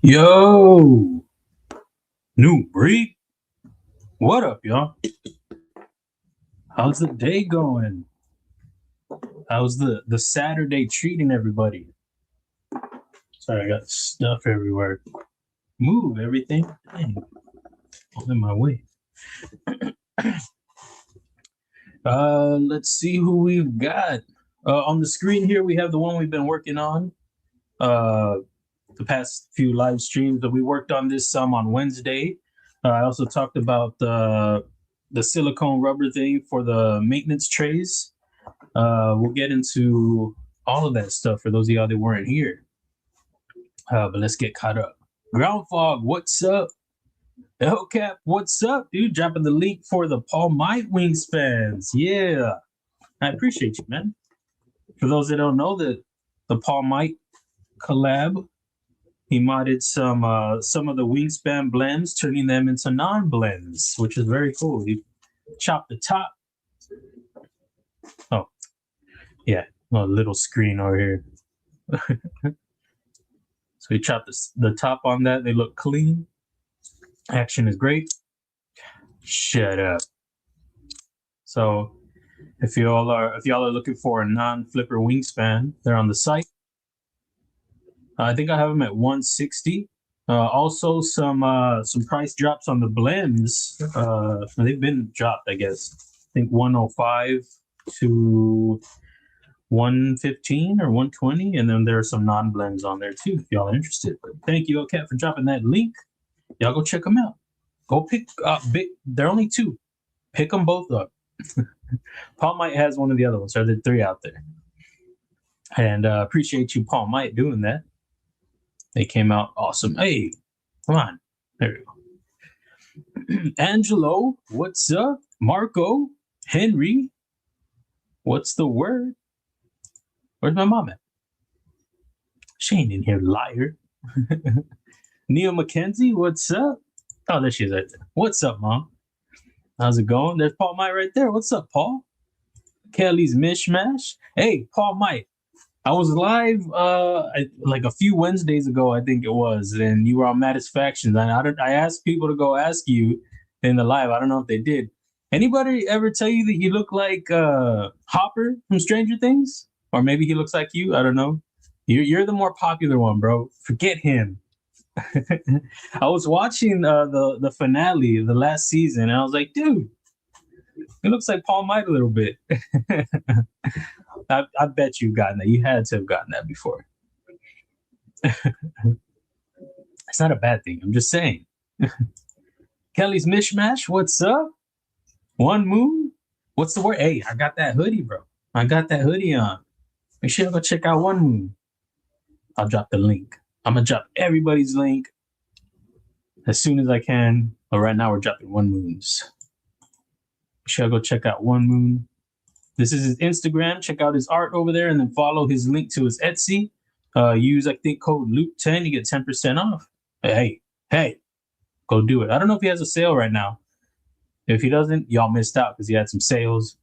Yo, new Breed. What up, y'all? How's the day going? How's the Saturday treating everybody? Sorry, I got stuff everywhere. Move everything. Dang. All in my way. Let's see who we've got. On the screen here, we have the one we've been working on. The past few live streams, but we worked on this some on Wednesday. I also talked about the silicone rubber thing for the maintenance trays. We'll get into all of that stuff for those of y'all that weren't here. But let's get caught up. Ground Fog, what's up? Hellcat, what's up, dude? Dropping the link for the Paul Might wingspans. Yeah, I appreciate you, man. For those that don't know, the Paul Might collab, he modded some of the wingspan blends, turning them into non-blends, which is very cool. He chopped the top. Oh, yeah, a little screen over here. So he chopped the top on that. They look clean. Action is great. Shut up. So if y'all are looking for a non-flipper wingspan, they're on the site. I think I have them at 160. Also some price drops on the blends. They've been dropped, I guess. I think 105 to 115 or 120, and then there are some non-blends on there too if y'all are interested. But thank you, Cat, for dropping that link. Y'all go check them out. Go pick up they're only two. Pick them both up. Paul Might has one of the other ones. So there are three out there. And appreciate you, Paul Might, doing that. They came out awesome. Hey, come on. There we go. Angelo, what's up? Marco, Henry, what's the word? Where's my mom at? She ain't in here, liar. Neil McKenzie, what's up? Oh, there she is right there. What's up, Mom? How's it going? There's Paul Might right there. What's up, Paul? Kelly's Mishmash. Hey, Paul Might. I was live like a few Wednesdays ago, I think it was, and you were on Matisfactions. I asked people to go ask you in the live. I don't know if they did. Anybody ever tell you that you look like Hopper from Stranger Things? Or maybe he looks like you. I don't know. You're the more popular one, bro. Forget him. I was watching the finale, the last season, and I was like, dude, it looks like Paul Might a little bit. I bet you've gotten that. You had to have gotten that before. It's not a bad thing. I'm just saying. Kelly's Mishmash, what's up? One Moon, what's the word? Hey, I got that hoodie, bro. I got that hoodie on. Make sure you go check out One Moon. I'll drop the link. I'm going to drop everybody's link as soon as I can. But right now, we're dropping One Moon's. Make sure you go check out One Moon. This is his Instagram. Check out his art over there and then follow his link to his Etsy. Use, I think, code Loot-10. You get 10% off. Hey, go do it. I don't know if he has a sale right now. If he doesn't, y'all missed out because he had some sales.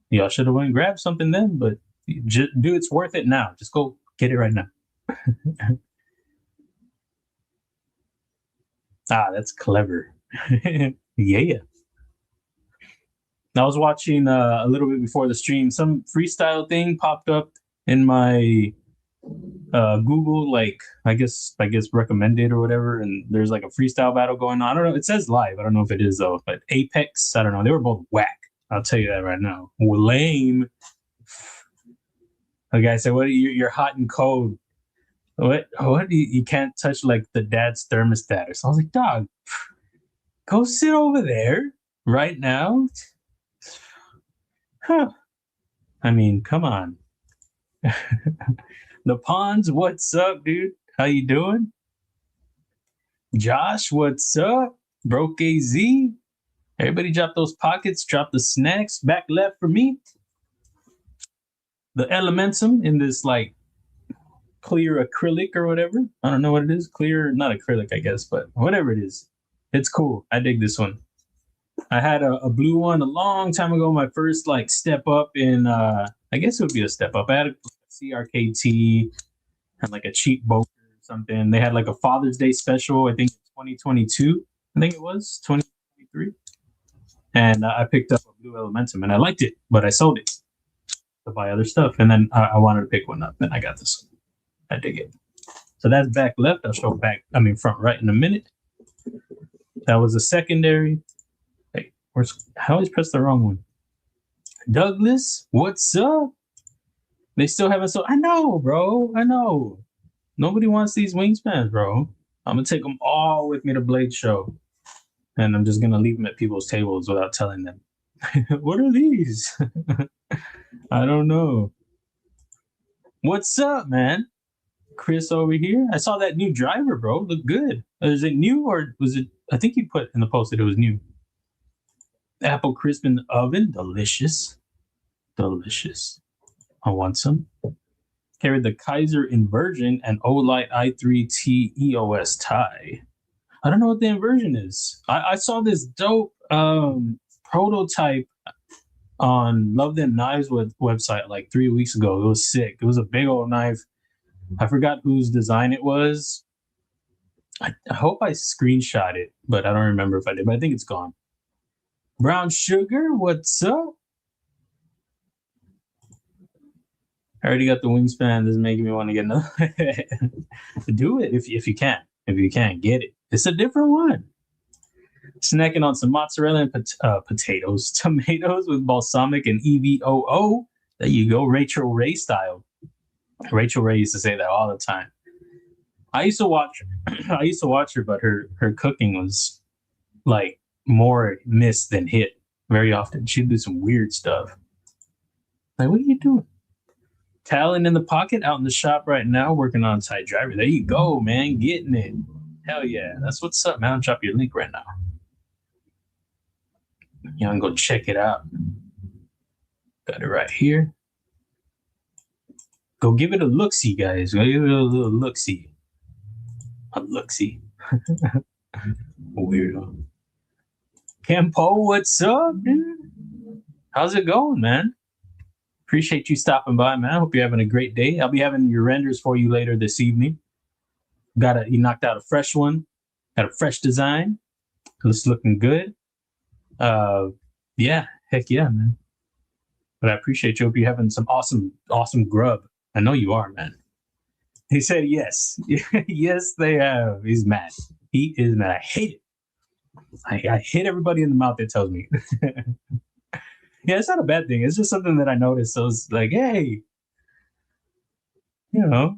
Y'all should have went and grabbed something then, but dude, it's worth it now. Just go get it right now. That's clever. Yeah. I was watching a little bit before the stream. Some freestyle thing popped up in my Google, like I guess recommended or whatever. And there's like a freestyle battle going on. I don't know. It says live. I don't know if it is though. But Apex, I don't know. They were both whack. I'll tell you that right now. Lame. The guy said, "What? You're hot and cold. What? You can't touch like the dad's thermostat." So I was like, "Dog, go sit over there right now." Huh. I mean, come on. The Pawns, what's up, dude? How you doing? Josh, what's up? Broke AZ. Everybody drop those pockets, drop the snacks. Back left for me. The Elementum in this like clear acrylic or whatever. I don't know what it is. Clear, not acrylic, I guess, but whatever it is. It's cool. I dig this one. I had a blue one a long time ago. My first like step up in, I guess it would be a step up. I had a CRKT and like a cheap boat something. They had like a Father's Day special, I think 2022. I think it was 2023. And I picked up a Blue Elementum and I liked it, but I sold it to buy other stuff. And then I wanted to pick one up and I got this one. I dig it. So that's back left. I'll show front right in a minute. That was a secondary. Hey, I always press the wrong one. Douglas, what's up? They still haven't sold. I know, bro. I know. Nobody wants these wingspans, bro. I'm going to take them all with me to Blade Show. And I'm just going to leave them at people's tables without telling them. What are these? I don't know. What's up, man? Chris over here. I saw that new driver, bro. Look good. Is it new or was it? I think you put in the post that it was new. Apple crisp in the oven. Delicious. Delicious. I want some. Carried the Kizer Inversion and Olight i3T EOS tie. I don't know what the inversion is. I saw this dope prototype on Love Them Knives website like 3 weeks ago. It was sick. It was a big old knife. I forgot whose design it was. I hope I screenshot it, but I don't remember if I did. But I think it's gone. Brown Sugar, what's up? I already got the wingspan. This is making me want to get another. Do it if you can. If you can, get it. It's a different one. Snacking on some mozzarella and potatoes. Tomatoes with balsamic and EVOO. There you go. Rachel Ray style. Rachel Ray used to say that all the time. I used to watch her, but her cooking was like more miss than hit very often. She'd do some weird stuff. Like, what are you doing? Talon in the pocket, out in the shop right now, working on side driver. There you go, man. Getting it. Hell yeah. That's what's up, man. I'll drop your link right now. You can go check it out. Got it right here. Go give it a look-see, guys. Go give it a little look-see. A look-see. Weirdo. Campo, what's up, dude? How's it going, man? Appreciate you stopping by, man. Hope you're having a great day. I'll be having your renders for you later this evening. You knocked out a fresh one. Got a fresh design. It's looking good. Yeah, heck yeah, man. But I appreciate you. Hope you're having some awesome grub. I know you are, man. He said yes. Yes, they have. He's mad. He is mad. I hate it. I hit everybody in the mouth that tells me. Yeah, it's not a bad thing. It's just something that I noticed. So it's like, hey, you know,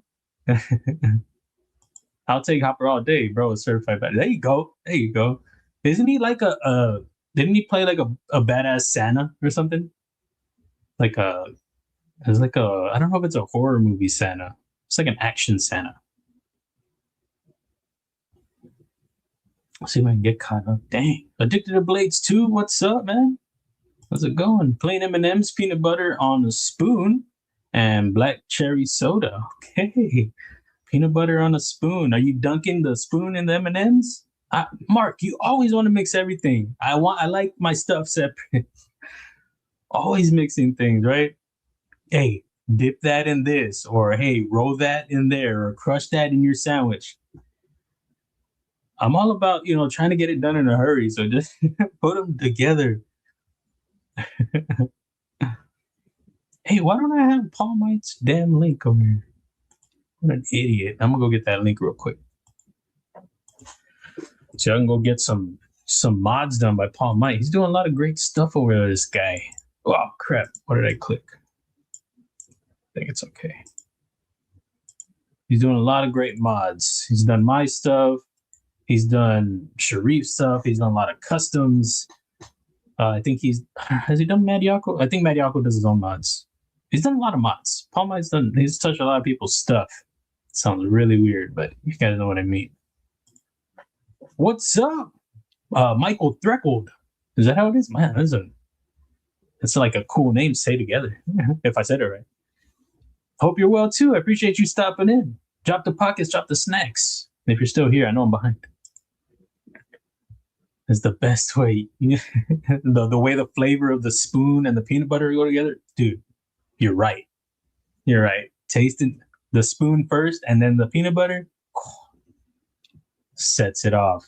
I'll take Hopper all day, bro. It's certified bad. There you go. There you go. Isn't he like didn't he play like a badass Santa or something? It's like I don't know if it's a horror movie Santa. It's like an action Santa. Let's see if I can get caught up. Dang. Addicted to Blades 2. What's up, man? How's it going? Plain M&M's, peanut butter on a spoon, and black cherry soda. Okay. Peanut butter on a spoon. Are you dunking the spoon in the M&M's? Mark, you always want to mix everything. I like my stuff separate. Always mixing things, right? Hey, dip that in this, or hey, roll that in there, or crush that in your sandwich. I'm all about, trying to get it done in a hurry. So just put them together. Hey, why don't I have Paul Might's damn link over here? What an idiot. I'm gonna go get that link real quick. So I can go get some mods done by Paul Might. He's doing a lot of great stuff over there, this guy. Oh crap. What did I click? I think it's okay. He's doing a lot of great mods. He's done my stuff. He's done Sharif stuff. He's done a lot of customs. I think has he done Mad Yako? I think Mad Yako does his own mods. He's done a lot of mods. Paul Might's he's touched a lot of people's stuff. It sounds really weird, but you guys know what I mean. What's up? Michael Threckold. Is that how it is? Man, that's like a cool name to say together. If I said it right. Hope you're well too. I appreciate you stopping in. Drop the pockets, drop the snacks. And if you're still here, I know I'm behind. Is the best way. the way the flavor of the spoon and the peanut butter go together. Dude, you're right. You're right. Tasting the spoon first and then the peanut butter. sets it off.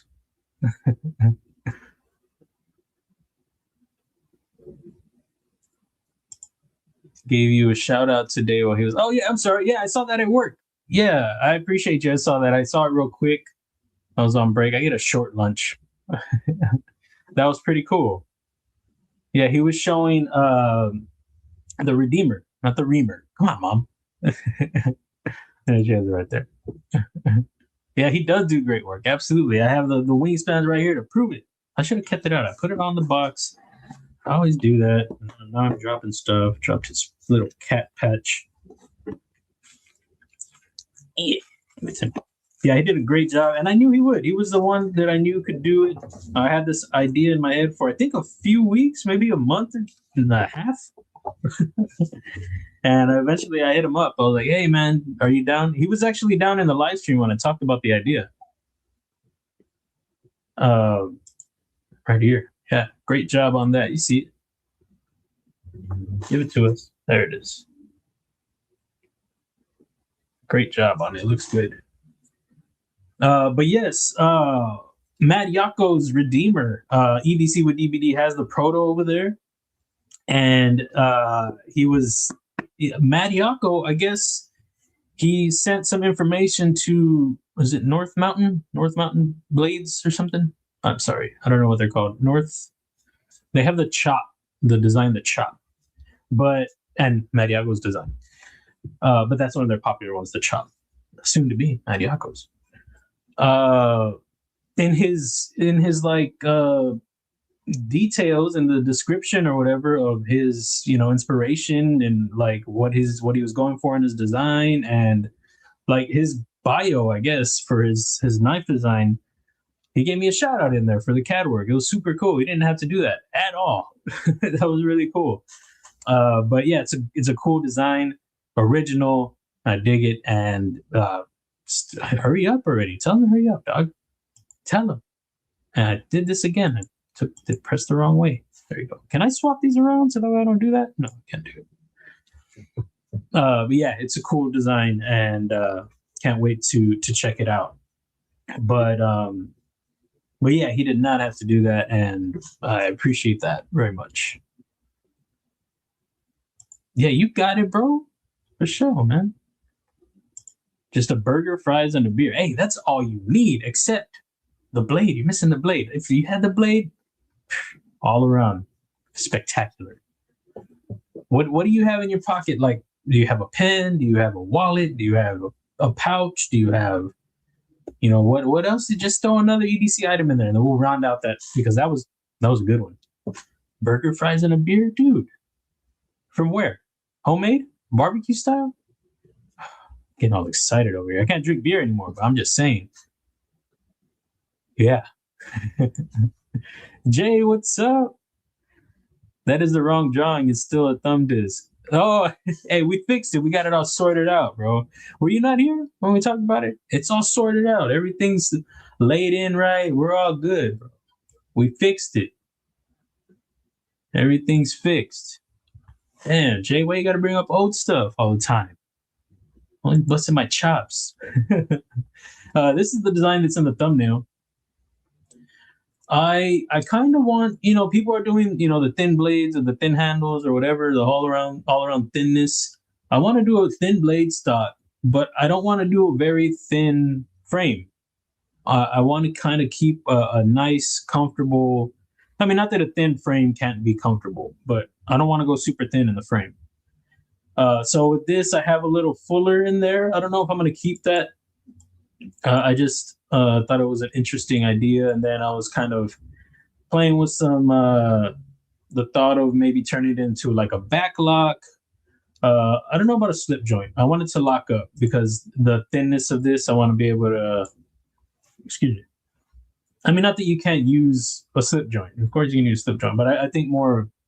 Gave you a shout out today while he was. Oh yeah, I'm sorry. Yeah, I saw that at work. Yeah, I appreciate you. I saw that. I saw it real quick. I was on break. I get a short lunch. That was pretty cool. Yeah, he was showing the Redeemer, not the Reamer. Come on, Mom. There she has it right there. Yeah, he does do great work. Absolutely. I have the wingspans right here to prove it. I should have kept it out. I put it on the box. I always do that. Now I'm dropping stuff. Dropped his little cat patch. Yeah. Yeah, he did a great job, and I knew he would. He was the one that I knew could do it. I had this idea in my head for I think a few weeks, maybe a month and a half. And eventually I hit him up. I was like, hey man, are you down? He was actually down in the live stream when I talked about the idea. Right here. Yeah, great job on that. You see it? Give it to us. There it is. Great job on it. Looks good. But yes, Matt Yako's Redeemer, EDC with DBD has the proto over there. And he was Matt Yako, I guess he sent some information to, was it North Mountain Blades or something? I'm sorry, I don't know what they're called. They have the chop, the design, the chop, and Matt Yako's design. But that's one of their popular ones, the chop, soon to be Matt Yako's. In his like details in the description or whatever of his inspiration and like what he was going for in his design, and like his bio, I guess, for his knife design, he gave me a shout out in there for the CAD work. It was super cool. He didn't have to do that at all. That was really cool. But yeah, it's a cool design, original. I dig it. And hurry up already. Tell him to hurry up, dog. Tell him. And I did this again. I pressed the wrong way. There you go. Can I swap these around so that way I don't do that? No, I can't do it. But yeah, it's a cool design, and can't wait to check it out. But yeah, he did not have to do that, and I appreciate that very much. Yeah, you got it, bro. For sure, man. Just a burger, fries, and a beer. Hey, that's all you need, except the blade. You're missing the blade. If you had the blade, all around spectacular. What do you have in your pocket? Like, do you have a pen? Do you have a wallet? Do you have a pouch? Do you have, what else? Just throw another EDC item in there, and then we'll round out that, because that was a good one. Burger, fries, and a beer, dude. From where? Homemade? Barbecue style? Getting all excited over here. I can't drink beer anymore, but I'm just saying. Yeah. Jay, what's up? That is the wrong drawing. It's still a thumb disc. Oh, hey, we fixed it. We got it all sorted out, bro. Were you not here when we talked about it? It's all sorted out. Everything's laid in right. We're all good, bro. We fixed it. Everything's fixed. Damn, Jay, why you got to bring up old stuff all the time? Only busting my chops. This is the design that's in the thumbnail. I kind of want, people are doing, the thin blades or the thin handles or whatever, the all around thinness. I want to do a thin blade stock, but I don't want to do a very thin frame. I want to kind of keep a nice, comfortable. I mean, not that a thin frame can't be comfortable, but I don't want to go super thin in the frame. So with this, I have a little fuller in there. I don't know if I'm going to keep that. I just thought it was an interesting idea, and then I was kind of playing with some the thought of maybe turning it into like a back lock. I don't know about a slip joint. I wanted to lock up because the thinness of this, I want to be able to. Excuse me. I mean, not that you can't use a slip joint. Of course, you can use a slip joint, but I think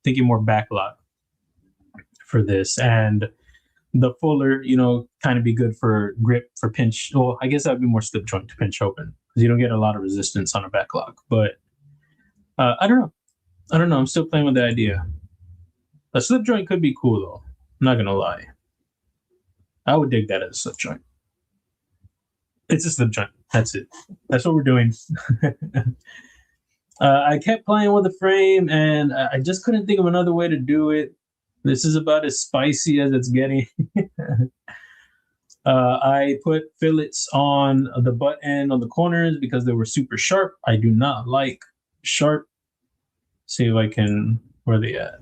thinking more back lock for this, and the fuller, kind of be good for grip, for pinch. Well, I guess that would be more slip joint to pinch open, because you don't get a lot of resistance on a back lock. But I don't know. I'm still playing with the idea. A slip joint could be cool, though. I'm not going to lie. I would dig that as a slip joint. It's a slip joint. That's it. That's what we're doing. I kept playing with the frame, and I just couldn't think of another way to do it. This is about as spicy as it's getting. I put fillets on the butt end on the corners because they were super sharp. I do not like sharp. See if I can, where are they at?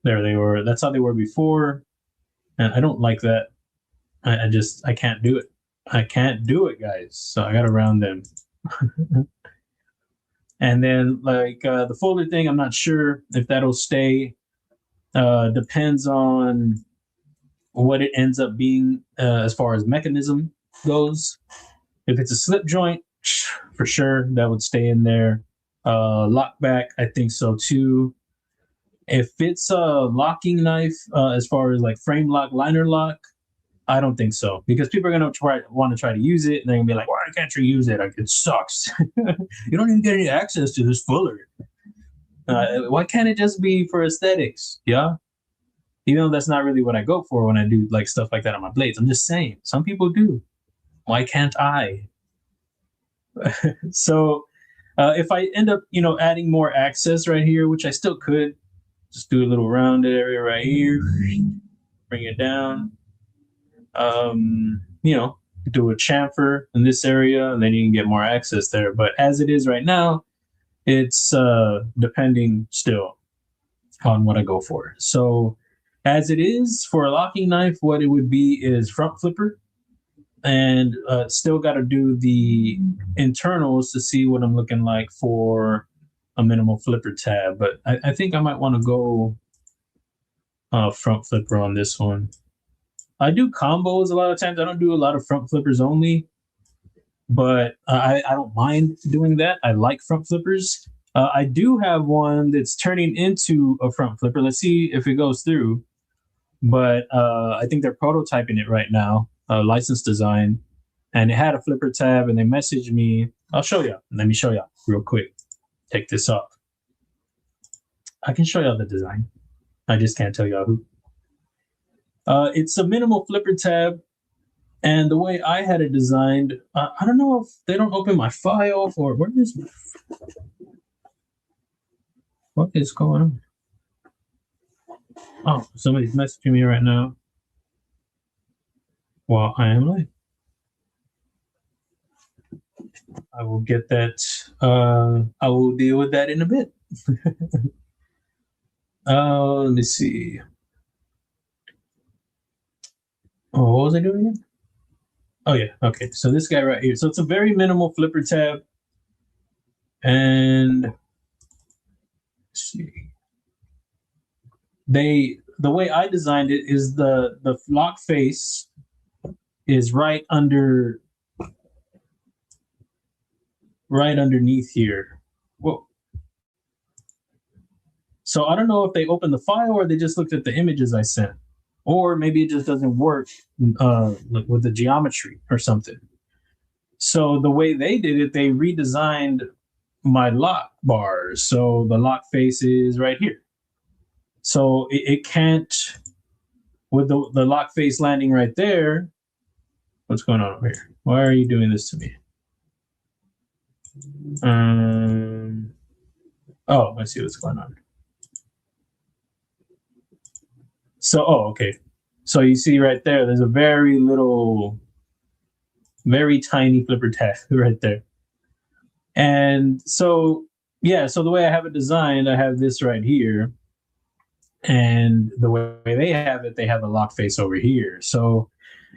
There they were. That's how they were before. And I don't like that. I can't do it. I can't do it, guys. So I got to round them. And then like the folder thing, I'm not sure if that'll stay. Depends on what it ends up being as far as mechanism goes. If it's a slip joint, for sure that would stay in there. Lockback, I think so too. If it's a locking knife, as far as like frame lock, liner lock, I don't think so, because people are gonna want to try to use it, and they're gonna be like, "Why can't you use it? Like, it sucks. You don't even get any access to this fuller. Why can't it just be for aesthetics? Yeah, even though that's not really what I go for when I do like stuff like that on my blades. I'm just saying, some people do. Why can't I? So if I end up, adding more access right here, which I still could, just do a little rounded area right here, bring it down. Do a chamfer in this area, and then you can get more access there. But as it is right now, it's depending still on what I go for. So as it is for a locking knife, what it would be is front flipper, and still got to do the internals to see what I'm looking like for a minimal flipper tab. But I think I might want to go front flipper on this one. I do combos a lot of times. I don't do a lot of front flippers only, but I don't mind doing that. I like front flippers. I do have one that's turning into a front flipper. Let's see if it goes through. But I think they're prototyping it right now, licensed design. And it had a flipper tab, and they messaged me. I'll show you. Let me show you real quick. Take this off. I can show you the design. I just can't tell you who. It's a minimal flipper tab, and the way I had it designed, I don't know if they don't open my file, or what is going on? Oh, somebody's messaging me right now while I am live. I will get that. I will deal with that in a bit. Let me see. Oh, what was I doing again? Oh, yeah. Okay. So this guy right here. So it's a very minimal flipper tab. And let's see. The way I designed it is the lock face is right underneath here. Whoa. So I don't know if they opened the file or they just looked at the images I sent. Or maybe it just doesn't work with the geometry or something. So the way they did it, they redesigned my lock bars. So the lock face is right here. So it can't, with the lock face landing right there. What's going on over here? Why are you doing this to me? Oh, I see what's going on. So, okay. So you see right there, there's a very tiny flipper tab right there. And so, yeah, so the way I have it designed, I have this right here. And the way they have it, they have a lock face over here. So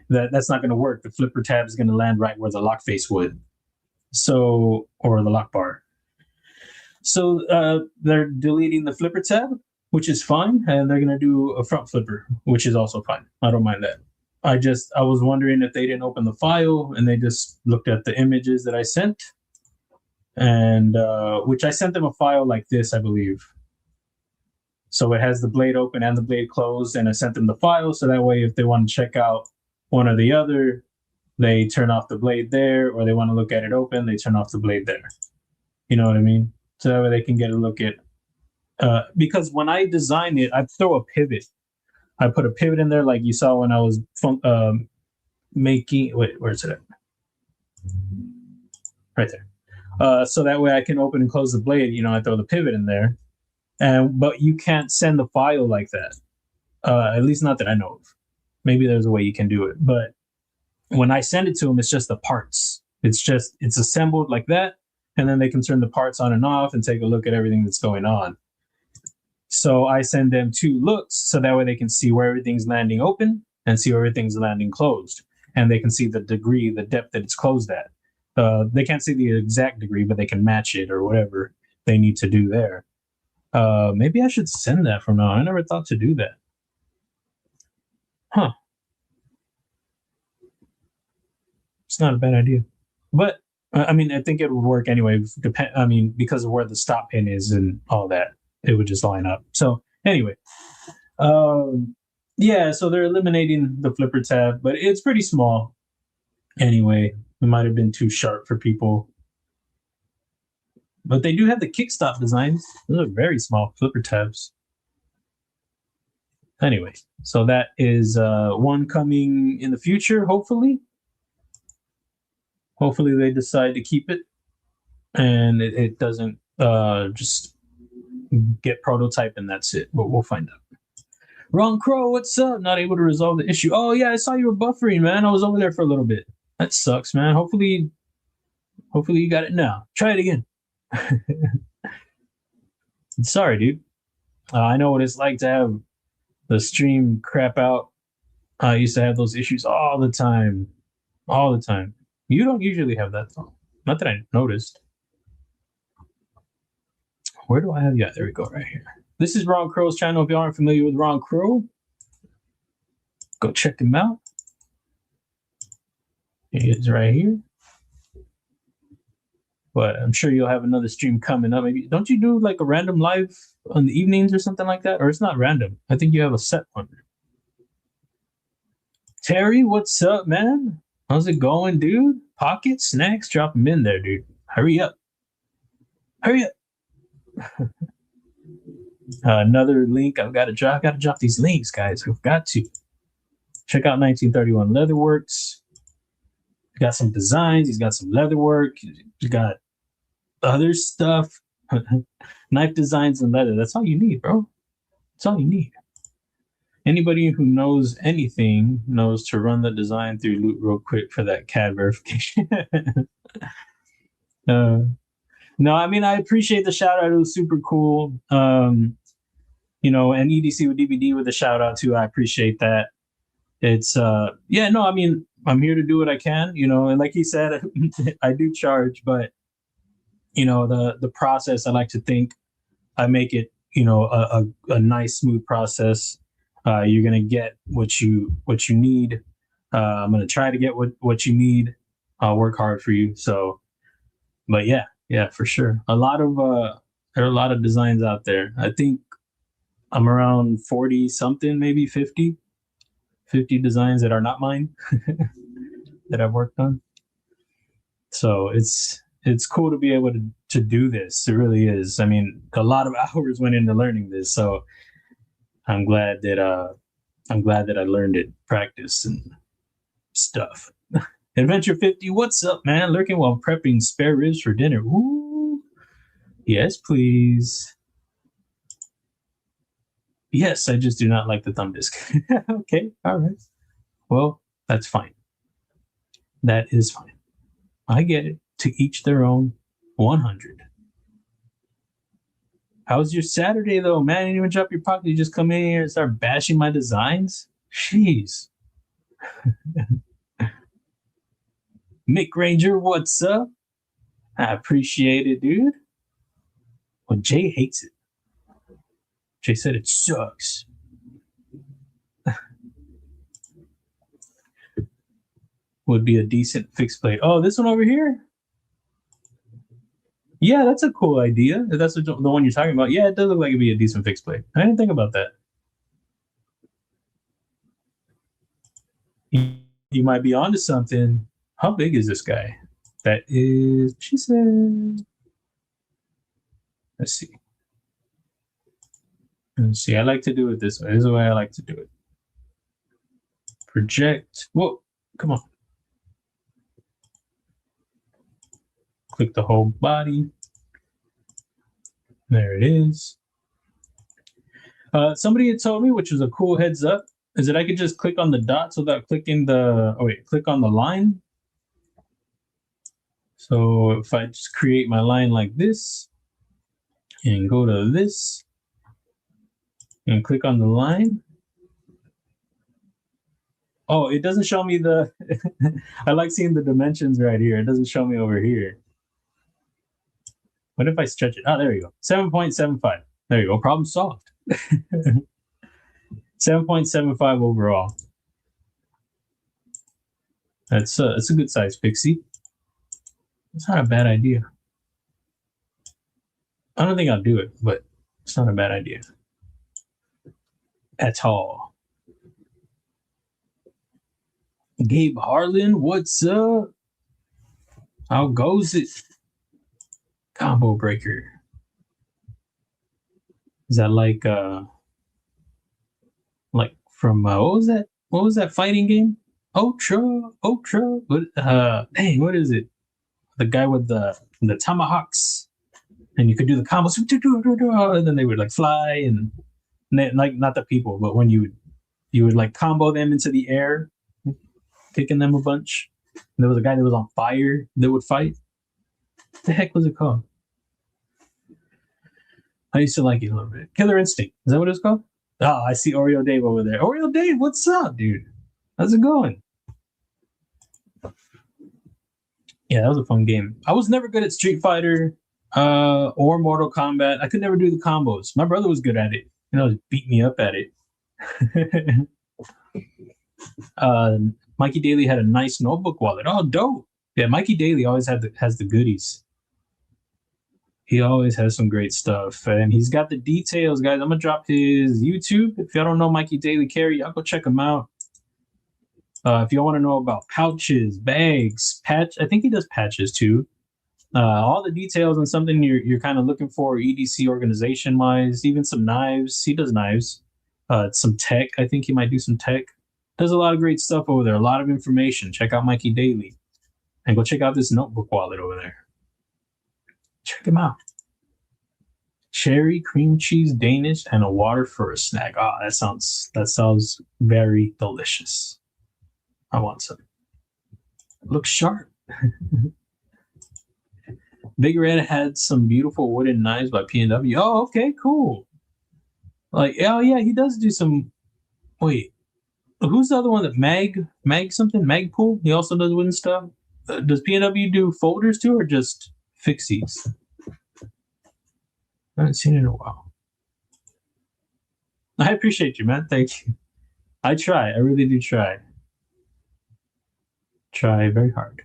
that's not going to work. The flipper tab is going to land right where the lock face would. So, or the lock bar. So they're deleting the flipper tab, which is fine, and they're gonna do a front flipper, which is also fine. I don't mind that. I was wondering if they didn't open the file and they just looked at the images that I sent, and which I sent them a file like this, I believe. So it has the blade open and the blade closed, and I sent them the file so that way if they want to check out one or the other, they turn off the blade there, or they want to look at it open, they turn off the blade there. You know what I mean? So that way they can get a look at. Because when I design it, I throw a pivot. I put a pivot in there like you saw when I was making, wait, where's it at? Right there. So that way I can open and close the blade. You know, I throw the pivot in there, but you can't send the file like that. At least not that I know of. Maybe there's a way you can do it, but when I send it to them, it's just the parts. It's assembled like that, and then they can turn the parts on and off and take a look at everything that's going on. So I send them 2 looks so that way they can see where everything's landing open and see where everything's landing closed, and they can see the degree, the depth that it's closed at. They can't see the exact degree, but they can match it or whatever they need to do there. Maybe I should send that from now on. I never thought to do that. Huh. It's not a bad idea. But, I mean, I think it would work anyway. I mean, because of where the stop pin is and all that, it would just line up. So, anyway. Yeah, so they're eliminating the flipper tab, but it's pretty small. Anyway, it might have been too sharp for people. But they do have the kickstop designs. Those are very small flipper tabs. Anyway, so that is one coming in the future, hopefully. Hopefully they decide to keep it and it doesn't just get prototype and that's it. But we'll find out. Ron Crow, what's up? Not able to resolve the issue. Oh yeah, I saw you were buffering, man. I was over there for a little bit. That sucks, man. Hopefully you got it now. Try it again. Sorry, dude. I know what it's like to have the stream crap out. I used to have those issues all the time. All the time. You don't usually have that, though. Not that I noticed. Where do I have you at? There we go, right here. This is Ron Crow's channel. If you aren't familiar with Ron Crow, go check him out. He is right here. But I'm sure you'll have another stream coming up. Maybe don't you do like a random live on the evenings or something like that? Or it's not random. I think you have a set one. Terry, what's up, man? How's it going, dude? Pocket snacks, drop them in there, dude. Hurry up. Hurry up. Another link I've got to drop. I've got to drop these links, guys. I've got to. Check out 1931 Leatherworks. He's got some designs. He's got some leatherwork. He's got other stuff. Knife designs and leather. That's all you need, bro. That's all you need. Anybody who knows anything knows to run the design through Loot real quick for that CAD verification. No, I mean, I appreciate the shout out. It was super cool. You know, and EDC with DVD with a shout out too. I appreciate that. It's yeah, no, I mean, I'm here to do what I can, you know, and like he said, I do charge, but you know, the process, I like to think I make it, you know, a nice smooth process. You're gonna get what you need. I'm gonna try to get what you need. I'll work hard for you. So, but yeah, for sure. There are a lot of designs out there. I think I'm around 40 something, maybe 50 designs that are not mine that I've worked on. So it's cool to be able to do this. It really is. I mean, a lot of hours went into learning this. So I'm glad that I learned it, practice and stuff. Adventure 50, what's up, man? Lurking while prepping spare ribs for dinner. Ooh. Yes, please. Yes, I just do not like the thumb disc. Okay, all right. Well, that's fine. That is fine. I get it. To each their own. 100. How's your Saturday, though, man? You didn't even drop your pocket. You just come in here and start bashing my designs? Jeez. Mick Ranger, what's up? I appreciate it, dude. Well, Jay hates it. Jay said it sucks. Would be a decent fixed blade. Oh, this one over here? Yeah, that's a cool idea. If that's the one you're talking about. Yeah, it does look like it'd be a decent fixed blade. I didn't think about that. You might be onto something. How big is this guy? That is, she said. Let's see. Let's see. I like to do it this way. This is the way I like to do it. Project. Whoa. Come on. Click the whole body. There it is. Somebody had told me, which was a cool heads up, is that I could just click on the dots without clicking the, click on the line. So if I just create my line like this and go to this and click on the line. Oh, it doesn't show me the, I like seeing the dimensions right here. It doesn't show me over here. What if I stretch it? Oh, there you go. 7.75. There you go. Problem solved. 7.75 overall. That's a good size pixie. It's not a bad idea. I don't think I'll do it, but it's not a bad idea at all. Gabe Harlan, what's up? How goes it? Combo breaker. Is that like from what was that? What was that fighting game? Ultra. What? Dang, what is it? The guy with the tomahawks, and you could do the combos, and then they would like fly, and like not the people, but when you would like combo them into the air, kicking them a bunch. And there was a guy that was on fire that would fight. What the heck was it called? I used to like it a little bit. Killer Instinct. Is that what it's called? Oh, I see Oreo Dave over there. Oreo Dave, what's up, dude? How's it going? Yeah, that was a fun game. I was never good at Street Fighter or Mortal Kombat. I could never do the combos. My brother was good at it. You know, beat me up at it. Mikey Daly had a nice notebook wallet. Oh, dope. Yeah, Mikey Daly always has the goodies. He always has some great stuff. And he's got the details, guys. I'm going to drop his YouTube. If y'all don't know Mikey Daly Carry, y'all go check him out. If you want to know about pouches, bags, I think he does patches too. All the details on something you're kind of looking for EDC organization wise, even some knives. He does knives. Some tech. I think he might do some tech. Does a lot of great stuff over there. A lot of information. Check out Mikey Daly. And go check out this notebook wallet over there. Check him out. Cherry, cream cheese, Danish, and a water for a snack. Oh, that sounds very delicious. I want some. Looks sharp. Big Red had some beautiful wooden knives by P&W. Oh, okay, cool. Like, oh yeah, he does do some. Wait, who's the other one that Magpool? He also does wooden stuff. Does P&W do folders too, or just fixies? I haven't seen it in a while. I appreciate you, man. Thank you. I try. I really do try. Try very hard.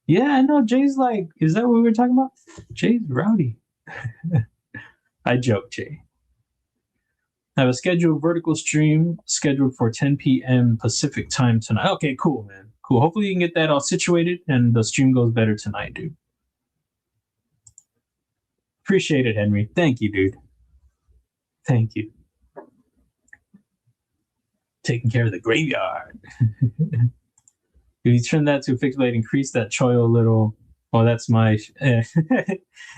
Yeah, I know. Jay's like, is that what we were talking about? Jay's rowdy. I joke, Jay. I have a scheduled vertical stream scheduled for 10 p.m. Pacific time tonight. Okay, cool, man. Cool. Hopefully you can get that all situated and the stream goes better tonight, dude. Appreciate it, Henry. Thank you, dude. Thank you. Taking care of the graveyard. If you turn that to a fixed blade, increase that choil a little. Oh, that's my.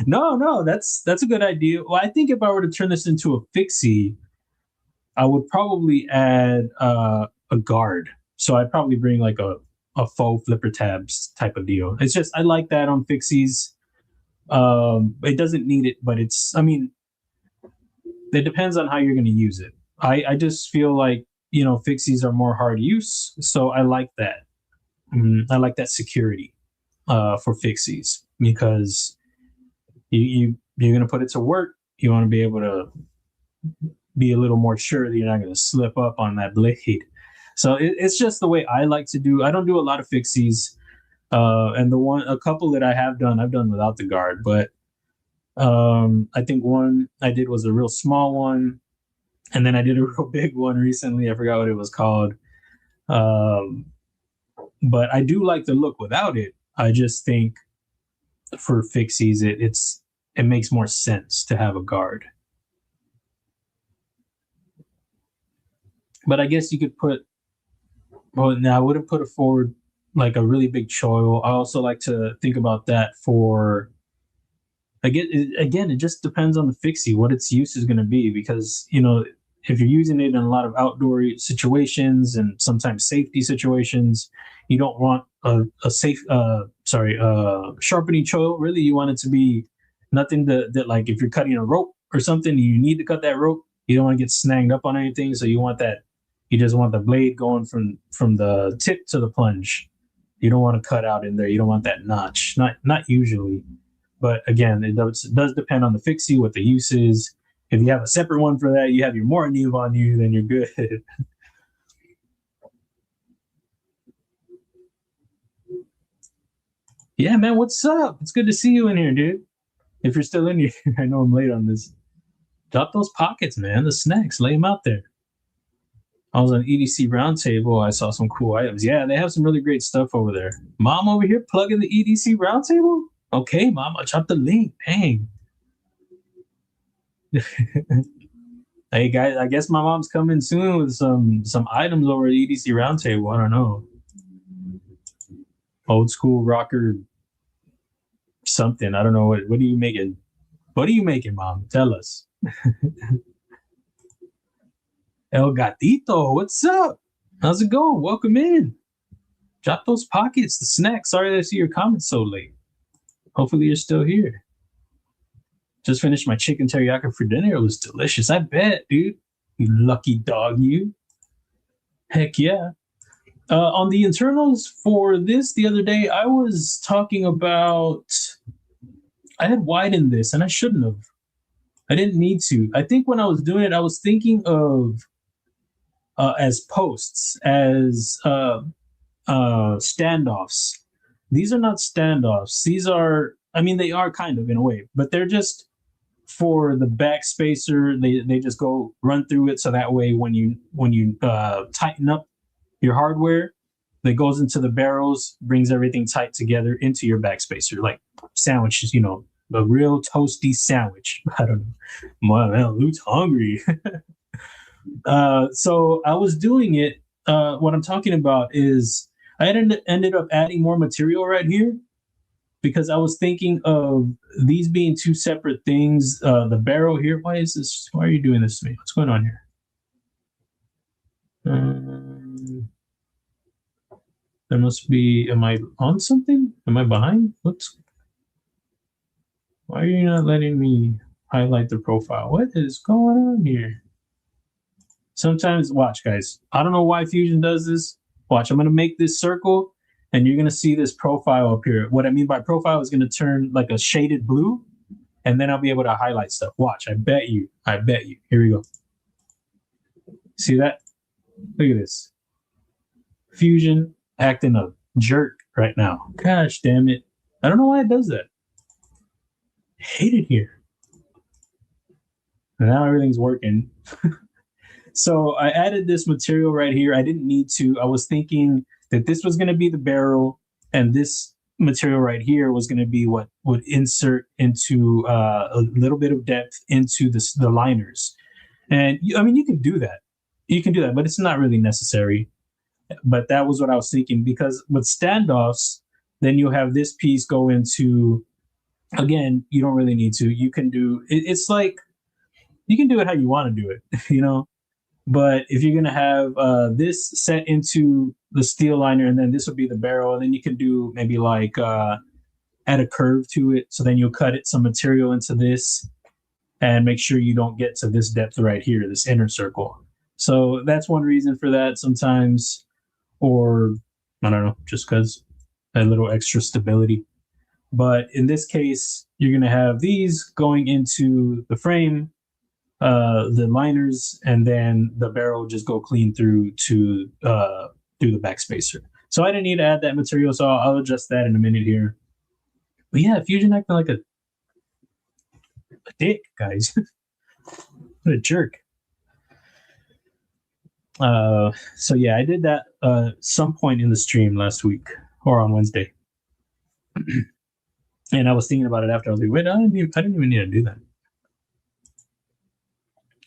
No, that's a good idea. Well, I think if I were to turn this into a fixie, I would probably add a guard. So I'd probably bring like a faux flipper tabs type of deal. It's just I like that on fixies. It doesn't need it, but it's. I mean, it depends on how you're going to use it. I just feel like fixies are more hard use, so I like that. I like that security for fixies because you're going to put it to work. You want to be able to be a little more sure that you're not going to slip up on that blade. So it's just the way I like to do. I don't do a lot of fixies, and a couple that I have done, I've done without the guard. But I think one I did was a real small one, and then I did a real big one recently. I forgot what it was called. But I do like the look without it. I just think for fixies, it makes more sense to have a guard. But I guess you could put Well, now I wouldn't put it forward like a really big choil. I also like to think about that for again, it just depends on the fixie, what its use is going to be, because if you're using it in a lot of outdoor situations and sometimes safety situations, you don't want a safe sharpening choil. Really, you want it to be nothing that like if you're cutting a rope or something, you need to cut that rope. You don't want to get snagged up on anything, so you just want the blade going from the tip to the plunge. You don't want to cut out in there. You don't want that notch. Not usually. But again, it does depend on the fixie, what the use is. If you have a separate one for that, you have your Mortneve on you, then you're good. Yeah, man, what's up? It's good to see you in here, dude. If you're still in here, I know I'm late on this. Drop those pockets, man. The snacks, lay them out there. I was on EDC Roundtable. I saw some cool items. Yeah, they have some really great stuff over there. Mom over here plugging the EDC Roundtable? Okay, Mom, I'll drop the link. Dang. Hey, guys, I guess my mom's coming soon with some items over at EDC Roundtable. I don't know. Old school rocker something. I don't know. What are you making? What are you making, Mom? Tell us. El Gatito, what's up? How's it going? Welcome in. Drop those pockets, the snacks. Sorry I see your comments so late. Hopefully you're still here. Just finished my chicken teriyaki for dinner. It was delicious. I bet, dude. You lucky dog, you. Heck yeah. On the internals for this the other day, I was talking about. I had widened this, and I shouldn't have. I didn't need to. I think when I was doing it, I was thinking of as posts, as standoffs. These are not standoffs. These are, I mean, they are kind of in a way, but they're just for the backspacer. They just go run through it, so that way when you tighten up your hardware, that goes into the barrels, brings everything tight together into your backspacer, like sandwiches, a real toasty sandwich. I don't know. Man, Loot's hungry. So I was doing it. What I'm talking about is I ended up adding more material right here because I was thinking of these being two separate things. The barrel here. Why is this? Why are you doing this to me? What's going on here? There must be. Am I on something? Am I behind? Why are you not letting me highlight the profile? What is going on here? Sometimes, watch, guys. I don't know why Fusion does this. Watch, I'm going to make this circle, and you're going to see this profile up here. What I mean by profile is going to turn like a shaded blue, and then I'll be able to highlight stuff. Watch, I bet you. Here we go. See that? Look at this. Fusion acting a jerk right now. Gosh damn it. I don't know why it does that. I hate it here. And now everything's working. So I added this material right here. I didn't need to. I was thinking that this was going to be the barrel, and this material right here was going to be what would insert into a little bit of depth into the liners. And I mean, you can do that. But it's not really necessary. But that was what I was thinking, because with standoffs, then you'll have this piece go into, again, you don't really need to. You can do it's like you can do it how you want to do it, But if you're gonna have this set into the steel liner, and then this will be the barrel, and then you can do maybe like add a curve to it. So then you'll cut some material into this, and make sure you don't get to this depth right here, this inner circle. So that's one reason for that sometimes, or I don't know, just because a little extra stability. But in this case, you're gonna have these going into the frame, the liners, and then the barrel just go clean through to through the backspacer. So I didn't need to add that material, so I'll adjust that in a minute here. But yeah, Fusion acting like a dick, guys. What a jerk. So yeah, I did that some point in the stream last week or on Wednesday. And I was thinking about it after. I was like, wait, I didn't even need to do that.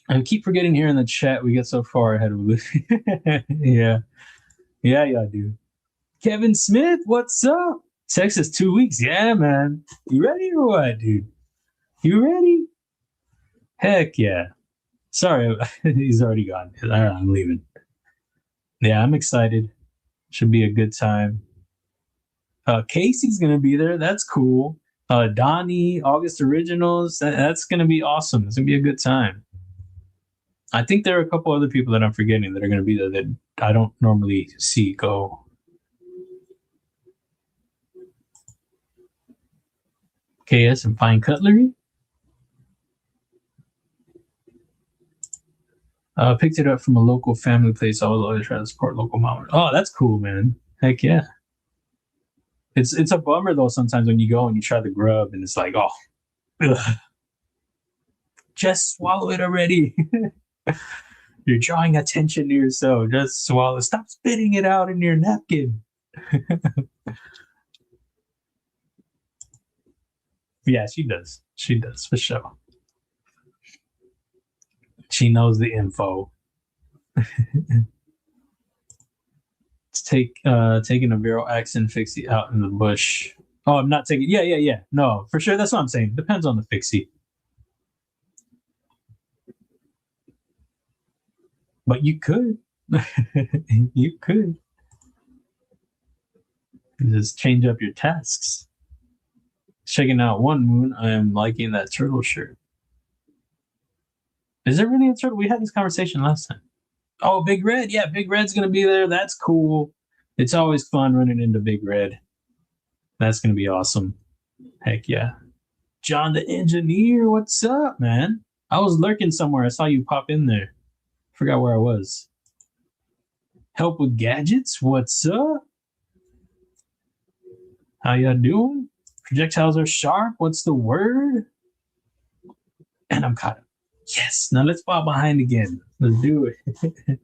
I keep forgetting here in the chat we get so far ahead of Lucy. Yeah. Yeah, yeah, I do. Kevin Smith, what's up? Texas 2 weeks. Yeah, man. You ready or what, dude? You ready? Heck yeah. Sorry, he's already gone. All right, I'm leaving. Yeah, I'm excited. Should be a good time. Casey's gonna be there. That's cool. Donnie, August Originals. That's gonna be awesome. It's gonna be a good time. I think there are a couple other people that I'm forgetting that are gonna be there that I don't normally see go. KS and Fine Cutlery. Picked it up from a local family place. I was always trying to support local mom. Oh, that's cool, man. Heck yeah. It's a bummer though sometimes when you go and you try the grub and it's like, oh, ugh, just swallow it already. You're drawing attention to yourself. Just swallow. Stop spitting it out in your napkin. Yeah, she does. She does for sure. She knows the info. Taking a barrel axe and fixie out in the bush. Oh, I'm not taking. Yeah. No, for sure. That's what I'm saying. Depends on the fixie. But you could. You could. Just change up your tasks. Checking out One Moon. I am liking that turtle shirt. Is there really a turtle? We had this conversation last time. Oh, Big Red. Yeah, Big Red's going to be there. That's cool. It's always fun running into Big Red. That's going to be awesome. Heck yeah. John the Engineer, what's up, man? I was lurking somewhere. I saw you pop in there. Forgot where I was. Help with gadgets, what's up? How y'all doing? Projectiles are sharp, what's the word? And I'm caught up. Yes, now let's fall behind again. Let's do it.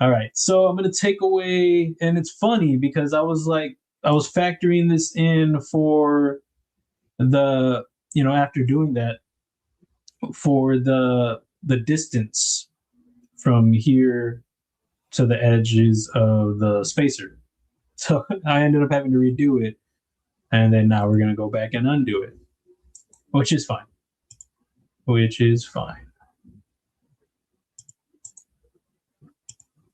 All right, so I'm gonna take away, and it's funny because I was factoring this in for the, after doing that, for the distance from here to the edges of the spacer. So I ended up having to redo it, and then now we're gonna go back and undo it, which is fine. Which is fine.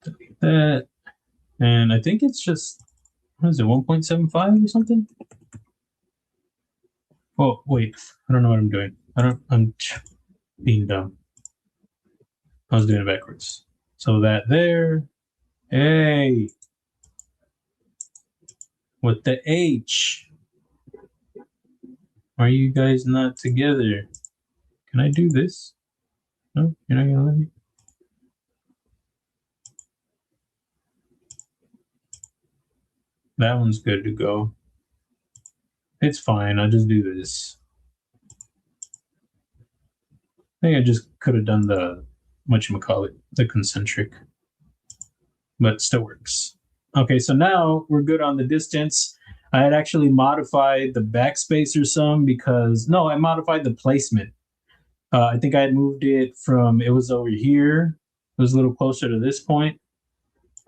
Delete that, and I think it's just, what is it, 1.75 or something? Oh wait, I don't know what I'm doing. I'm being dumb. I was doing it backwards. So that there, hey, with the H. Are you guys not together? Can I do this? No, you're not gonna let me. That one's good to go. It's fine. I'll just do this. I think I just could have done the, whatchamacallit, the concentric, but still works. Okay, so now we're good on the distance. I had actually modified the backspacer some because, no, I modified the placement. I think I had moved it from, it was over here. It was a little closer to this point,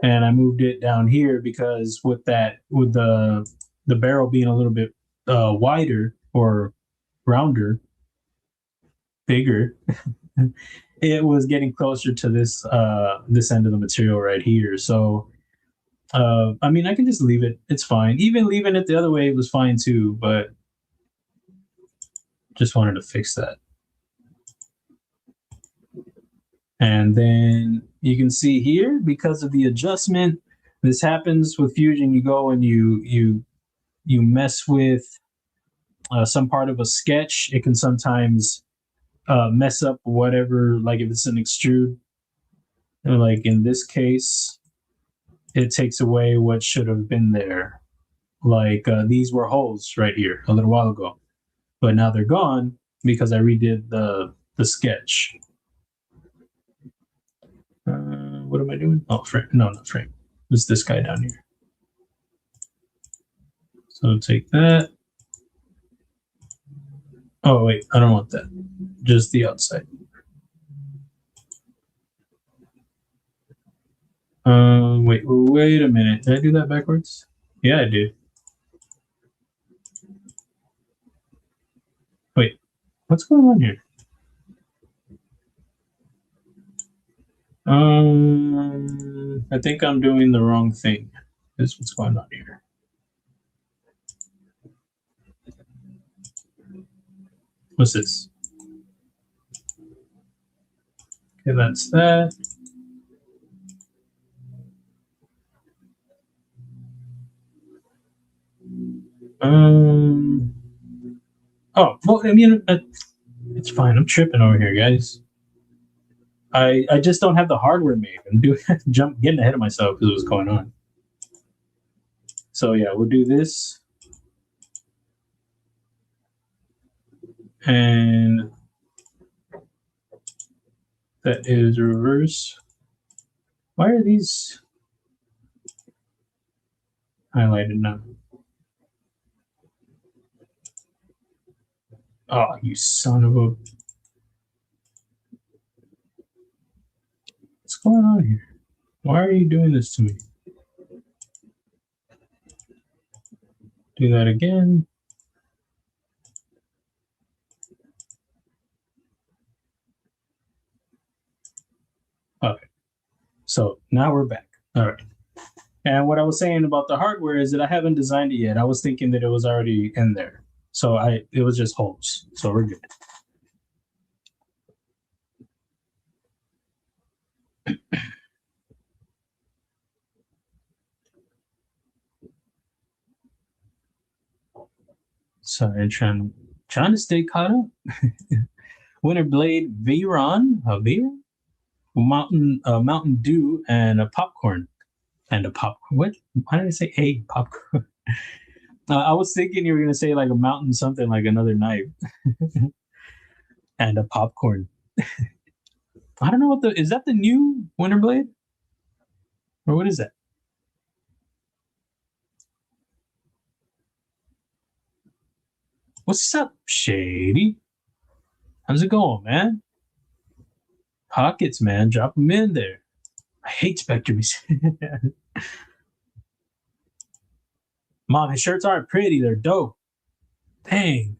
and I moved it down here because with the barrel being a little bit wider or rounder, bigger, it was getting closer to this end of the material right here. So I mean, I can just leave it. It's fine. Even leaving it the other way was fine too, but just wanted to fix that. And then you can see here, because of the adjustment, this happens with Fusion. You go and you mess with some part of a sketch. It can sometimes mess up whatever, like if it's an extrude, like in this case, it takes away what should have been there. Like these were holes right here a little while ago, but now they're gone because I redid the sketch. What am I doing? Oh, frame. No, not frame. It's this guy down here. So take that. Oh, wait, I don't want that. Just the outside. Wait a minute. Did I do that backwards? Yeah, I did. Wait, what's going on here? I think I'm doing the wrong thing. This is what's going on here. What's this? Okay, that's that. Oh, well, I mean, it's fine. I'm tripping over here, guys. I just don't have the hardware made. I'm getting ahead of myself because of what's going on. So yeah, we'll do this. And that is reverse. Why are these highlighted now? Oh, you son of a... What's going on here? Why are you doing this to me? Do that again. Okay. So now we're back. All right. And what I was saying about the hardware is that I haven't designed it yet. I was thinking that it was already in there. So it was just holes. So we're good. Sorry, trying to stay caught up. Winter Blade Veyron, Mountain Dew, and a popcorn. And a popcorn. What? Why did I say a popcorn? I was thinking you were gonna say like a mountain something, like another knife. And a popcorn. I don't know what is that the new Winter Blade? Or what is that? What's up, Shady? How's it going, man? Pockets, man. Drop them in there. I hate Spectre. Mom, his shirts aren't pretty. They're dope. Dang.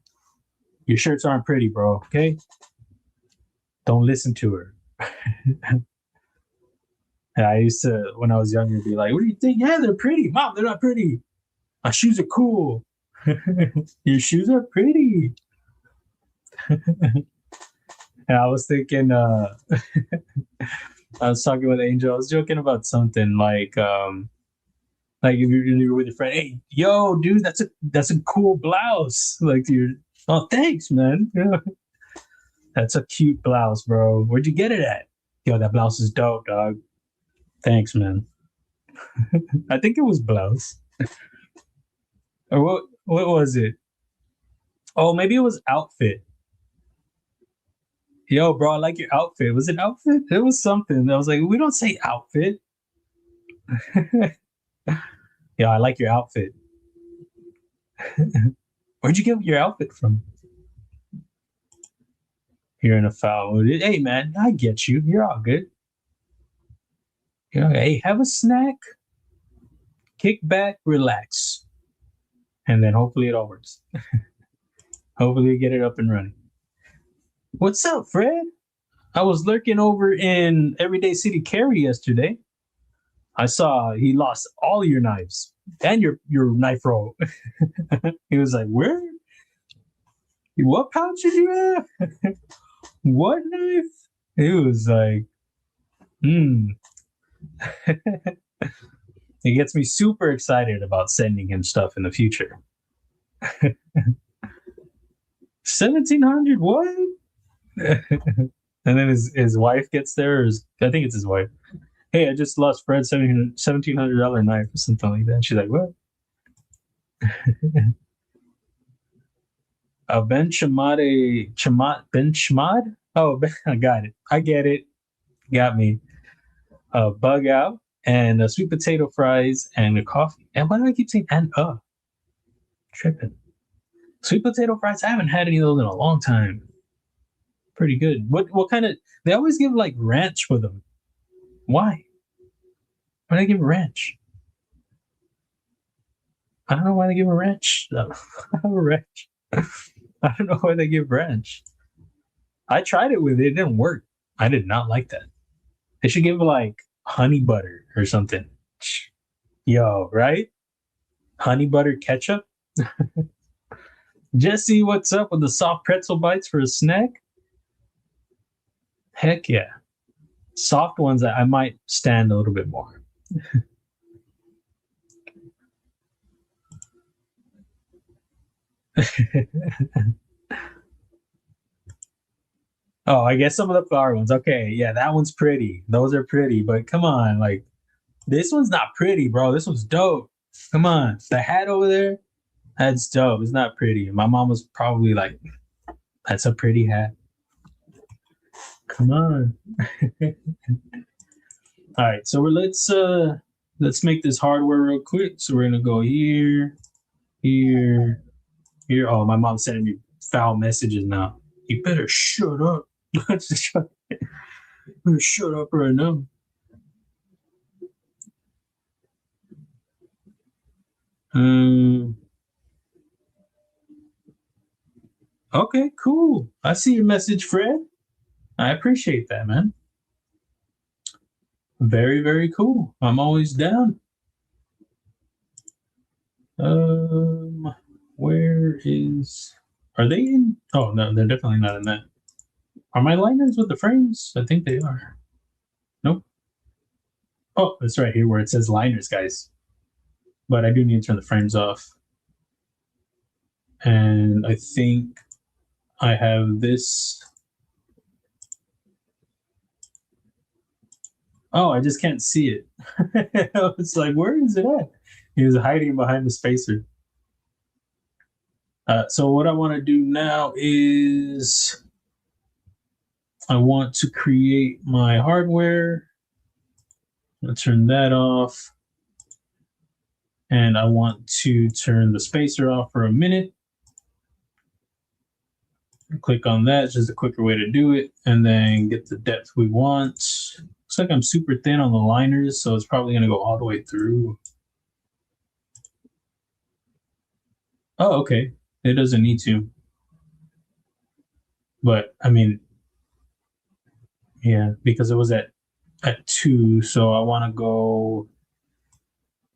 Your shirts aren't pretty, bro. Okay? Don't listen to her. I used to, when I was younger, be like, what do you think? Yeah, they're pretty. Mom, they're not pretty. My shoes are cool. Your shoes are pretty. And I was thinking, I was talking with Angel. I was joking about something like if you're with your friend, hey, yo, dude, that's a cool blouse. Like oh, thanks, man. Yeah. That's a cute blouse, bro. Where'd you get it at? Yo, that blouse is dope, dog. Thanks, man. I think it was blouse. Or what was it? Oh, maybe it was outfit. Yo, bro, I like your outfit. Was it outfit? It was something. I was like, we don't say outfit. Yeah, I like your outfit. Where'd you get your outfit from? You're in a foul mood. Hey, man, I get you. You're all good. Hey, have a snack, kick back, relax. And then hopefully it all works. Hopefully you get it up and running. What's up, Fred? I was lurking over in Everyday City Carry yesterday. I saw he lost all your knives and your knife roll. He was like, where? What pouch did you have? What knife? It was like, It gets me super excited about sending him stuff in the future. 1,700? What? And then his wife gets there. I think it's his wife. Hey, I just lost Fred's $1,700 knife or something like that. She's like, what? Ben Chmad? Oh, I got it. I get it. Got me. Bug out and sweet potato fries and a coffee. And why do I keep saying tripping. Sweet potato fries. I haven't had any of those in a long time. Pretty good. What kind of? They always give like ranch with them. Why? Why they give a wrench? I don't know why they give a wrench. I have a wrench. I don't know why they give wrench. I tried it with it. It didn't work. I did not like that. They should give like honey butter or something. Yo, right? Honey butter ketchup? Jesse, what's up with the soft pretzel bites for a snack? Heck yeah. Soft ones that I might stand a little bit more. Oh, I guess some of the flower ones. Okay, yeah, that one's pretty. Those are pretty, but come on, like this one's not pretty, bro. This one's dope. Come on, the hat over there, that's dope. It's not pretty. My mom was probably like, "That's a pretty hat." Come on. All right, so let's make this hardware real quick. So we're gonna go here, here, here. Oh, my mom's sending me foul messages now. You better shut up. Better shut up right now. Okay, cool. I see your message, Fred. I appreciate that, man. Very, very cool. I'm always down. Where is... Are they in? Oh, no, they're definitely not in that. Are my liners with the frames? I think they are. Nope. Oh, it's right here where it says liners, guys. But I do need to turn the frames off. And I think I have this. Oh, I just can't see it. It's like, where is it at? He was hiding behind the spacer. So what I want to do now is I want to create my hardware. I'll turn that off. And I want to turn the spacer off for a minute. Click on that. It's just a quicker way to do it. And then get the depth we want. Looks like I'm super thin on the liners, so it's probably going to go all the way through. Oh, okay. It doesn't need to. But, I mean, yeah, because it was at 2, so I want to go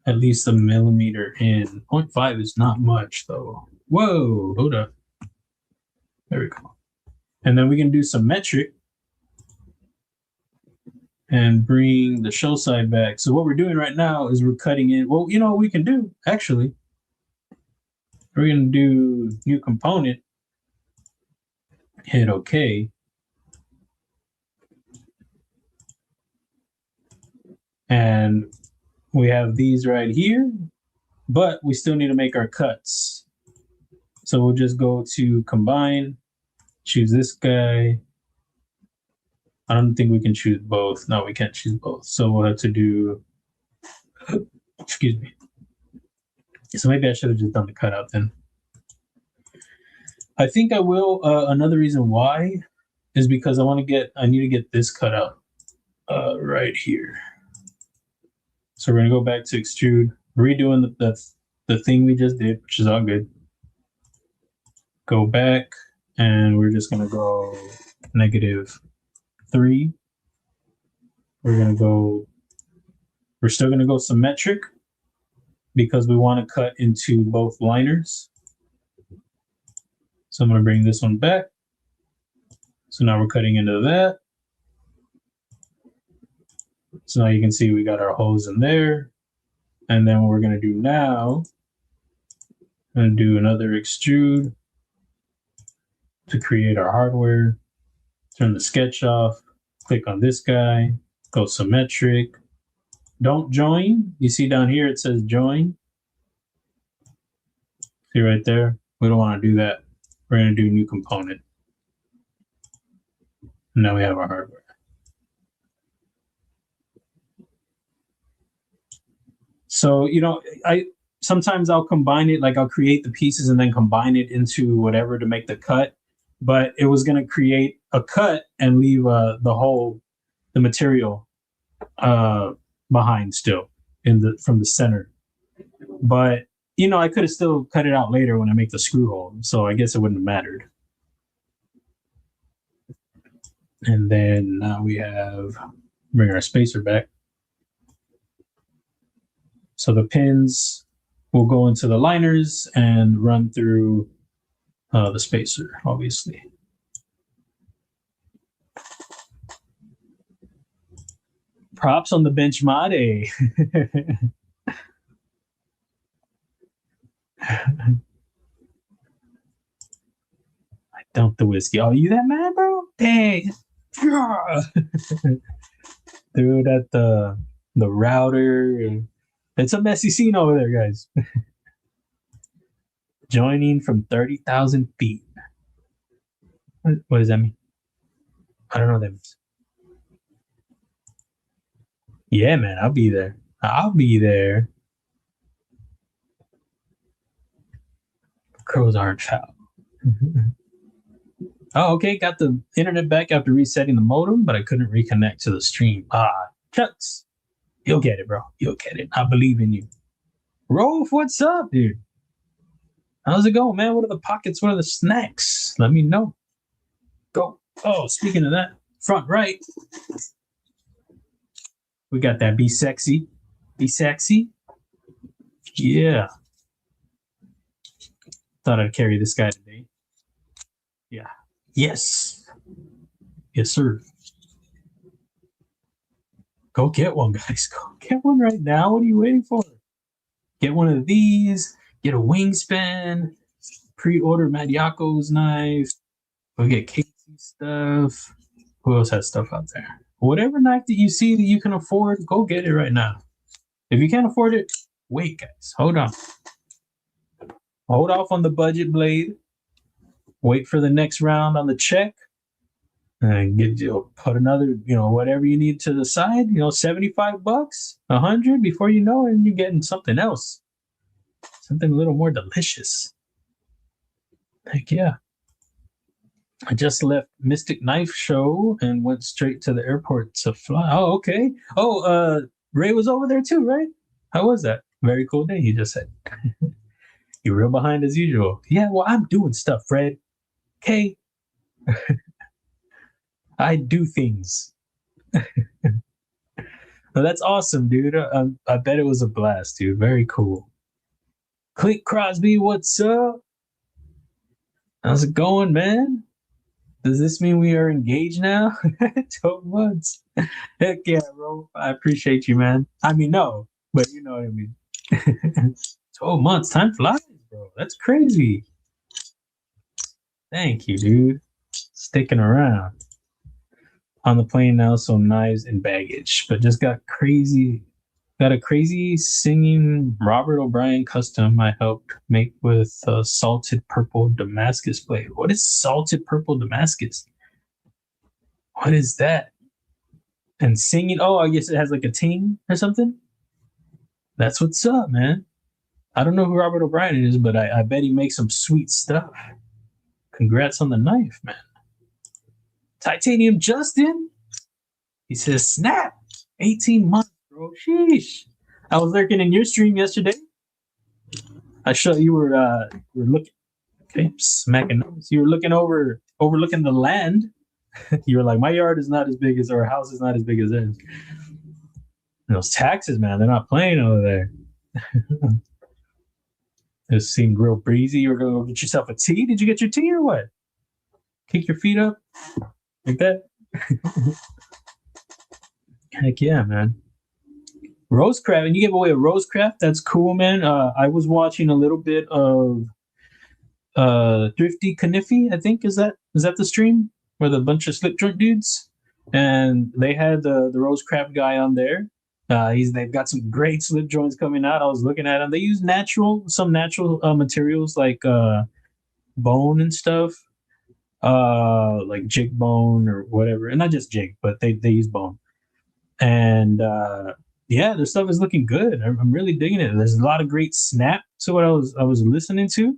at least a millimeter in. 0.5 is not much, though. Whoa, hold up. There we go. And then we can do some metric and bring the show side back. So what we're doing right now is we're cutting in. Well, you know what we can do, actually? We're going to do new component, hit OK. And we have these right here, but we still need to make our cuts. So we'll just go to combine, choose this guy. I don't think we can choose both. No, we can't choose both. So we'll have to do, excuse me. So maybe I should have just done the cutout then. I think I will. Another reason why is because I need to get this cut out right here. So we're gonna go back to extrude, redoing the thing we just did, which is all good. Go back, and we're just gonna go -3. We're still gonna go symmetric because we want to cut into both liners. So I'm gonna bring this one back. So now we're cutting into that. So now you can see we got our holes in there. And then what we're gonna do now, I'm gonna do another extrude to create our hardware. Turn the sketch off, click on this guy, go symmetric. Don't join. You see down here it says join. See right there? We don't want to do that. We're going to do new component. And now we have our hardware. So, you know, sometimes I'll combine it, like I'll create the pieces and then combine it into whatever to make the cut. But it was going to create a cut and leave the material behind still from the center. But you know, I could have still cut it out later when I make the screw hole, so I guess it wouldn't have mattered. And then now we have bring our spacer back. So the pins will go into the liners and run through the spacer, obviously. Props on the bench made. I dumped the whiskey. Oh, you that mad, bro? Dang. Threw it at the router. It's a messy scene over there, guys. Joining from 30,000 feet. What does that mean? I don't know what that means. Yeah, man, I'll be there. I'll be there. Crows aren't foul. Oh, okay. Got the internet back after resetting the modem, but I couldn't reconnect to the stream. Chucks. You'll get it, bro. You'll get it. I believe in you. Rolf, what's up, dude? How's it going, man? What are the pockets? What are the snacks? Let me know. Go. Oh, speaking of that, front right. We got that Be Sexy. Be Sexy. Yeah. Thought I'd carry this guy today. Yeah. Yes. Yes, sir. Go get one, guys. Go get one right now. What are you waiting for? Get one of these. Get a wingspan. Pre-order Madiako's knife. Go get Casey stuff. Who else has stuff out there? Whatever knife that you see that you can afford, go get it right now. If you can't afford it, wait, guys. Hold on. Hold off on the budget blade. Wait for the next round on the check. And put another, whatever you need to the side, $75, $100 before you know it, and you're getting something else. Something a little more delicious. Heck yeah. I just left Mystic Knife Show and went straight to the airport to fly. Oh, okay. Oh, Ray was over there too, right? How was that? Very cool day, you just said. You're real behind as usual. Yeah, well, I'm doing stuff, Fred. Okay. I do things. Well, that's awesome, dude. I bet it was a blast, dude. Very cool. Clint Crosby, what's up? How's it going, man? Does this mean we are engaged now? 12 months. Heck yeah, bro. I appreciate you, man. I mean, no, but you know what I mean. 12 months. Time flies, bro. That's crazy. Thank you, dude. Sticking around. On the plane now, so knives and baggage. But just got a crazy singing Robert O'Brien custom I helped make with salted purple Damascus blade. What is salted purple Damascus? What is that? And singing, oh, I guess it has like a ting or something? That's what's up, man. I don't know who Robert O'Brien is, but I bet he makes some sweet stuff. Congrats on the knife, man. Titanium Justin, he says, snap, 18 months, bro. Sheesh. I was lurking in your stream yesterday. I showed you were looking, okay, smacking nose. You were looking overlooking the land. You were like, my yard is not as big as, our house is not as big as theirs. And those taxes, man, they're not playing over there. It seemed real breezy. You were going to go get yourself a tea. Did you get your tea or what? Kick your feet up? Like that? Heck yeah, man. Rosecraft, and you gave away a Rosecraft? That's cool, man. I was watching a little bit of Thrifty Kniffy, I think. Is that the stream? With a bunch of slip joint dudes? And they had the Rosecraft guy on there. They've got some great slip joints coming out. I was looking at them. They use some natural materials like bone and stuff. Like jig bone or whatever, and not just jig, but they use bone. And yeah, their stuff is looking good. I'm really digging it. There's a lot of great snap to what I was listening to.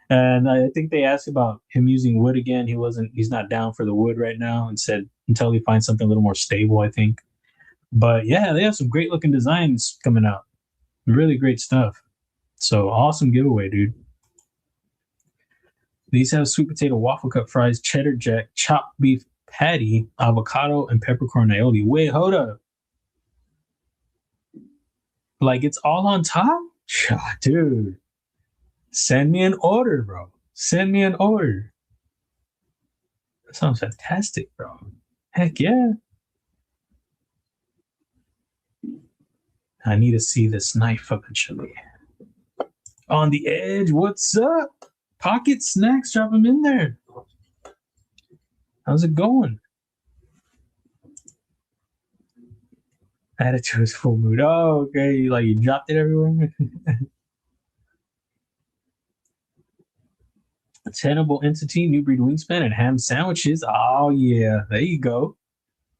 And I think they asked about him using wood again. He's not down for the wood right now, and said until he finds something a little more stable, I think. But yeah, they have some great looking designs coming out. Really great stuff. So awesome giveaway, dude. These have sweet potato waffle cup fries, cheddar jack, chopped beef patty, avocado, and peppercorn aioli. Wait, hold up. Like it's all on top? Dude. Send me an order, bro. Send me an order. That sounds fantastic, bro. Heck yeah. I need to see this knife eventually. On the edge, what's up? Pocket snacks, drop them in there. How's it going? Add it to his full mood. Oh, okay. Like you dropped it everywhere. Tenable entity, new breed wingspan, and ham sandwiches. Oh yeah, there you go.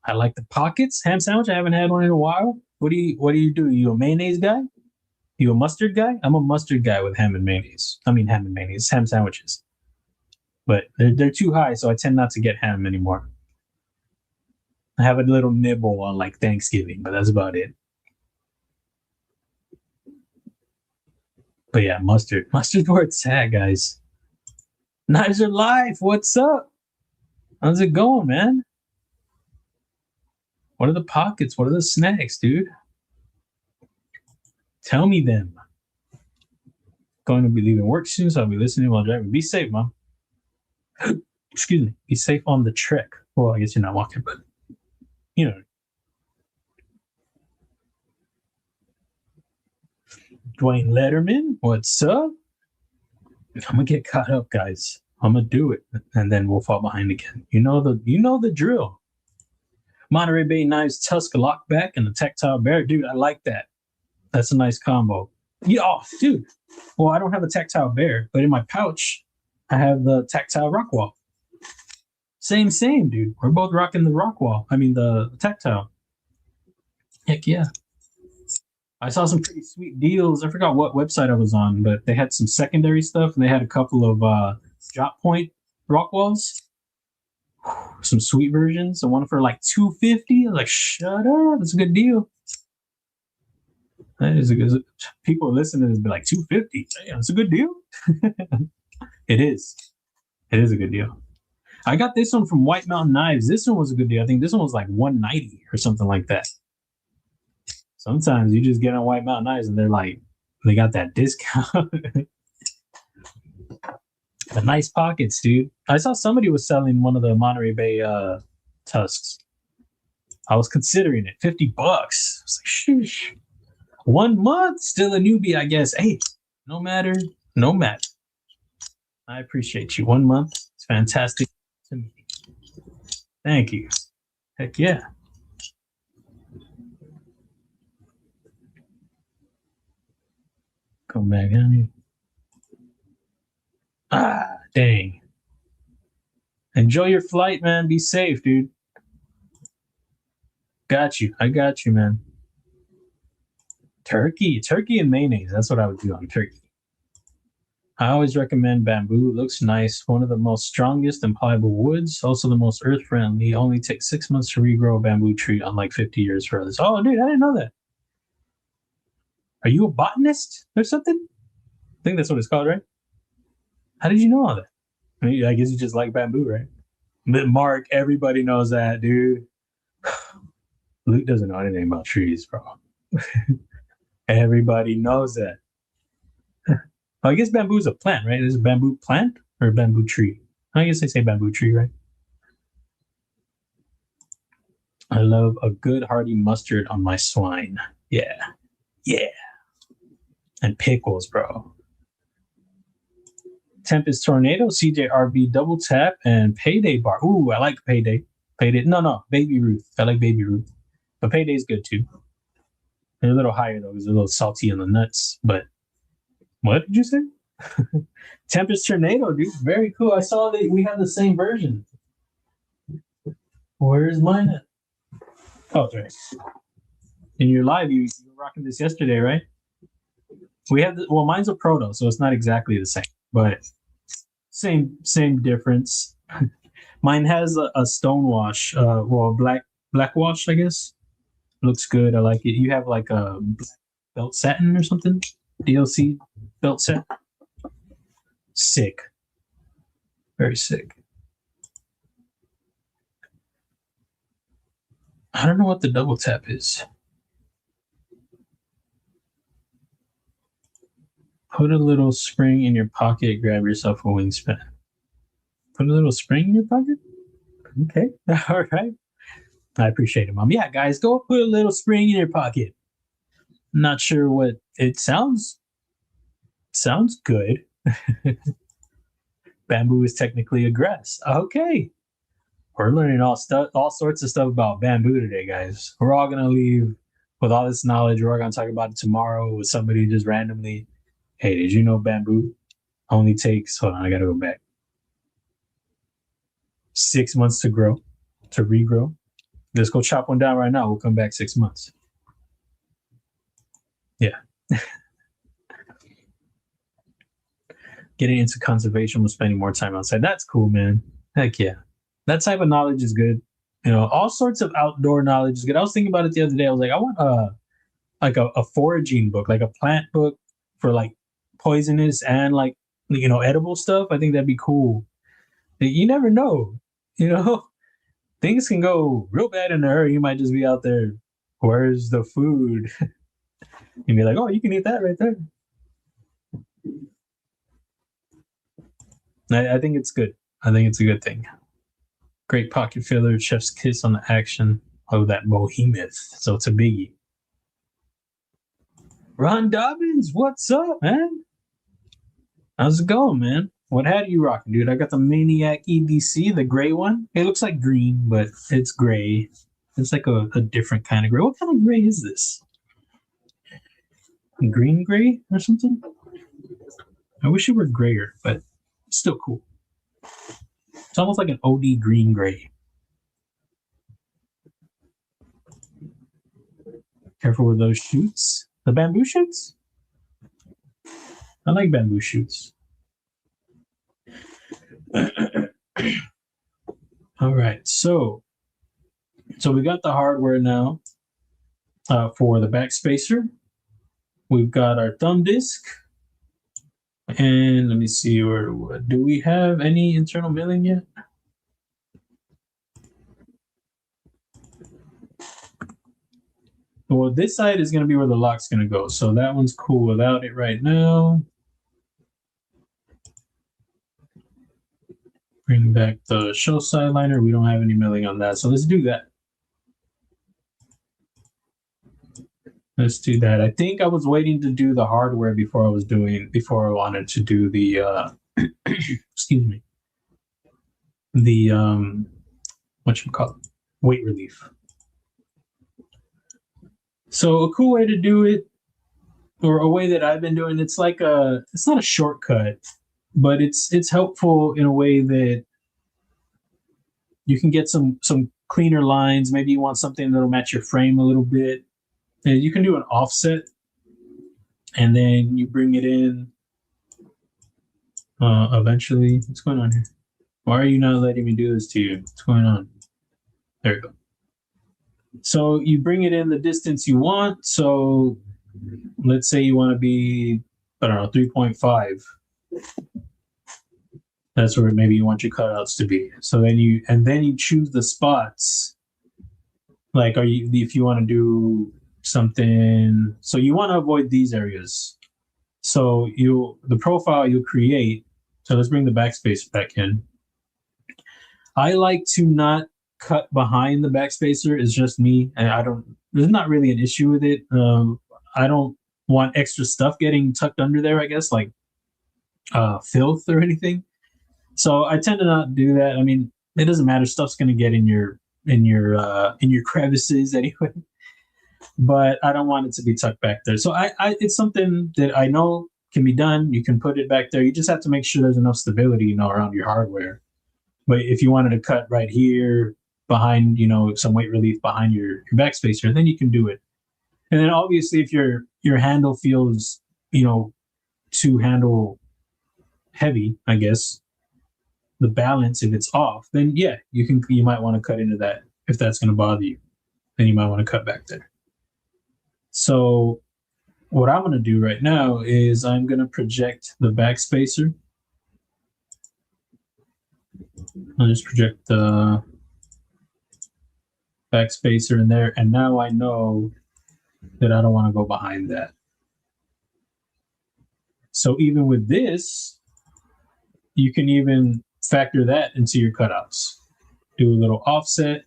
I like the pockets. Ham sandwich. I haven't had one in a while. What do you do? You a mayonnaise guy? You a mustard guy? I'm a mustard guy with ham and mayonnaise. I mean ham and mayonnaise, ham sandwiches. But they're too high, so I tend not to get ham anymore. I have a little nibble on like Thanksgiving, but that's about it. But yeah, mustard. Mustard's where it's at, guys. Knives are life. What's up? How's it going, man? What are the pockets? What are the snacks, dude? Tell me them. Going to be leaving work soon, so I'll be listening while driving. Be safe, Mom. Excuse me. Be safe on the trek. Well, I guess you're not walking, but you know. Dwayne Letterman, what's up? I'm gonna get caught up, guys. I'm gonna do it, and then we'll fall behind again. You know the drill. Monterey Bay Knives Tusk Lockback and the Tactile Bear. Dude, I like that. That's a nice combo. Yeah, oh, dude. Well, I don't have a Tactile Bear, but in my pouch, I have the Tactile Rockwall. Same, dude. We're both rocking the Rockwall. I mean, the Tactile. Heck yeah. I saw some pretty sweet deals. I forgot what website I was on, but they had some secondary stuff, and they had a couple of drop point Rockwalls. Some sweet versions. The one for like $250. I was like, shut up. That's a good deal. That is a good. People listening to this be like $250. Damn, it's a good deal. It is. It is a good deal. I got this one from White Mountain Knives. This one was a good deal. I think this one was like $190 or something like that. Sometimes you just get on White Mountain Knives and they're like, they got that discount. The nice pockets, dude. I saw somebody was selling one of the Monterey Bay tusks. I was considering it. $50. I was like, sheesh. 1 month, still a newbie, I guess. Hey, no matter. I appreciate you. 1 month. It's fantastic to me. Thank you. Heck yeah. Come back, honey. Ah, dang. Enjoy your flight, man. Be safe, dude. Got you. I got you, man. Turkey and mayonnaise. That's what I would do on turkey. I always recommend bamboo. It looks nice. One of the most strongest and pliable woods. Also the most earth-friendly. Only takes 6 months to regrow a bamboo tree, unlike 50 years for others. Oh, dude, I didn't know that. Are you a botanist or something? I think that's what it's called, right? How did you know all that? I mean, I guess you just like bamboo, right? But Mark, everybody knows that, dude. Luke doesn't know anything about trees, bro. Everybody knows that. I guess bamboo is a plant, right? Is it a bamboo plant or a bamboo tree? I guess they say bamboo tree, right? I love a good hearty mustard on my swine. Yeah. And pickles, bro. Tempest Tornado, CJRB Double Tap, and Payday Bar. Ooh, I like Payday. No, Baby Ruth. I like Baby Ruth. But Payday's good too. They're a little higher though, because they're a little salty in the nuts. But what did you say? Tempest Tornado, dude. Very cool. I saw that we have the same version. Where's mine at? Oh, right. In your live, you were rocking this yesterday, right? We have well, mine's a proto, so it's not exactly the same, but same difference. Mine has a stone wash, well, black wash, I guess. Looks good. I like it. You have like a black belt satin or something? DLC belt set. Sick. Very sick. I don't know what the double tap is. Put a little spring in your pocket, grab yourself a wingspan. Put a little spring in your pocket? Okay. All right. I appreciate it, Mom. Yeah, guys, go put a little spring in your pocket. Not sure what it sounds. Sounds good. Bamboo is technically a grass. Okay. We're learning all sorts of stuff about bamboo today, guys. We're all gonna leave with all this knowledge. We're all gonna talk about it tomorrow with somebody just randomly. Hey, did you know bamboo only takes, hold on, I gotta go back. 6 months to grow, to regrow. Let's go chop one down right now. We'll come back 6 months. Yeah. Getting into conservation was spending more time outside. That's cool, man. Heck yeah. That type of knowledge is good. You know, all sorts of outdoor knowledge is good. I was thinking about it the other day. I was like, I want a foraging book, like a plant book for like poisonous and like, you know, edible stuff. I think that'd be cool. You never know, you know, things can go real bad in a hurry. You might just be out there. Where's the food? You'd be like, oh, you can eat that right there. I think it's good. I think it's a good thing. Great pocket filler, chef's kiss on the action. Oh, that behemoth. So it's a biggie. Ron Dobbins, what's up, man? How's it going, man? What hat are you rocking, dude? I got the Maniac EDC, the gray one. It looks like green, but it's gray. It's like a different kind of gray. What kind of gray is this? Green gray or something? I wish it were grayer, but it's still cool. It's almost like an OD green gray. Careful with those shoots. The bamboo shoots? I like bamboo shoots. All right, so we got the hardware now for the backspacer. We've got our thumb disc. And let me see, do we have any internal milling yet? Well, this side is going to be where the lock's going to go. So that one's cool without it right now. Bring back the show side liner. We don't have any milling on that. So let's do that. Let's do that. I think I was waiting to do the hardware before I wanted to do the, excuse me, the, whatchamacallit, weight relief. So a cool way to do it, or a way that I've been doing, it's like it's not a shortcut, but it's helpful in a way that you can get some cleaner lines. Maybe you want something that'll match your frame a little bit. And you can do an offset, and then you bring it in eventually. What's going on here? Why are you not letting me do this to you? What's going on? There we go. So you bring it in the distance you want. So let's say you want to be, I don't know, 3.5. That's where maybe you want your cutouts to be. So then you choose the spots. Like, if you want to do something, so you want to avoid these areas. So the profile you'll create. So let's bring the backspacer back in. I like to not cut behind the backspacer. It's just me, and there's not really an issue with it. I don't want extra stuff getting tucked under there, I guess, like filth or anything. So I tend to not do that. I mean, it doesn't matter. Stuff's going to get in your crevices anyway. But I don't want it to be tucked back there. So it's something that I know can be done. You can put it back there. You just have to make sure there's enough stability, around your hardware. But if you wanted to cut right here behind, some weight relief behind your backspacer, then you can do it. And then obviously if your handle feels, too handle heavy, I guess, the balance, if it's off, then yeah, you might want to cut into that. If that's going to bother you, then you might want to cut back there. So what I'm going to do right now is I'm going to project the backspacer. I'll just project the backspacer in there, and now I know that I don't want to go behind that. So even with this, you can even factor that into your cutouts. Do a little offset.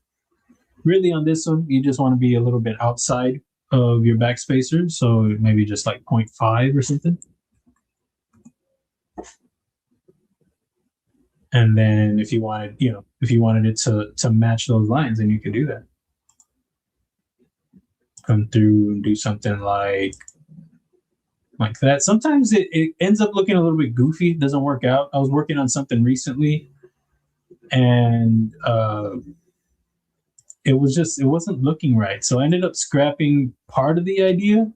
Really on this one, you just want to be a little bit outside of your backspacer, so maybe just like 0.5 or something. And then if you wanted, if you wanted it to match those lines, then you could do that. Come through and do something like that. Sometimes it ends up looking a little bit goofy. It doesn't work out. I was working on something recently, and it wasn't looking right. So I ended up scrapping part of the idea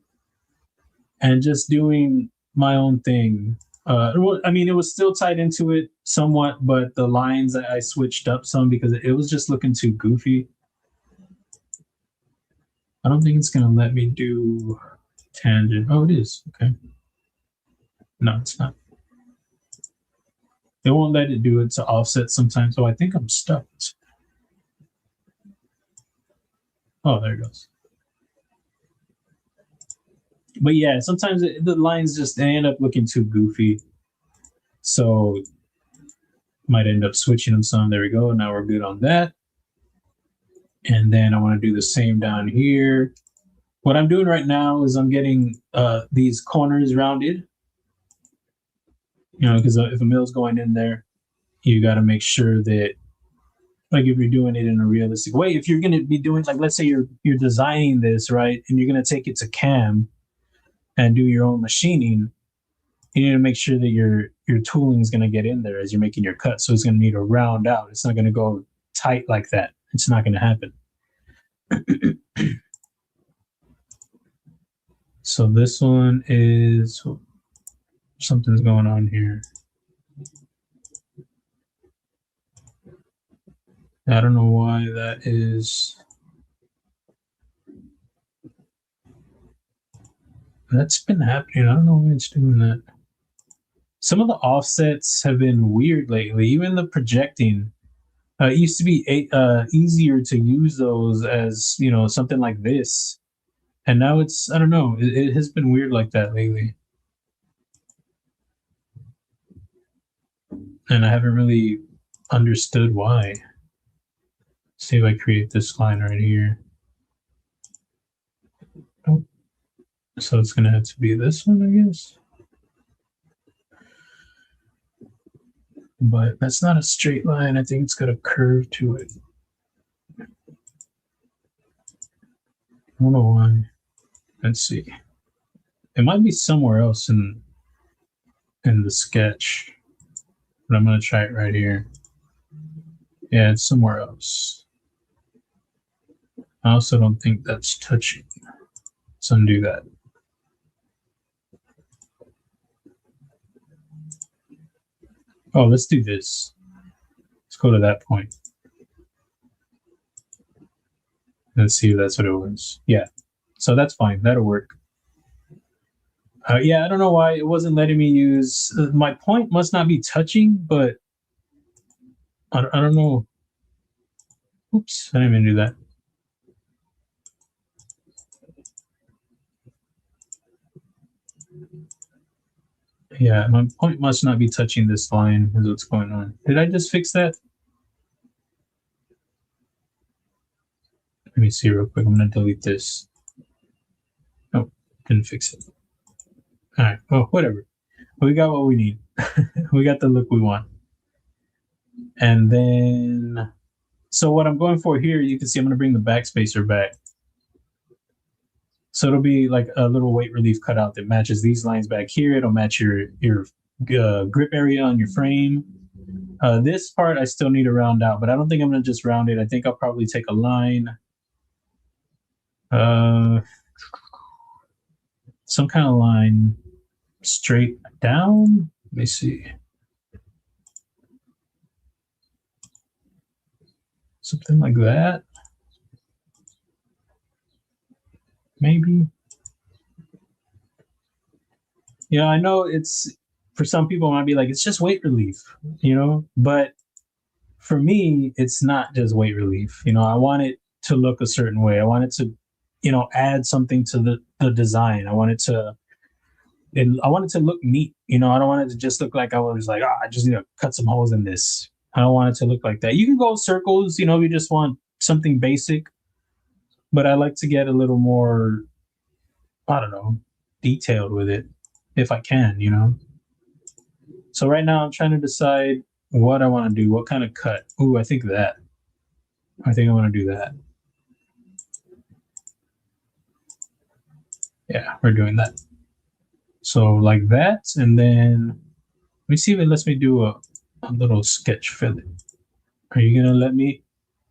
and just doing my own thing. I mean, it was still tied into it somewhat, but the lines I switched up some because it was just looking too goofy. I don't think it's going to let me do tangent. Oh, it is. Okay. No, it's not. It won't let it do it to offset sometimes. So I think I'm stuck. Oh, there it goes. But yeah, sometimes the lines just end up looking too goofy. So might end up switching them some. There we go. Now we're good on that. And then I want to do the same down here. What I'm doing right now is I'm getting these corners rounded. Because if a mill's going in there, you got to make sure that, like, if you're doing it in a realistic way, if you're going to be doing, like, let's say you're designing this, right, and you're going to take it to CAM and do your own machining, you need to make sure that your tooling is going to get in there as you're making your cut. So it's going to need to round out. It's not going to go tight like that. It's not going to happen. So this one is, something's going on here. I don't know why that is. That's been happening. I don't know why it's doing that. Some of the offsets have been weird lately. Even the projecting. It used to be easier to use those as, something like this. And now it's, I don't know, it has been weird like that lately. And I haven't really understood why. Let's see if I create this line right here. Oh. So it's going to have to be this one, I guess. But that's not a straight line. I think it's got a curve to it. I don't know why. Let's see. It might be somewhere else in the sketch. But I'm going to try it right here. Yeah, it's somewhere else. I also don't think that's touching. Let's undo that. Oh, let's do this. Let's go to that point. Let's see if that's what it was. Yeah. So that's fine. That'll work. Yeah, I don't know why it wasn't letting me use... my point must not be touching, but I don't know. Oops, I didn't even do that. Yeah, my point must not be touching this line is what's going on. Did I just fix that? Let me see real quick. I'm going to delete this. Oh, didn't fix it. All right. Well, whatever. We got what we need. We got the look we want. And then, so what I'm going for here, you can see I'm going to bring the backspacer back. So it'll be like a little weight relief cutout that matches these lines back here. It'll match your grip area on your frame. This part I still need to round out, but I don't think I'm going to just round it. I think I'll probably take a line. Some kind of line straight down. Let me see. Something like that. Maybe. Yeah, I know it's for some people it might be like it's just weight relief, you know, but for me, it's not just weight relief. You know, I want it to look a certain way. I want it to, you know, add something to the design. I want it to look neat. You know, I don't want it to just look like I was like, I just need to cut some holes in this. I don't want it to look like that. You can go circles, you know, if you just want something basic, but I like to get a little more, I don't know, detailed with it if I can, you know. So right now I'm trying to decide what I want to do, what kind of cut. Ooh, I think I want to do that. Yeah, we're doing that. So like that, and then let me see if it lets me do a little sketch fillet. Are you gonna let me?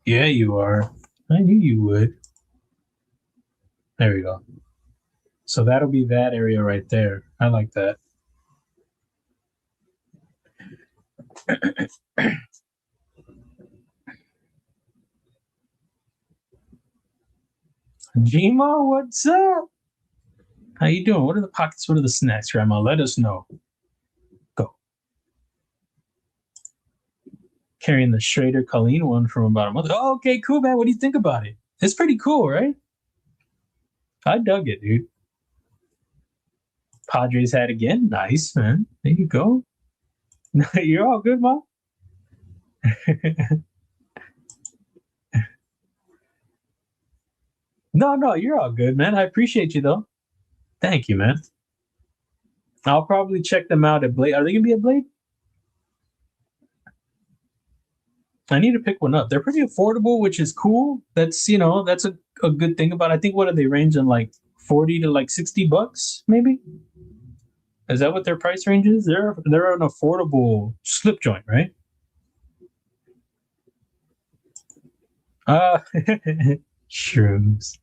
Yeah, you are. I knew you would. There we go. So that'll be that area right there. I like that. Gma, what's up? How you doing? What are the pockets? What are the snacks, Grandma? Let us know. Go. Carrying the Schrader Colleen one from about a month. Oh, okay, cool, man. What do you think about it? It's pretty cool, right? I dug it, dude. Padres hat again. Nice, man. There you go. You're all good, Mom. No, you're all good, man. I appreciate you though. Thank you, man. I'll probably check them out at Blade. Are they gonna be at Blade? I need to pick one up. They're pretty affordable, which is cool. That's that's a good thing about it. I think what are they range in like 40 to like $60, maybe? Is that what their price range is? They're an affordable slip joint, right? Shrooms.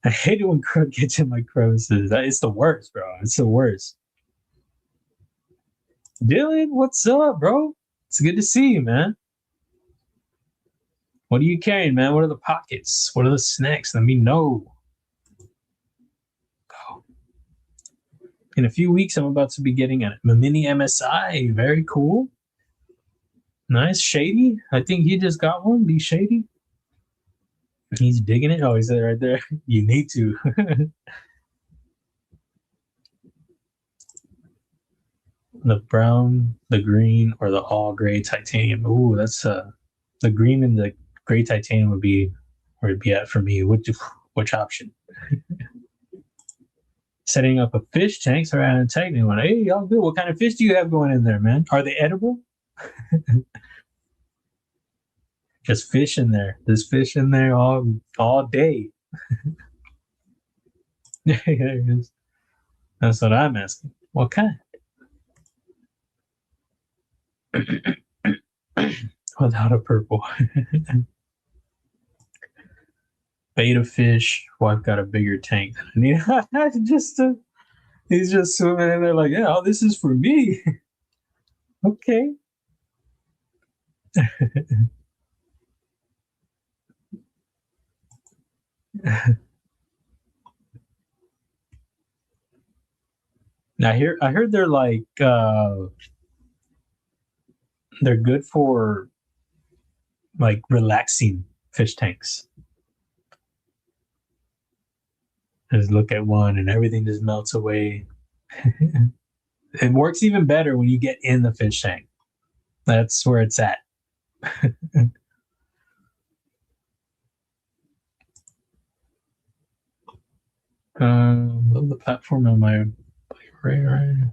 I hate it when Crook gets in my crevices. It's the worst, bro. It's the worst. Dylan, what's up, bro? It's good to see you, man. What are you carrying, man? What are the pockets? What are the snacks? Let me know. Go. In a few weeks, I'm about to be getting a mini MSI. Very cool. Nice. Shady. I think he just got one. Be Shady. He's digging it. Oh, he's right there. You need to. The brown, the green, or the all gray titanium. Ooh, that's the green and the gray titanium would be where it'd be at for me. Which option? Setting up a fish tank, so I tightening one. Hey, y'all good. What kind of fish do you have going in there, man? Are they edible? Just fish in there. There's fish in there all day. There it is. That's what I'm asking. What kind? Without a purple. Beta fish. Well, I've got a bigger tank than I need. He's just swimming in there like, yeah, oh, this is for me. Okay. Now I heard they're like they're good for like relaxing fish tanks. Just look at one and everything just melts away. It works even better when you get in the fish tank. That's where it's at. Love the platform on my right.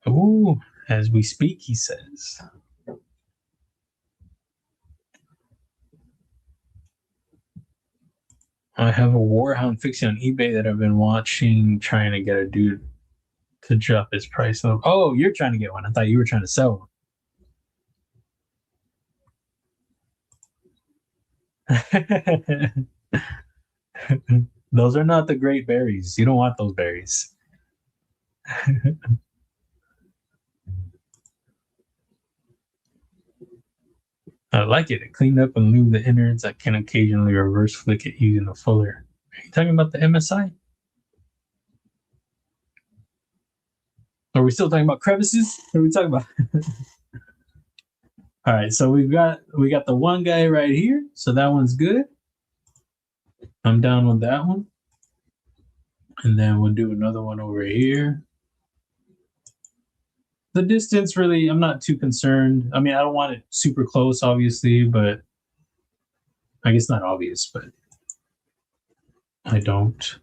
Ooh, as we speak, he says. I have a Warhound fixing on eBay that I've been watching, trying to get a dude to drop his price. Oh, you're trying to get one. I thought you were trying to sell one. Those are not the great berries. You don't want those berries. I like it. It cleaned up and lubed the innards. I can occasionally reverse flick it using the fuller. Are you talking about the MSI? Are we still talking about crevices? What are we talking about? All right, so we got the one guy right here. So that one's good. I'm down with that one. And then we'll do another one over here. The distance, really, I'm not too concerned. I mean, I don't want it super close, obviously, but I guess not obvious, but I don't.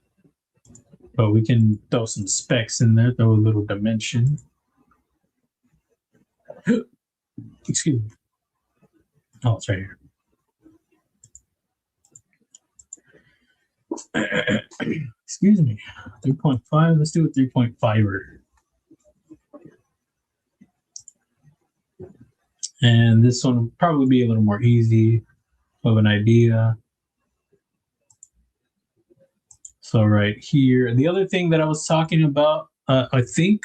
But we can throw some specs in there, throw a little dimension. Excuse me. Oh, it's right here. Excuse me. 3.5. Let's do a 3.5er. And this one will probably be a little more easy of an idea. So right here, the other thing that I was talking about, I think,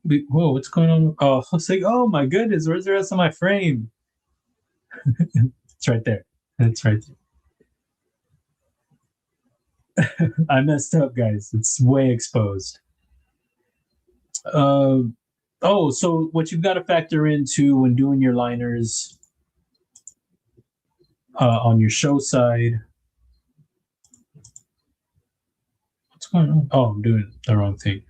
whoa, what's going on? Oh, I was like, oh my goodness, where's the rest of my frame? It's right there. It's right there. I messed up, guys. It's way exposed. Oh, so what you've got to factor into when doing your liners on your show side. What's going on? Oh, I'm doing the wrong thing.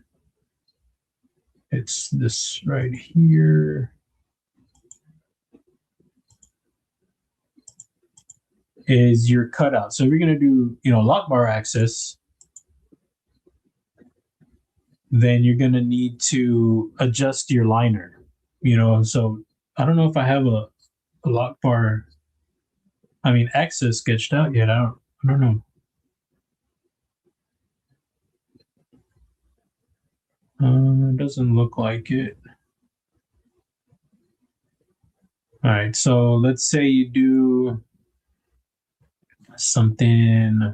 It's this right here. Is your cutout. So if you're going to do, lock bar access, then you're going to need to adjust your liner, so I don't know if I have a lock bar, access sketched out yet. I don't know. It doesn't look like it. All right, so let's say you do something,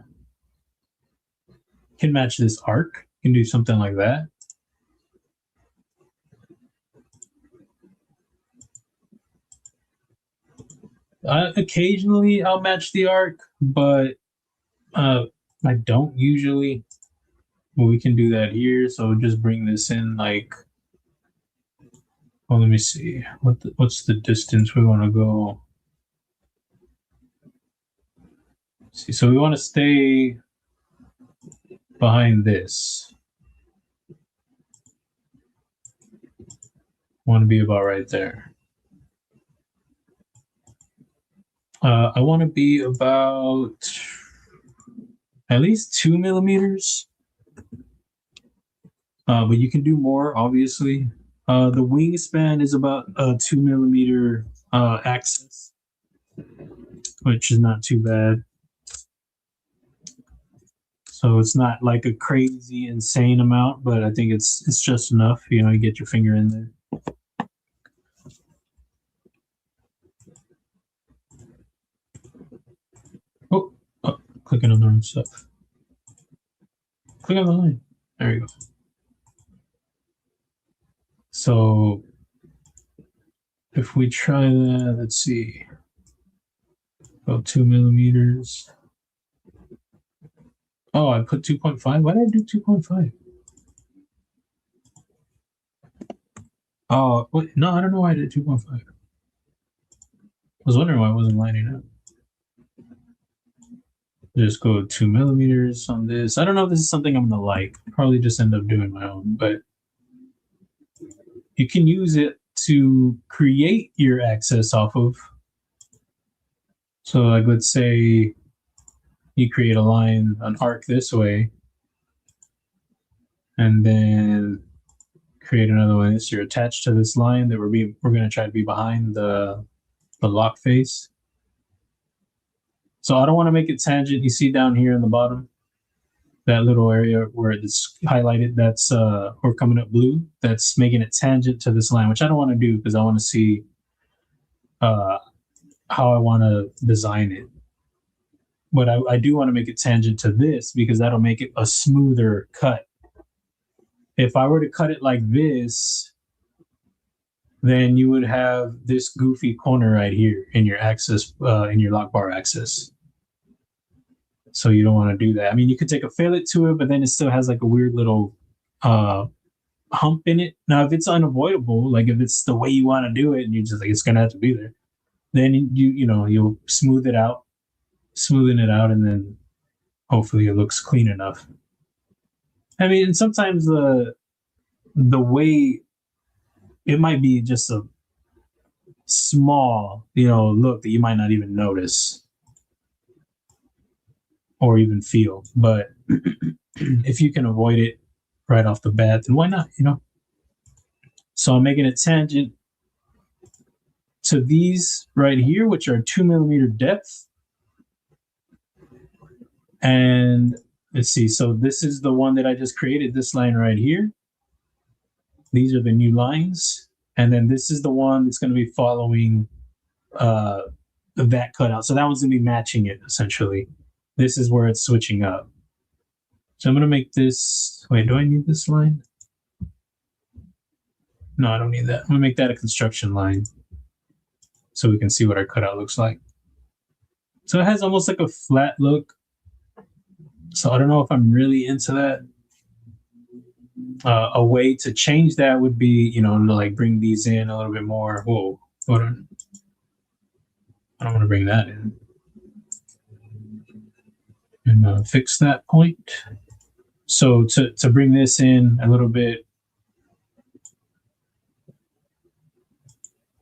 can match this arc. You can do something like that. Occasionally I'll match the arc, but I don't usually. Well, we can do that here. So just bring this in like, well, let me see. What's the distance we want to go? Let's see, so we want to stay behind this. Want to be about right there. I want to be about at least 2 millimeters. But you can do more, obviously. The wingspan is about a 2 millimeter axis, which is not too bad. So it's not like a crazy, insane amount, but I think it's just enough. You get your finger in there. Oh, clicking on the wrong stuff. Click on the line. There you go. So if we try that, let's see, about 2 millimeters. Oh, I put 2.5. Why did I do 2.5? Oh, wait, no, I don't know why I did 2.5. I was wondering why it wasn't lining up. Just go 2 millimeters on this. I don't know if this is something I'm gonna like. Probably just end up doing my own, but you can use it to create your access off of. So like, let's say you create a line, an arc this way, and then create another one. This you're attached to this line that we're going to try to be behind the lock face. So I don't want to make it tangent. You see down here in the bottom, that little area where it's highlighted, that's or coming up blue, that's making it tangent to this line, which I don't want to do because I want to see how I want to design it. But I do want to make it tangent to this because that'll make it a smoother cut. If I were to cut it like this, then you would have this goofy corner right here in your axis, in your lock bar axis. So you don't want to do that. I mean, you could take a fillet to it, but then it still has like a weird little hump in it. Now, if it's unavoidable, like if it's the way you want to do it, and you're just like it's gonna have to be there, then you'll smooth it out, smoothing it out, and then hopefully it looks clean enough. I mean, and sometimes the way it might be just a small, look that you might not even notice or even feel. But if you can avoid it right off the bat, then why not, So I'm making a tangent to these right here, which are 2mm depth. And let's see, so this is the one that I just created, this line right here. These are the new lines. And then this is the one that's going to be following that cutout. So that one's going to be matching it, essentially. This is where it's switching up. So I'm going to make this... Wait, do I need this line? No, I don't need that. I'm going to make that a construction line so we can see what our cutout looks like. So it has almost like a flat look. So I don't know if I'm really into that. A way to change that would be, to like bring these in a little bit more. Whoa, hold on. I don't want to bring that in. And fix that point. So to bring this in a little bit,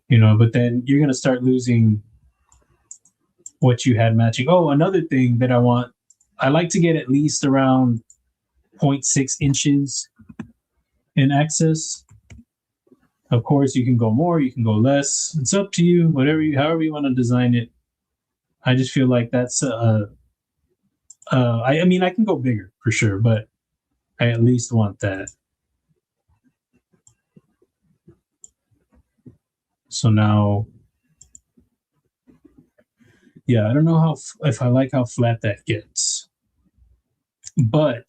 but then you're going to start losing what you had matching. Oh, another thing that I like to get at least around 0.6 inches in access. Of course, you can go more, you can go less. It's up to you, however you want to design it. I just feel like that's I mean, I can go bigger for sure, but I at least want that. So now, yeah, I don't know if I like how flat that gets, but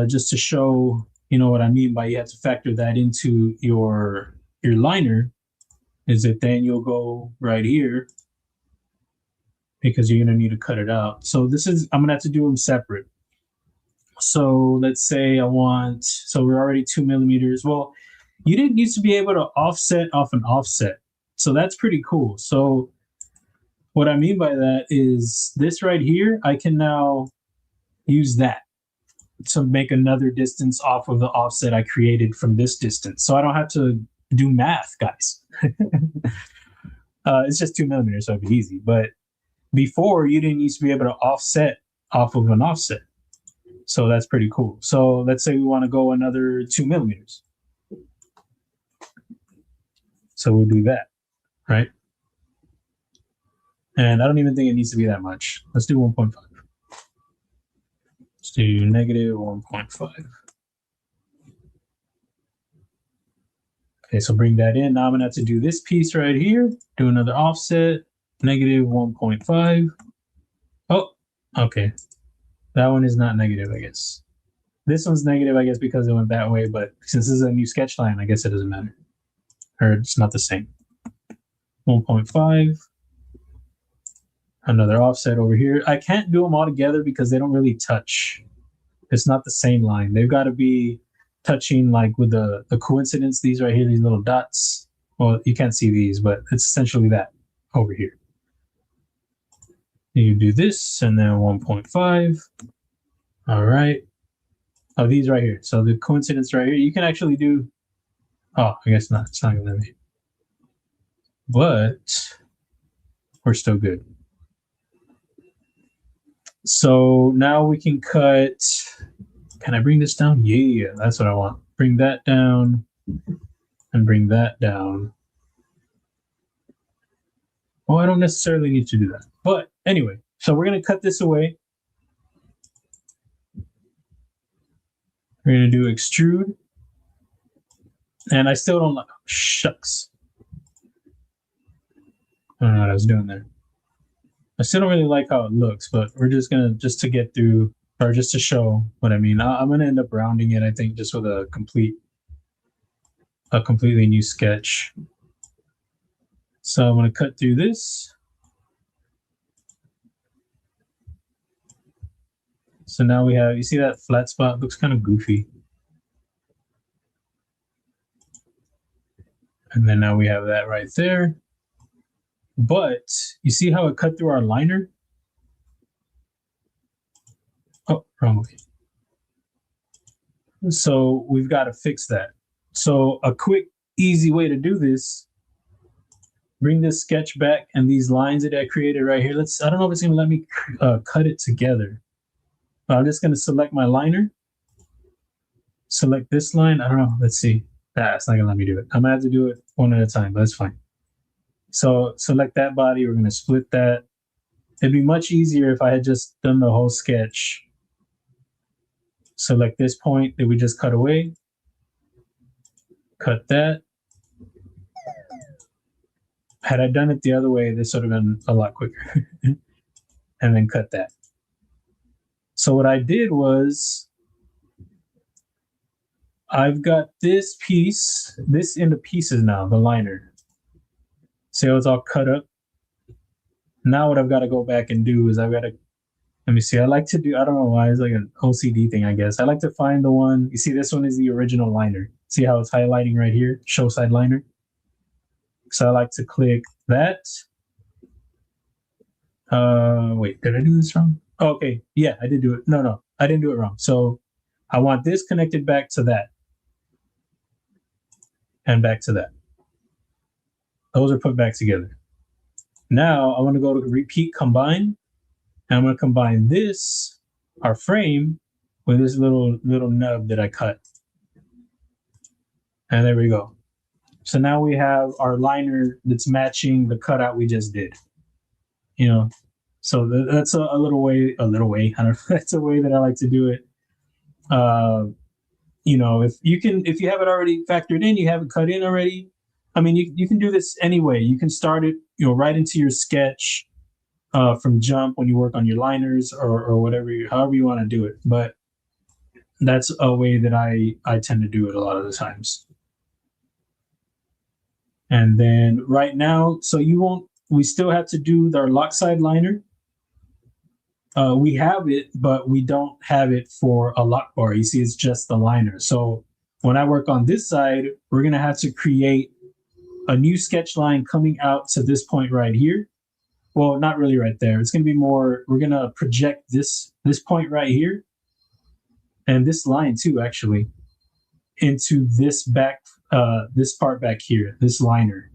just to show, what I mean by you have to factor that into your liner, is that then you'll go right here because you're going to need to cut it out. So I'm going to have to do them separate. So let's say so we're already 2mm. Well, you didn't used to be able to offset off an offset. So that's pretty cool. So what I mean by that is this right here, I can now use that to make another distance off of the offset I created from this distance. So I don't have to do math, guys. It's just 2mm, so it'd be easy. But before, you didn't used to be able to offset off of an offset. So that's pretty cool. So let's say we want to go another 2mm. So we'll do that, right? And I don't even think it needs to be that much. Let's do 1.5. Let's do negative 1.5. Okay, so bring that in. Now I'm going to have to do this piece right here. Do another offset, negative 1.5. Oh, okay. That one is not negative, I guess. This one's negative, I guess, because it went that way. But since this is a new sketch line, I guess it doesn't matter. Or it's not the same. 1.5. Another offset over here. I can't do them all together because they don't really touch. It's not the same line. They've got to be touching like with the coincidence. These right here, these little dots. Well, you can't see these, but it's essentially that over here. You do this and then 1.5. All right. Oh, these right here. So the coincidence right here, you can actually do. Oh, I guess not. It's not going to let me. But we're still good. So now we can cut. Can I bring this down? Yeah, that's what I want. Bring that down and bring that down. Well, I don't necessarily need to do that. But anyway, so we're going to cut this away. We're going to do extrude. And I still don't like. Shucks. I don't know what I was doing there. I still don't really like how it looks, but we're just going to, just to get through, or just to show what I mean. I'm going to end up rounding it, I think, just with a completely new sketch. So I'm going to cut through this. So now we have, you see that flat spot looks kind of goofy. And then now we have that right there. But you see how it cut through our liner? Oh, wrong way. So we've got to fix that. So a quick, easy way to do this, bring this sketch back and these lines that I created right here. I don't know if it's going to let me cut it together. But I'm just going to select my liner. Select this line. I don't know. Let's see. It's not going to let me do it. I'm going to have to do it one at a time, but that's fine. So select that body. We're going to split that. It'd be much easier if I had just done the whole sketch. Select this point that we just cut away. Cut that. Had I done it the other way, this would have been a lot quicker. And then cut that. So what I did was, I've got this piece, this into pieces now, the liner. See how it's all cut up? Now what I've got to go back and do is I've got to, let me see, I like to do, I don't know why, it's like an OCD thing, I guess. I like to find the one, you see this one is the original liner. See how it's highlighting right here, show side liner? So I like to click that. Wait, did I do this wrong? Oh, okay, yeah, I did do it. No, I didn't do it wrong. So I want this connected back to that. And back to that. Those are put back together. Now I want to go to repeat combine. And I'm going to combine this, our frame, with this little nub that I cut. And there we go. So now we have our liner that's matching the cutout we just did. You know, so that's a little way, I don't know, that's a way that I like to do it. You know, if you have it already factored in, you have it cut in already. I mean, you can do this anyway. You can start it, you know, right into your sketch from jump when you work on your liners or whatever, however you want to do it. But that's a way that I tend to do it a lot of the times. And then right now, so we still have to do our lock side liner. We have it, but we don't have it for a lock bar. You see, it's just the liner. So when I work on this side, we're going to have to create a new sketch line coming out to this point right here. Well, not really right there. It's going to be more, we're going to project this point right here and this line too, actually, into this this part back here, this liner.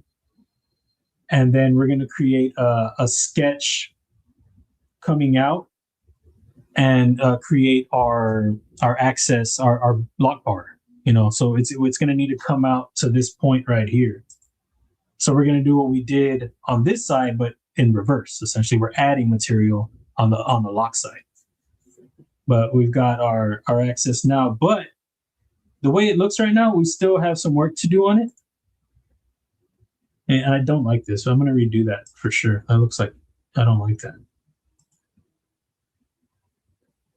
And then we're going to create a sketch coming out and create our access, our block bar, you know, so it's going to need to come out to this point right here. So we're going to do what we did on this side, but in reverse. Essentially, we're adding material on the lock side. But we've got our access now. But the way it looks right now, we still have some work to do on it. And I don't like this, so I'm going to redo that for sure. That looks like I don't like that.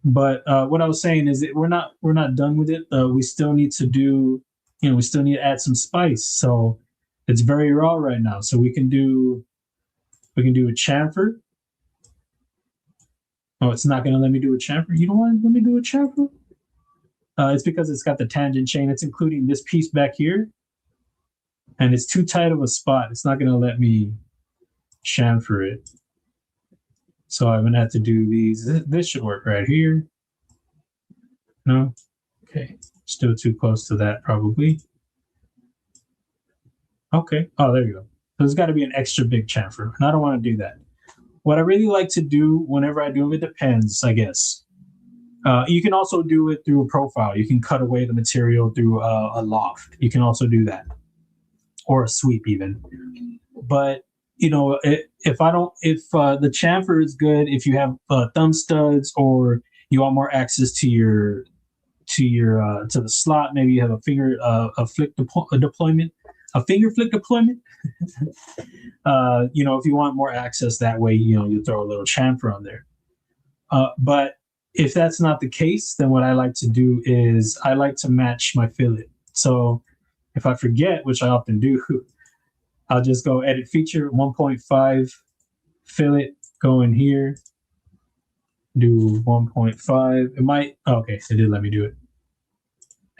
But what I was saying is that we're not done with it. We still need to do, you know, we still need to add some spice. So it's very raw right now. So we can do a chamfer. Oh, it's not going to let me do a chamfer. You don't want to let me do a chamfer? It's because it's got the tangent chain. It's including this piece back here. And it's too tight of a spot. It's not going to let me chamfer it. So I'm going to have to do these. This should work right here. No? Okay. Still too close to that, probably. Okay. Oh, there you go. There's got to be an extra big chamfer, and I don't want to do that. What I really like to do whenever I do it, depends, I guess. You can also do it through a profile. You can cut away the material through a loft. You can also do that, or a sweep even. But you know, if the chamfer is good, if you have thumb studs, or you want more access to the slot, maybe you have a finger deployment. A finger flick deployment. You know, if you want more access that way, you know, you throw a little chamfer on there. But if that's not the case, then what I like to do is I like to match my fillet. So if I forget, which I often do, I'll just go edit feature 1.5 fillet, go in here, do 1.5. It might, okay, it did let me do it.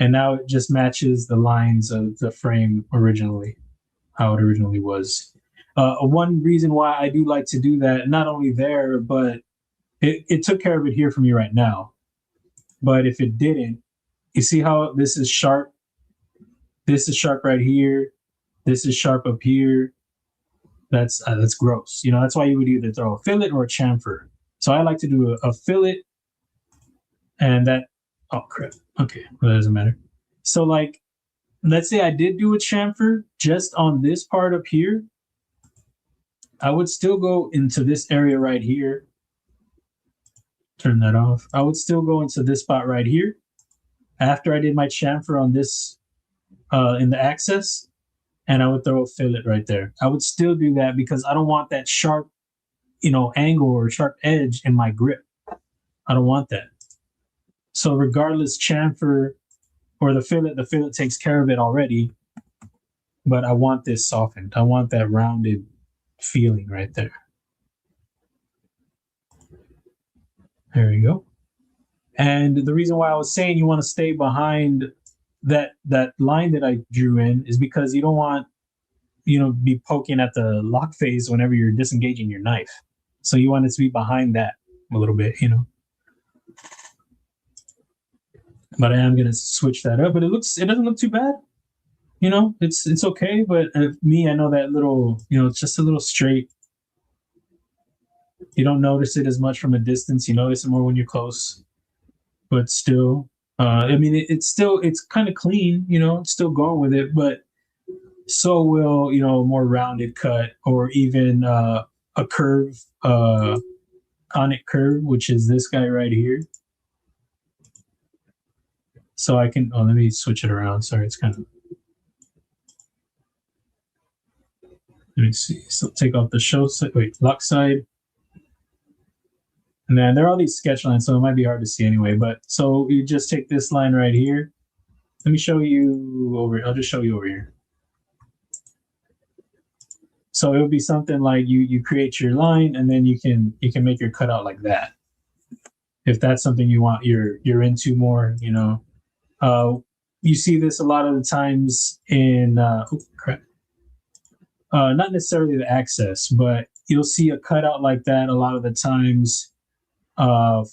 And now it just matches the lines of the frame originally, how it originally was. One reason why I do like to do that, not only there, but it took care of it here for me right now. But if it didn't, you see how this is sharp? This is sharp right here. This is sharp up here. That's gross. You know, that's why you would either throw a fillet or a chamfer. So I like to do a fillet, and that, oh crap. Okay, well, that doesn't matter. So like, let's say I did do a chamfer just on this part up here. I would still go into this area right here. Turn that off. I would still go into this spot right here. After I did my chamfer on this, in the access, and I would throw a fillet right there. I would still do that because I don't want that sharp, you know, angle or sharp edge in my grip. I don't want that. So regardless, chamfer or the fillet takes care of it already. But I want this softened. I want that rounded feeling right there. There you go. And the reason why I was saying you want to stay behind that line that I drew in is because you don't want, you know, be poking at the lock phase whenever you're disengaging your knife. So you want it to be behind that a little bit, you know. But I am gonna switch that up. But it doesn't look too bad. You know, it's okay. But me, I know that little, you know, it's just a little straight. You don't notice it as much from a distance. You notice it more when you're close. But still, I mean, it's kind of clean. You know, it's still going with it. But so will, you know, more rounded cut or even a curve, conic curve, which is this guy right here. So I can, let me switch it around. Sorry, it's kind of, let me see. So take off the show side, lock side. And then there are all these sketch lines, so it might be hard to see anyway. But so you just take this line right here. Let me show you over, I'll just show you over here. So it would be something like you create your line and then you can make your cutout like that. If that's something you want, you're into more, you know. You see this a lot of the times in not necessarily the access, but you'll see a cutout like that a lot of the times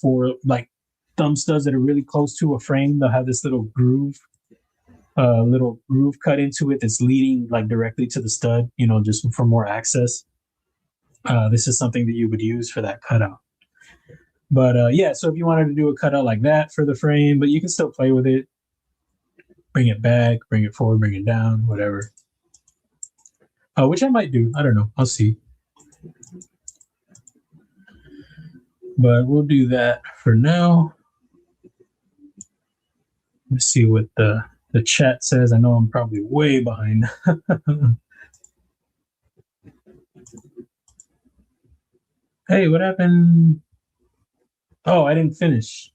for like thumb studs that are really close to a frame. They'll have this little groove cut into it that's leading like directly to the stud, you know, just for more access. This is something that you would use for that cutout. But yeah, so if you wanted to do a cutout like that for the frame, but you can still play with it. Bring it back, bring it forward, bring it down, whatever. Which I might do. I don't know. I'll see. But we'll do that for now. Let's see what the chat says. I know I'm probably way behind. Hey, what happened? Oh, I didn't finish.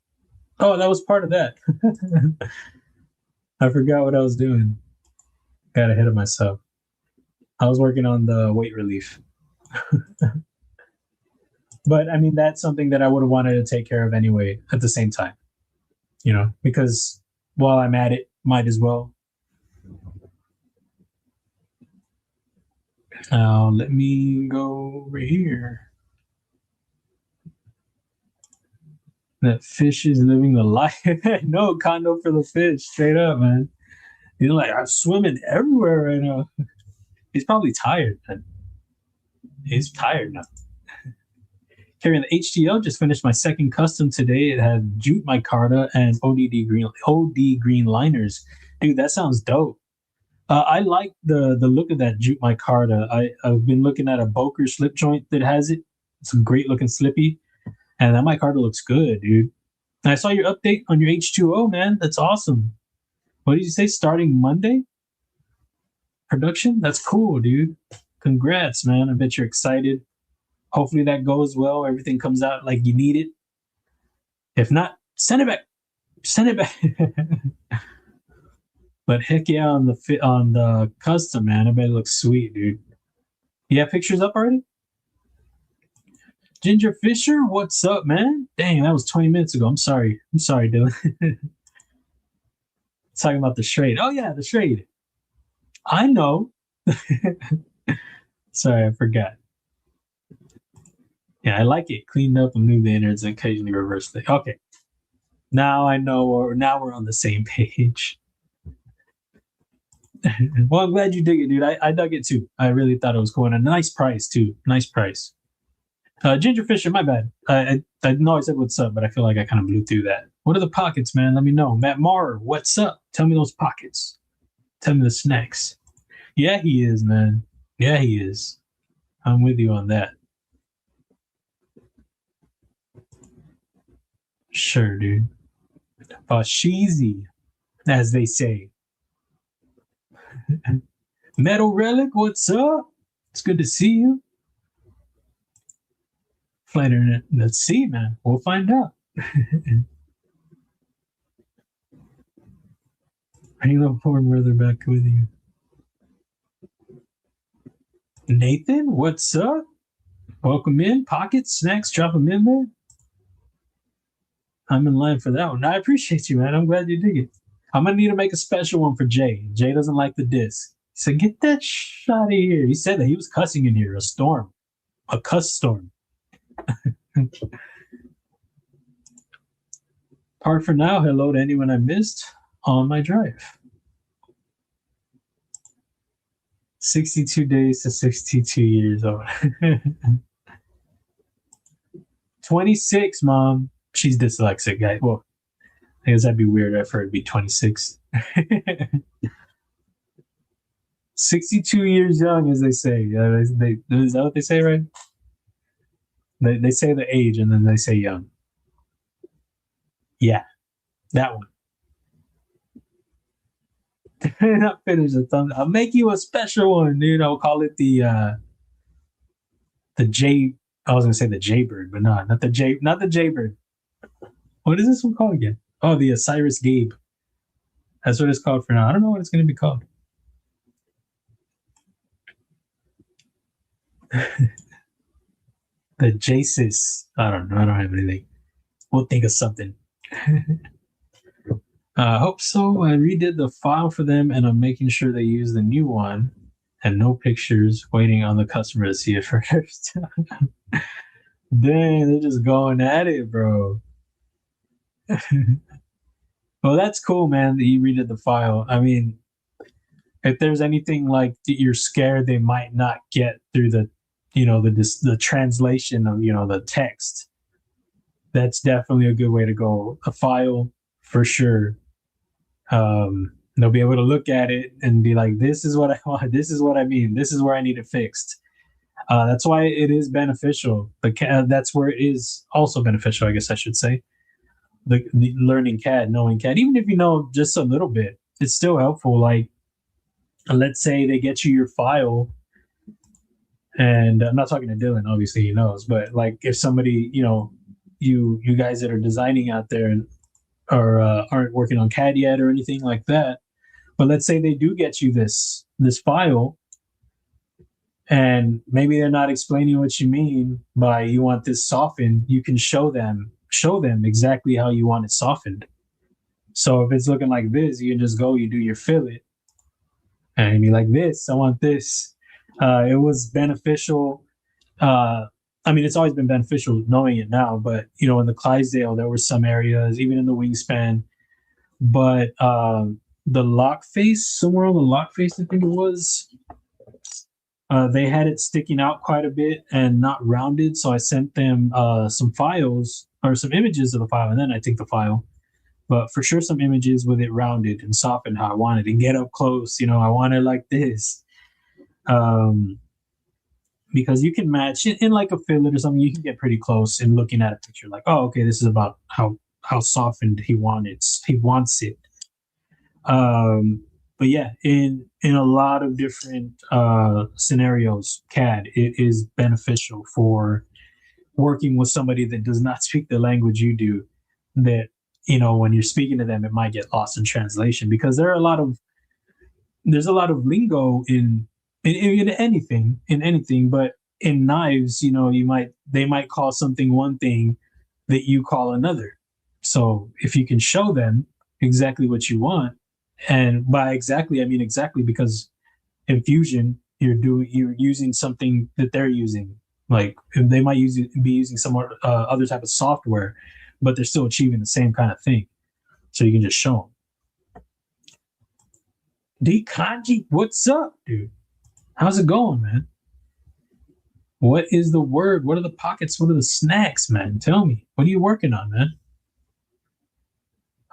Oh, that was part of that. I forgot what I was doing. Got ahead of myself. I was working on the weight relief. But I mean, that's something that I would have wanted to take care of anyway at the same time, you know, because while I'm at it, might as well. Now, let me go over here. That fish is living the life. No condo for the fish, straight up, man. He's like, I'm swimming everywhere right now. He's probably tired, man. He's tired now. Carrying the HTL, just finished my second custom today. It had jute micarta and OD green liners. Dude, that sounds dope. I like the look of that jute micarta. I've been looking at a Boker slip joint that has it. It's a great looking slippy. And that micarta looks good, dude. And I saw your update on your H2O, man. That's awesome. What did you say? Starting Monday? Production? That's cool, dude. Congrats, man. I bet you're excited. Hopefully that goes well. Everything comes out like you need it. If not, send it back. Send it back. But heck yeah, on the custom, man. I bet it looks sweet, dude. You have pictures up already? Ginger Fisher, what's up, man? Dang, that was 20 minutes ago. I'm sorry, Dylan. Talking about the Shrade. Oh yeah, the Shrade. I know. Sorry, I forgot. Yeah, I like it. Cleaned up and moved the innards and occasionally reversed it. Okay. Now I know, or now we're on the same page. Well, I'm glad you dig it, dude. I dug it too. I really thought it was cool. And a nice price too. Nice price. Ginger Fisher, my bad. I know I said what's up, but I feel like I kind of blew through that. What are the pockets, man? Let me know. Matt Marr, what's up? Tell me those pockets. Tell me the snacks. Yeah, he is, man. Yeah, he is. I'm with you on that. Sure, dude. Sheezy, as they say. Metal Relic, what's up? It's good to see you. Flight Internet, let's see, man. We'll find out. Bring the poor brother back with you. Nathan, what's up? Welcome in. Pockets, snacks, drop them in there. I'm in line for that one. I appreciate you, man. I'm glad you dig it. I'm going to need to make a special one for Jay. Jay doesn't like the disc. He said, get that shit out of here. He said that he was cussing in here. A storm. A cuss storm. Park for now. Hello to anyone I missed on my drive. 62 days to 62 years old. 26, Mom. She's dyslexic, guy. Well, I guess that'd be weird for her to be 26. 62 years young, as they say. Is that what they say, right? They say the age and then they say young. Yeah, that one. Not finished the thumb. I'll make you a special one, dude. I'll call it the J. I was gonna say the Jaybird, but no, not the Jaybird. What is this one called again? Oh, the Cyrus Gabe. That's what it's called for now. I don't know what it's gonna be called. The Jasis. I don't know. I don't have anything. We'll think of something. I hope so. I redid the file for them and I'm making sure they use the new one and no pictures, waiting on the customer to see it first. Dang, they're just going at it, bro. Well, that's cool, man, that you redid the file. I mean, if there's anything like that you're scared they might not get through the, the translation of, the text, that's definitely a good way to go. A file, for sure. They'll be able to look at it and be like, this is what I want. This is what I mean. This is where I need it fixed. That's why it is beneficial. That's where it is also beneficial, I guess I should say. The learning CAD, knowing CAD, even if you know just a little bit, it's still helpful. Like, let's say they get you your file, and I'm not talking to Dylan, obviously he knows, but like if somebody, you guys that are designing out there and aren't working on CAD yet or anything like that, but let's say they do get you this file, and maybe they're not explaining what you mean by you want this softened, you can show them exactly how you want it softened. So if it's looking like this, you can just go, you do your fillet, and be like, this, I want this. It was beneficial. I mean, it's always been beneficial knowing it now, but, in the Clydesdale, there were some areas, even in the wingspan, but the lock face, somewhere on the lock face, I think it was, they had it sticking out quite a bit and not rounded. So I sent them some files or some images of the file, and then I take the file, but for sure some images with it rounded and softened how I wanted and get up close. I want it like this. Because you can match in like a fillet or something, you can get pretty close in looking at a picture like, oh, okay, this is about how softened he wants it. But yeah, in a lot of different scenarios, CAD, it is beneficial for working with somebody that does not speak the language you do, that, when you're speaking to them, it might get lost in translation, because there's a lot of lingo in in anything, but in knives, you know, they might call something one thing that you call another. So if you can show them exactly what you want, and by exactly I mean exactly, because in Fusion you're using something that they're using. Like they might be using some other type of software, but they're still achieving the same kind of thing. So you can just show them. D Kanji, what's up, dude? How's it going, man? What is the word? What are the pockets? What are the snacks, man? Tell me. What are you working on, man?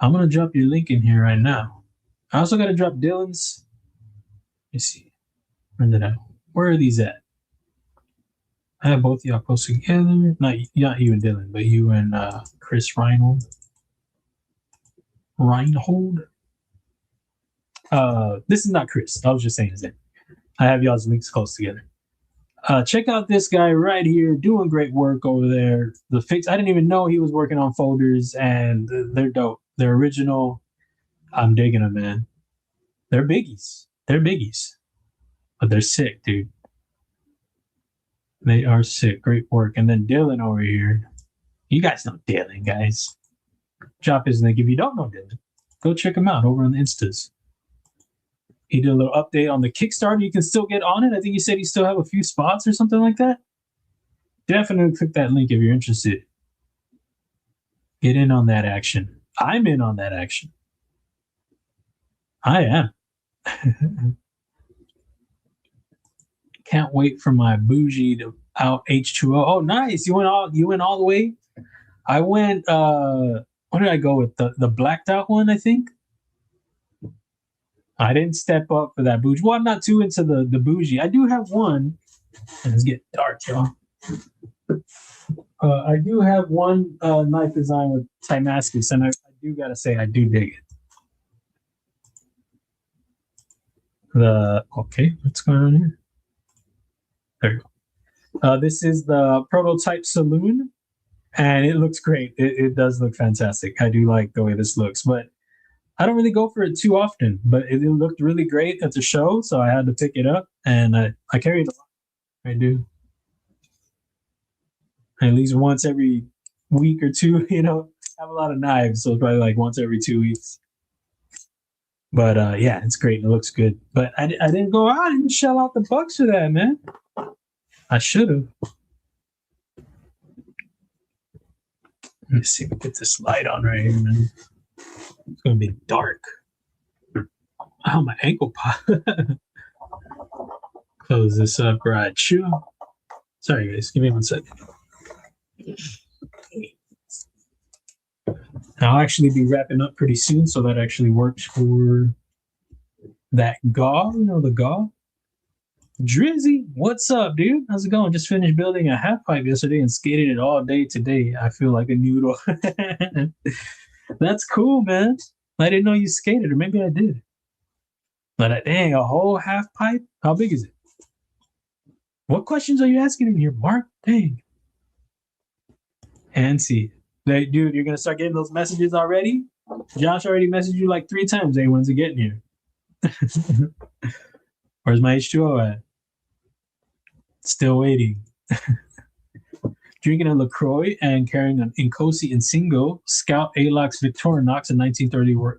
I'm gonna drop your link in here right now. I also gotta drop Dylan's. Let me see. Where are these at? I have both of y'all close together. Not you and Dylan, but you and Chris Reinhold. This is not Chris. I was just saying his name. I have y'all's links close together. Check out this guy right here, doing great work over there. The fix, I didn't even know he was working on folders, and they're dope. They're original. I'm digging them, man. They're biggies. But they're sick, dude. They are sick. Great work. And then Dylan over here. You guys know Dylan, guys. Drop his link. If you don't know Dylan, go check him out over on the Instas. He did a little update on the Kickstarter. You can still get on it. I think he said he still have a few spots or something like that. Definitely click that link if you're interested. Get in on that action. I'm in on that action. I am. Can't wait for my bougie to out H2O. Oh, nice. You went all the way. I went what did I go with? The blacked out one, I think. I didn't step up for that bougie. Well, I'm not too into the bougie. I do have one. And it's getting dark, y'all. I do have one knife design with Timascus, and I do gotta say I do dig it. Okay, what's going on here? There you go. This is the prototype saloon, and it looks great. It does look fantastic. I do like the way this looks, but I don't really go for it too often. But it looked really great at the show, so I had to pick it up, and I carry it a lot. I do. At least once every week or two, you know. I have a lot of knives, so it's probably like once every 2 weeks. But yeah, it's great. It looks good. But I didn't go out and shell out the bucks for that, man. I should have. Let me see. Get this light on right here, man. It's gonna be dark. Oh, my ankle pop. Close this up right. Sure. Sorry, guys. Give me 1 second. I'll actually be wrapping up pretty soon, so that actually works for that gaw. You know the gaw. Drizzy, what's up, dude? How's it going? Just finished building a half pipe yesterday and skated it all day today. I feel like a noodle. That's cool, man. I didn't know you skated, or maybe I did. But dang, a whole half pipe? How big is it? What questions are you asking me here, Mark? Dang. Ansi. Hey, dude, you're going to start getting those messages already? Josh already messaged you like 3 times. Hey, when's it getting here? Where's my H2O at? Still waiting. Drinking a LaCroix and carrying an Incosi Insingo Scout Alox Victorinox, a 1931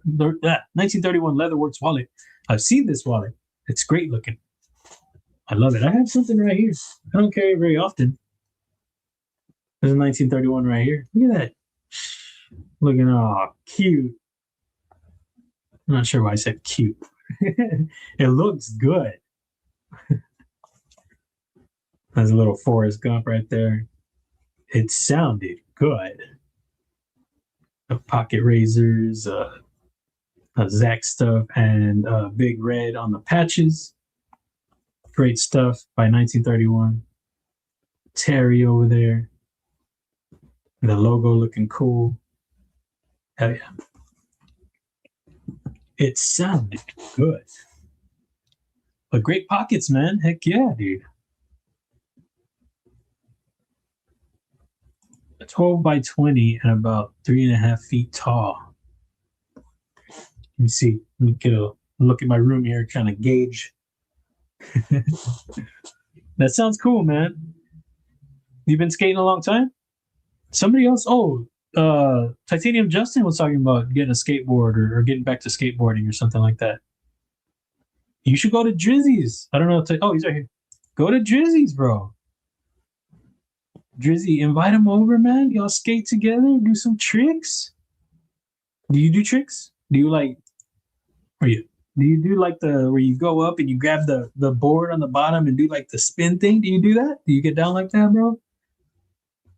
Leatherworks wallet. I've seen this wallet. It's great looking. I love it. I have something right here. I don't carry it very often. There's a 1931 right here. Look at that. Looking all cute. I'm not sure why I said cute. It looks good. There's a little Forrest Gump right there. It sounded good. The pocket razors, Zach stuff, and Big Red on the patches. Great stuff by 1931. Terry over there. The logo looking cool. Hell yeah. It sounded good. But great pockets, man. Heck yeah, dude. A 12 by 20 and about 3.5 feet tall. Let me see. Let me get a look at my room here, kind of gauge That sounds cool, man. You've been skating a long time? Somebody else? Oh, Titanium Justin was talking about getting a skateboard or getting back to skateboarding or something like that. You should go to Drizzy's. I don't know. Oh, he's right here. Go to Drizzy's, bro. Drizzy, invite him over, man. Y'all skate together, do some tricks. Do you do tricks? Do you like? Do you do like the where you go up and you grab the board on the bottom and do like the spin thing? Do you do that? Do you get down like that, bro?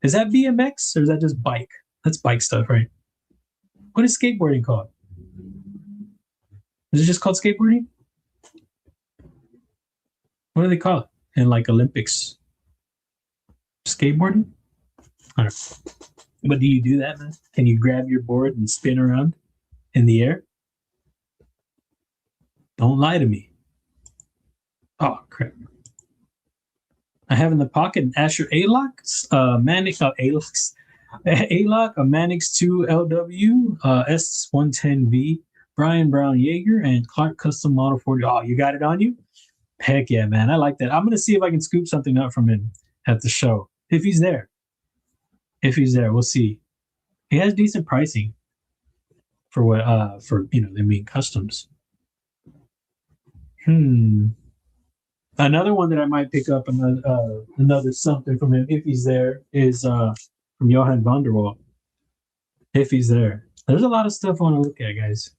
Is that BMX or is that just bike? That's bike stuff, right? What is skateboarding called? Is it just called skateboarding? What do they call it in like Olympics? Skateboarding? I don't know. But do you do that, man? Can you grab your board and spin around in the air? Don't lie to me. Oh, crap. I have in the pocket an Asher A-Lock, A-Lock, a Manix 2 LW, S110V, Brian Brown Jaeger, and Clark Custom Model 40. Oh, you got it on you? Heck yeah, man. I like that. I'm going to see if I can scoop something up from him at the show. If he's there. If he's there, we'll see. He has decent pricing for what, they mean customs. Another one that I might pick up, another something from him if he's there, is from Johan van der Wal. If he's there. There's a lot of stuff I want to look at, guys.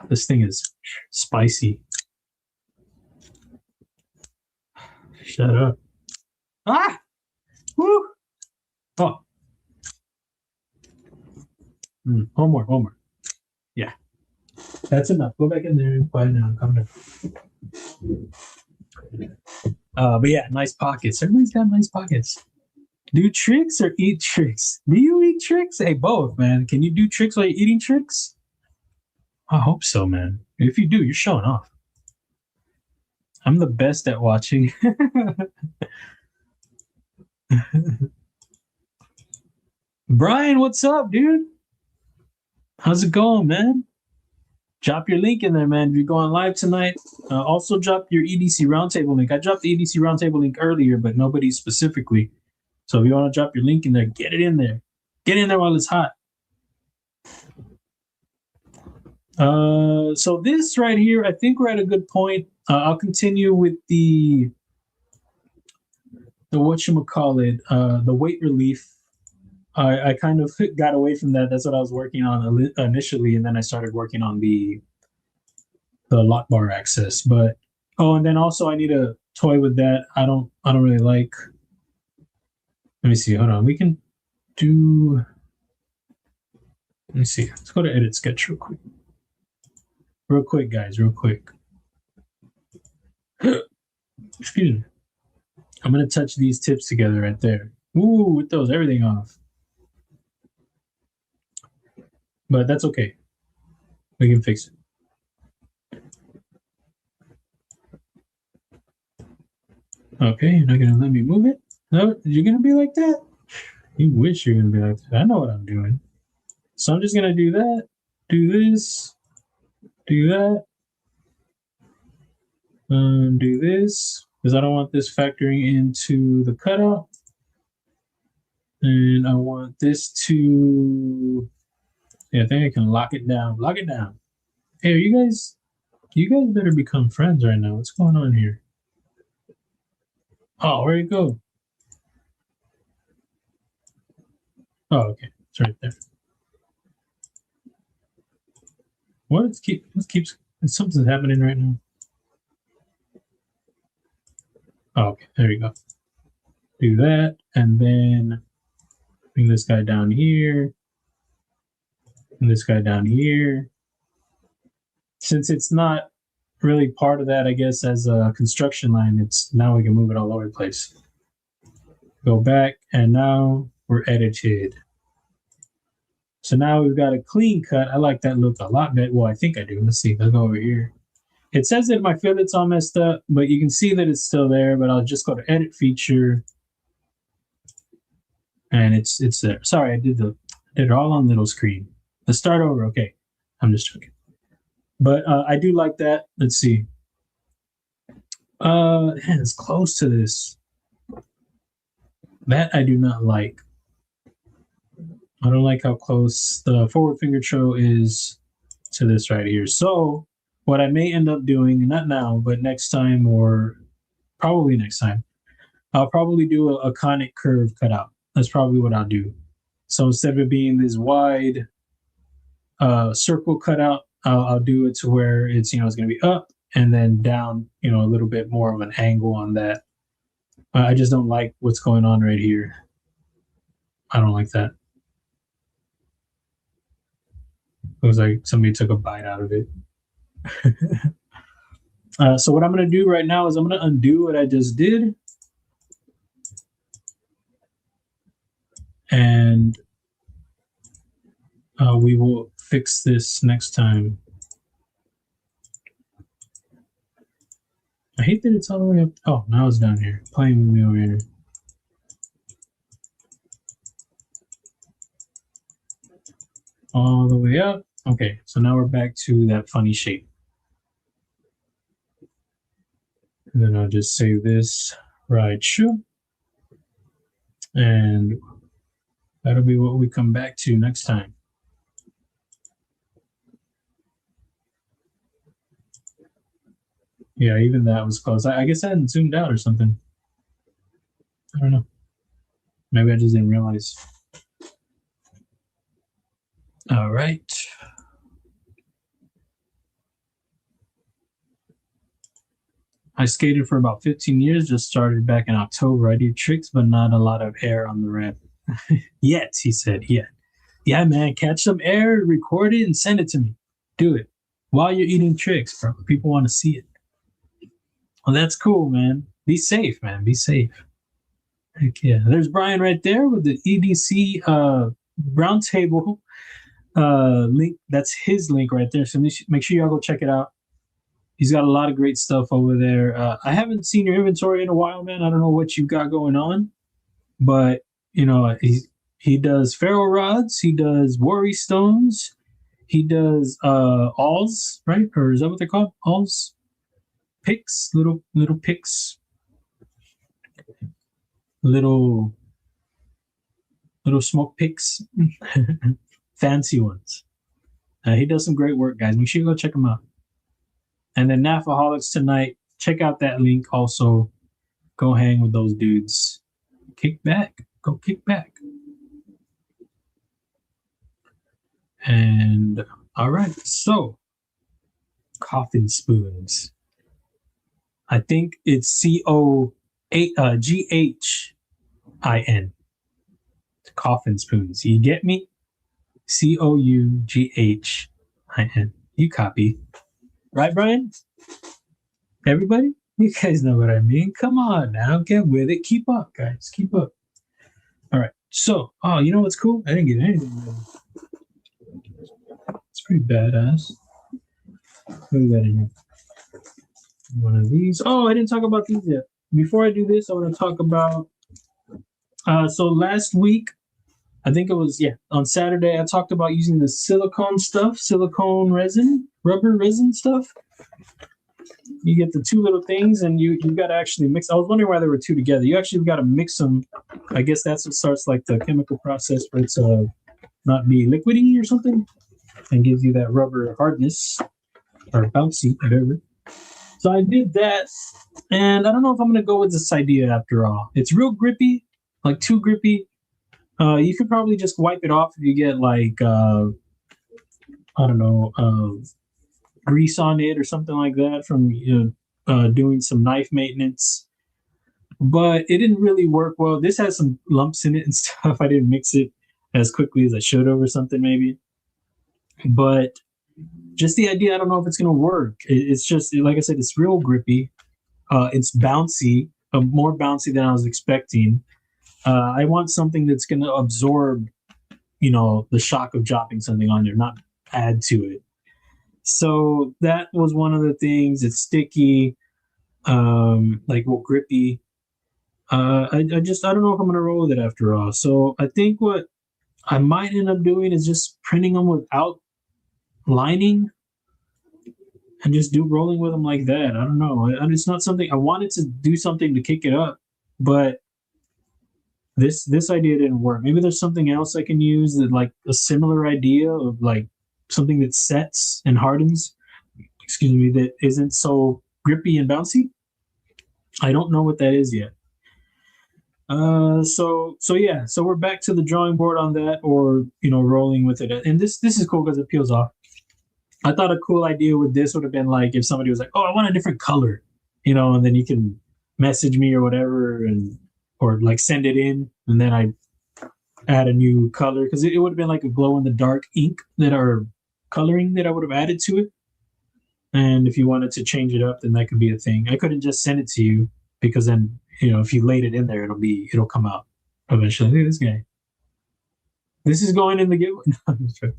This thing is spicy. Shut up. Ah! Woo! Oh. One more. Yeah. That's enough. Go back in there and quiet down. Calm down. But yeah, nice pockets. Everybody's got nice pockets. Do tricks or eat tricks? Do you eat tricks? Hey, both, man. Can you do tricks while you're eating tricks? I hope so, man. If you do, you're showing off. I'm the best at watching. Brian, what's up, dude? How's it going, man? Drop your link in there, man. If you're going live tonight, also drop your EDC Roundtable link. I dropped the EDC Roundtable link earlier, but nobody specifically. So if you want to drop your link in there, get it in there. Get in there while it's hot. So this right here, I think we're at a good point. I'll continue with the whatchamacallit, the weight relief. I kind of got away from that. That's what I was working on initially, and then I started working on the lock bar access. But and then also I need a toy with that. I don't really like. Let me see. Hold on. We can do. Let me see. Let's go to edit sketch real quick. Real quick, guys. Real quick. Excuse me. I'm gonna touch these tips together right there. Ooh, with those everything off. But that's okay. We can fix it. Okay, you're not gonna let me move it? No, you're gonna be like that? You wish you're gonna be like that. I know what I'm doing. So I'm just gonna do that, do this, do that, do this, because I don't want this factoring into the cutout. And I want this to, yeah, I think I can lock it down. Lock it down. Hey, you guys better become friends right now. What's going on here? Oh, where'd it go? Oh, okay. It's right there. What keeps something's happening right now. Oh, okay, there you go. Do that, and then bring this guy down here, and this guy down here. Since it's not really part of that, I guess, as a construction line, it's now we can move it all over the place. Go back, and now we're edited. So now we've got a clean cut. I like that look a lot better. Well, I think I do. Let's see. Let's go over here. It says that my fillet's all messed up, but you can see that it's still there. But I'll just go to edit feature, and it's there. Sorry, I did it all on little screen. Let's start over. Okay, I'm just joking. But I do like that. Let's see. Man, it's close to this. That I do not like. I don't like how close the forward finger choe is to this right here. So what I may end up doing, not now, but next time, or probably next time, I'll probably do a conic curve cutout. That's probably what I'll do. So instead of it being this wide circle cutout, I'll do it to where it's, you know, it's going to be up and then down, you know, a little bit more of an angle on that. I just don't like what's going on right here. I don't like that. It was like somebody took a bite out of it. So what I'm going to do right now is I'm going to undo what I just did. And we will fix this next time. I hate that it's all the way up. Oh, now it's down here. Playing with me over here. All the way up. Okay, so now we're back to that funny shape. And then I'll just save this right shoe. And that'll be what we come back to next time. Yeah, even that was close. I guess I hadn't zoomed out or something. I don't know. Maybe I just didn't realize. All right. I skated for about 15 years, just started back in October. I do tricks, but not a lot of air on the ramp. Yet, he said, yet. Yeah, man, catch some air, record it, and send it to me. Do it while you're eating tricks, bro. People want to see it. Well, that's cool, man. Be safe, man. Be safe. Heck yeah. There's Brian right there with the EDC roundtable link. That's his link right there. So make sure y'all go check it out. He's got a lot of great stuff over there. I haven't seen your inventory in a while, man. I don't know what you've got going on, but you know, he does ferro rods, he does worry stones, he does awls, right? Or is that what they're called? Awls, picks, little picks, little smoke picks, fancy ones. He does some great work, guys. Make sure you go check him out. And then Knafaholics tonight. Check out that link. Also, go hang with those dudes. Kick back. Go kick back. And all right. So, coffin spoons. I think it's COGHIN. Coffin spoons. You get me? COUGHIN. You copy. Right, Brian? Everybody? You guys know what I mean. Come on now. Get with it. Keep up, guys. Keep up. All right. So, oh, you know what's cool? I didn't get anything. It's pretty badass. What do we got in here? One of these. Oh, I didn't talk about these yet. Before I do this, I want to talk about. So last week, I think it was, on Saturday, I talked about using the silicone stuff, silicone resin, rubber resin stuff. You get the two little things and you got to actually mix. I was wondering why there were two together. You actually got to mix them. I guess that's what starts like the chemical process for it to not be liquidy or something and gives you that rubber hardness or bouncy, whatever. So I did that, and I don't know if I'm going to go with this idea after all. It's real grippy, like too grippy. You could probably just wipe it off if you get like, I don't know, grease on it or something like that from doing some knife maintenance. But it didn't really work well. This has some lumps in it and stuff. I didn't mix it as quickly as I should have or something maybe. But just the idea, I don't know if it's going to work. It's just, like I said, it's real grippy. It's bouncy, more bouncy than I was expecting. I want something that's going to absorb, the shock of dropping something on there, not add to it. So that was one of the things. It's sticky, grippy. I don't know if I'm going to roll with it after all. So I think what I might end up doing is just printing them without lining and just do rolling with them like that. I don't know. It's not something I wanted to do something to kick it up, but this idea didn't work. Maybe there's something else I can use that like a similar idea of like something that sets and hardens. Excuse me, that isn't so grippy and bouncy. I don't know what that is yet. So yeah, so we're back to the drawing board on that, or rolling with it. And this is cool because it peels off. I thought a cool idea with this would have been like if somebody was like, "Oh, I want a different color," and then you can message me or whatever, or like send it in, and then I add a new color because it would have been like a glow in the dark ink that are coloring that I would have added to it. And if you wanted to change it up, then that could be a thing. I couldn't just send it to you because then if you laid it in there, it'll come out eventually. Look at this guy. This is going in the giveaway.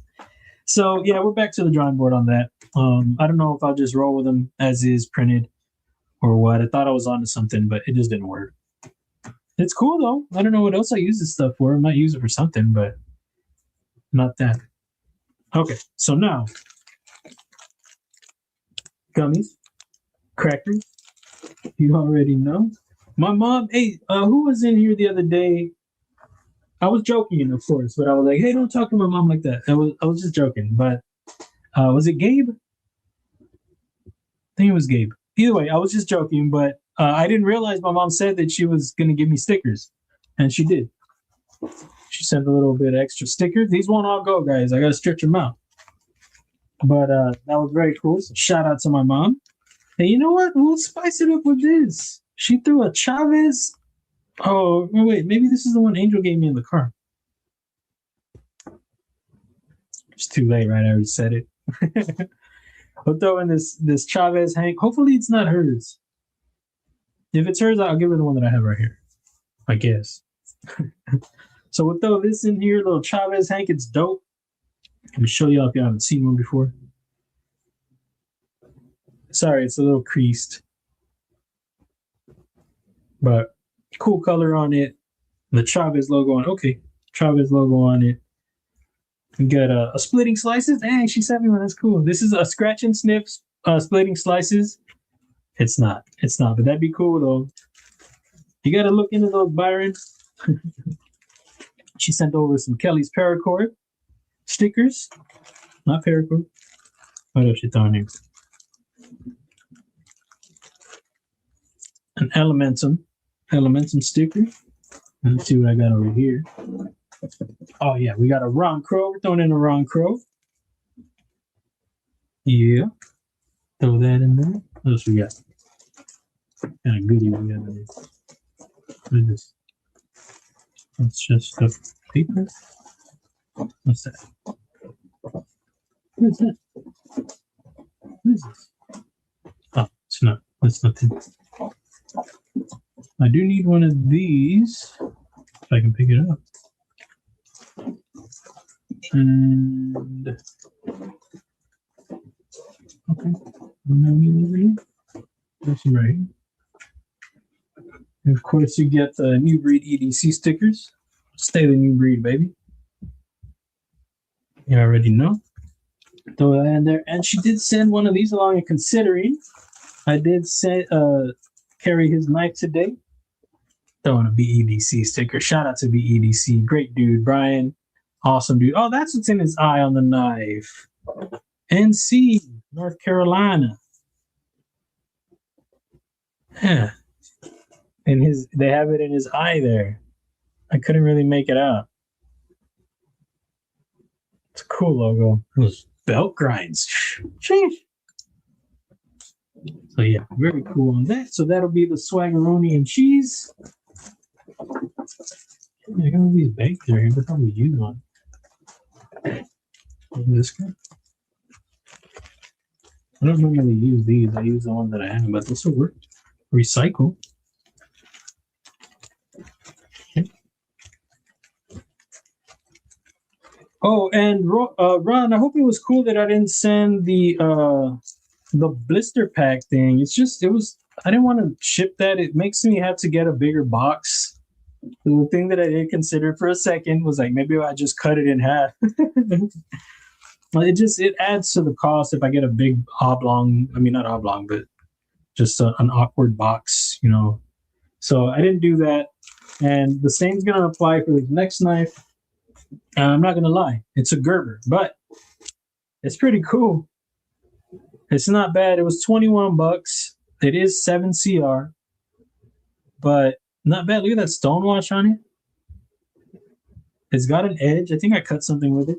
So yeah, we're back to the drawing board on that. I don't know if I'll just roll with them as is printed or what. I thought I was onto something, but it just didn't work. It's cool though. I don't know what else I use this stuff for. I might use it for something, but not that. Okay, so now gummies, crackers. You already know. My mom. Hey, who was in here the other day? I was joking, of course, but I was like, "Hey, don't talk to my mom like that." I was just joking, but was it Gabe? I think it was Gabe. Either way, I was just joking, but I didn't realize my mom said that she was going to give me stickers, and she did. She sent a little bit extra stickers. These won't all go, guys. I got to stretch them out. But that was very cool. So shout out to my mom. And you know what? We'll spice it up with this. She threw a Chavez. Oh, wait. Maybe this is the one Angel gave me in the car. It's too late, right? I already said it. We'll throw in this Chavez Hank. Hopefully it's not hers. If it's hers, I'll give her the one that I have right here. I guess. So we'll throw this in here. Little Chavez Hank. It's dope. Let me show y'all if you haven't seen one before. Sorry, it's a little creased. But cool color on it. The Chavez logo on it. Okay, Chavez logo on it. We got a splitting slices. Dang, she sent me one. That's cool. This is a scratch and sniff splitting slices. It's not, but that'd be cool though. You got to look into those, Byron. She sent over some Kelly's Paracord stickers. Not Paracord. What else she throwing here? An Elementum sticker. Let's see what I got over here. Oh yeah, we got a Ron Crow. We're throwing in a Ron Crow. Yeah. Throw that in there. What else we got? Kind of goodie we got in there. What is this? It's just a paper. What's that? What is that? What is this? Oh, it's not. That's nothing. I do need one of these if I can pick it up. And okay, this is right here. And of course, you get the new Breed EDC stickers. Stay the new breed, baby. You already know. Throw that in there. And she did send one of these along, and considering I did say carry his knife today. Throwing a BEDC sticker. Shout out to BEDC. Great dude, Brian. Awesome dude. Oh, that's what's in his eye on the knife. NC, North Carolina. Yeah. And they have it in his eye there. I couldn't really make it out. It's a cool logo. Those belt grinds. Sheesh. So yeah, very cool on that. So that'll be the Swaggeroni and cheese. I got all these bags there. But probably use one. This guy. I don't normally use these. I use the one that I have, but this will work. Recycle. Okay. Oh, and Ron, I hope it was cool that I didn't send the blister pack thing. I didn't want to ship that. It makes me have to get a bigger box. The thing that I did consider for a second was like maybe I just cut it in half. it adds to the cost if I get a big oblong. I mean, not oblong, but just an awkward box, you know. So I didn't do that. And the same's going to apply for the next knife. I'm not going to lie. It's a Gerber, but it's pretty cool. It's not bad. It was 21 bucks. It is 7 CR, but not bad. Look at that stonewash on it. It's got an edge. I think I cut something with it.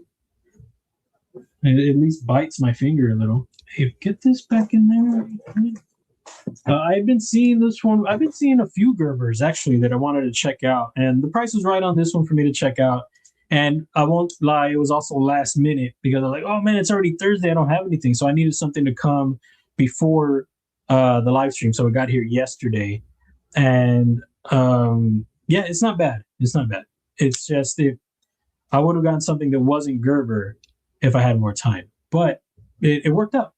It at least bites my finger a little. Hey, get this back in there. I've been seeing this one. I've been seeing a few Gerbers actually that I wanted to check out, and the price was right on this one for me to check out. And I won't lie, it was also last minute because I was like, oh man, it's already Thursday. I don't have anything, so I needed something to come before the live stream. So it got here yesterday, and yeah, it's not bad. It's not bad. It's just if I would have gotten something that wasn't Gerber if I had more time, but it worked out.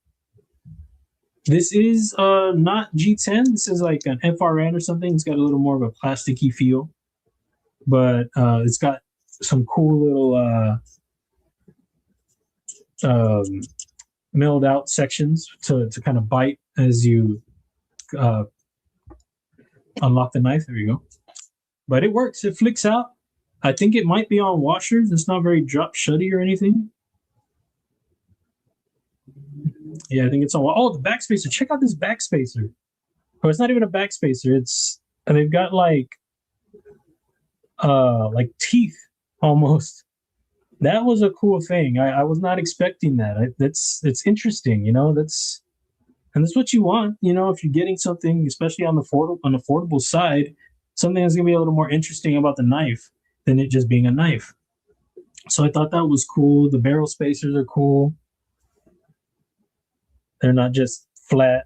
This is not G10. This is like an FRN or something. It's got a little more of a plasticky feel, but it's got some cool little milled out sections to kind of bite as you unlock the knife. There you go. But it works. It flicks out. I think it might be on washers. It's not very drop shutty or anything. Yeah, I think it's on. Oh, the backspacer. Check out this backspacer. Oh, it's not even a backspacer. It's they've got like teeth almost. That was a cool thing. I was not expecting that. It's interesting, you know. That's what you want, you know. If you're getting something, especially on the affordable side, something that's gonna be a little more interesting about the knife than it just being a knife. So I thought that was cool. The barrel spacers are cool. They're not just flat.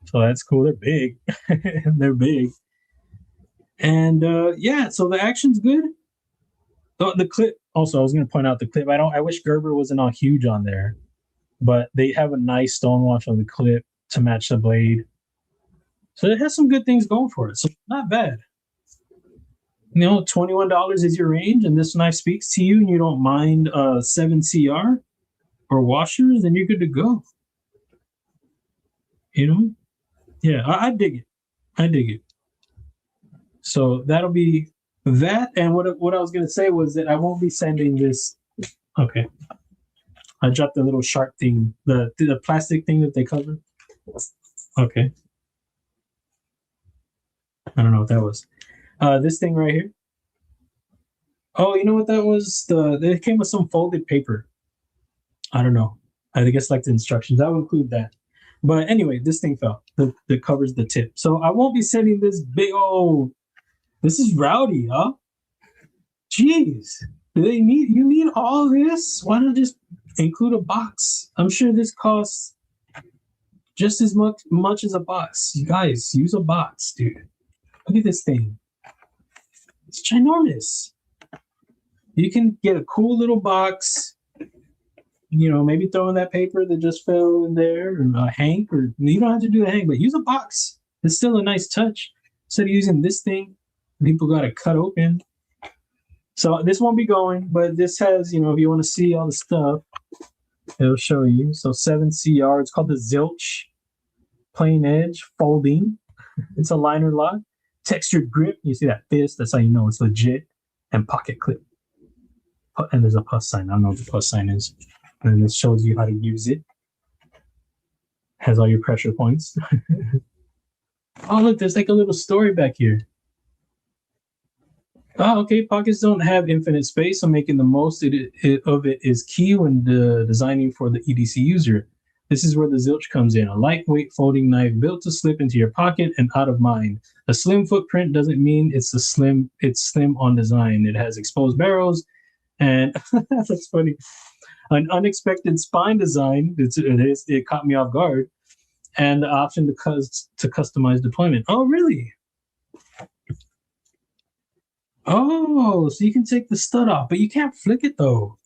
So that's cool. They're big. They're big. And yeah, so the action's good. The clip, also, I was going to point out the clip. I wish Gerber wasn't all huge on there, but they have a nice stonewash on the clip to match the blade. So it has some good things going for it. So not bad. You know, $21 is your range, and this knife speaks to you, and you don't mind 7 CR or washers, then you're good to go. You know? Yeah, I dig it. I dig it. So that'll be that. And what I was going to say was that I won't be sending this. Okay. I dropped the little sharp thing, the plastic thing that they cover. Okay. I don't know what that was. This thing right here. Oh, you know what that was? It came with some folded paper. I don't know. I think it's like the instructions. I will include that. But anyway, this thing fell. That covers the tip. So I won't be sending this big old. This is rowdy, huh? Jeez. You need all this? Why not just include a box? I'm sure this costs just as much as a box. You guys, use a box, dude. Look at this thing. It's ginormous. You can get a cool little box. You know, maybe throw in that paper that just fell in there, or a hank, or you don't have to do the hank, but use a box. It's still a nice touch. Instead of using this thing, people got to cut open. So this won't be going, but this has, you know, if you want to see all the stuff, it'll show you. So 7 CR, it's called the Zilch Plain Edge Folding. It's a liner lock. Textured grip, you see that fist, that's how you know it's legit. And pocket clip. And there's a plus sign. I don't know what the plus sign is. And it shows you how to use it. Has all your pressure points. Oh, look, there's like a little story back here. Oh, okay. Pockets don't have infinite space, so making the most of it is key when designing for the EDC user. This is where the Zilch comes in. A lightweight folding knife built to slip into your pocket and out of mind. A slim footprint doesn't mean it's slim on design. It has exposed barrels, and that's funny. An unexpected spine design. It caught me off guard, and the option to customize deployment. Oh, really? Oh, so you can take the stud off, but you can't flick it though.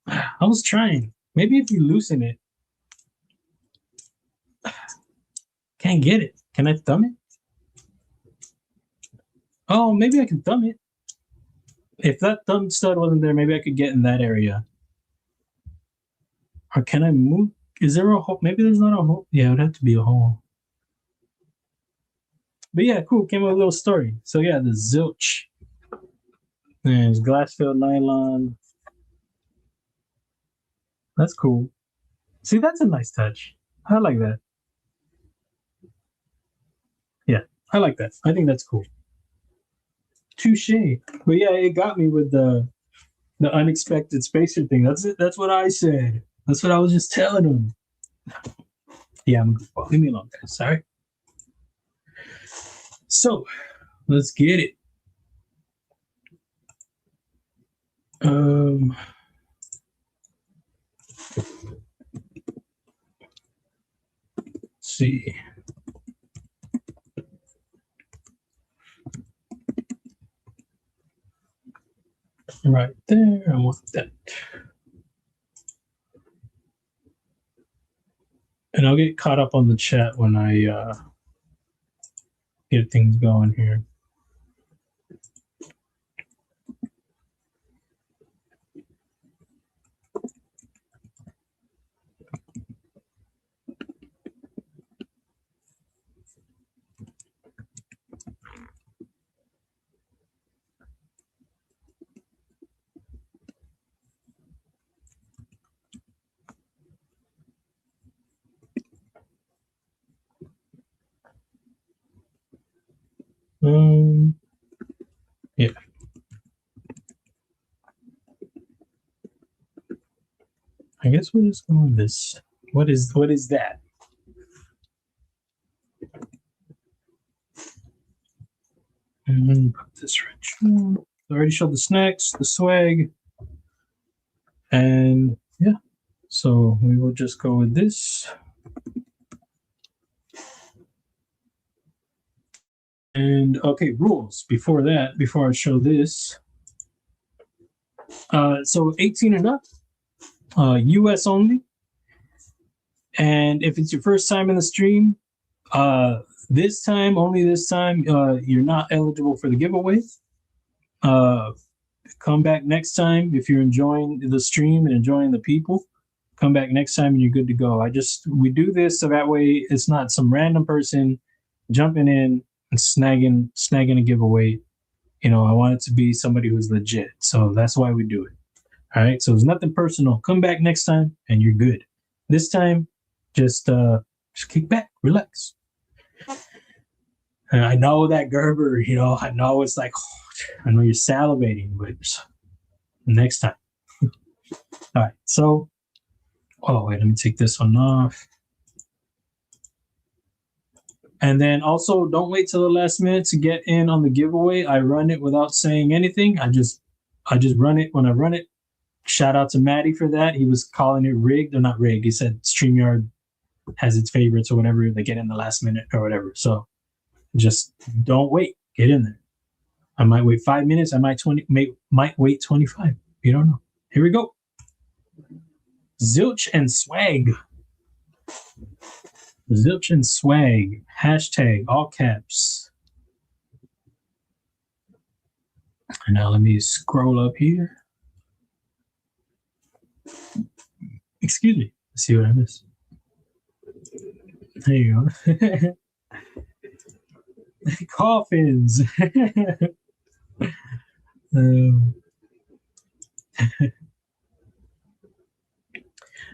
I was trying. Maybe if you loosen it. Can't get it. Can I thumb it? Oh, maybe I can thumb it. If that thumb stud wasn't there, maybe I could get in that area. Or can I move? Is there a hole? Maybe there's not a hole. Yeah, it would have to be a hole. But yeah, cool. Came with a little story. So yeah, the zilch. There's glass filled nylon. That's cool. See, that's a nice touch. I like that. Yeah, I like that. I think that's cool. Touche. But yeah, it got me with the unexpected spacer thing. That's it. That's what I said. That's what I was just telling him. Yeah, I'm a goofball. Leave me alone, guys. Sorry. So let's get it. Let's see. Right there. I want that. And I'll get caught up on the chat when I get things going here. Yeah. I guess we'll just go with this. What is that? And put this wrench. I already showed the snacks, the swag, and yeah. So we will just go with this. And okay, rules before that, before I show this. So 18 and up, US only. And if it's your first time in the stream, this time, only this time, you're not eligible for the giveaway. Come back next time if you're enjoying the stream and enjoying the people. Come back next time and you're good to go. We do this so that way it's not some random person jumping in and snagging a giveaway. You know, I want it to be somebody who's legit. So that's why we do it. All right. So it's nothing personal. Come back next time and you're good. This time, just kick back, relax. And I know that Gerber, you know, I know it's like, I know you're salivating, but next time. All right. So, oh, wait, let me take this one off. And then also don't wait till the last minute to get in on the giveaway. I run it without saying anything. I just run it when I run it. Shout out to Maddie for that. He was calling it rigged or not rigged. He said StreamYard has its favorites or whatever. They get in the last minute or whatever. So just don't wait. Get in there. I might wait 5 minutes. I might wait 25. You don't know. Here we go. Zilch and swag. Zilch and swag. Hashtag all caps. And now let me scroll up here. Excuse me. Let's see what I missed. There you go. Coffins.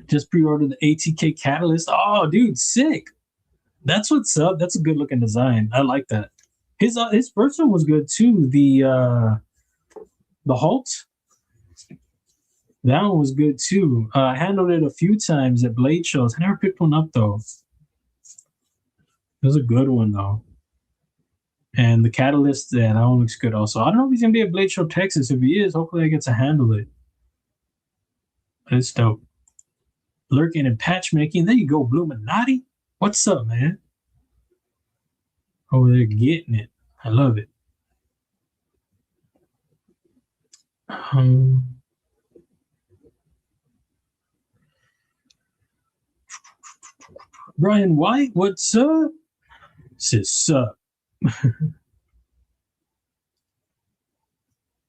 Just pre-ordered the ATK Catalyst. Oh, dude, sick. That's what's up. That's a good looking design. I like that. His first one was good too. The Halt. That one was good too. I handled it a few times at Blade shows. I never picked one up though. It was a good one though. And the Catalyst, yeah, that one looks good also. I don't know if he's gonna be at Blade Show Texas. If he is, hopefully I get to handle it. It's dope. Lurking and patch making. There you go, Bluminati. What's up, man? Over there getting it. I love it. Brian White, what's up? Says sup.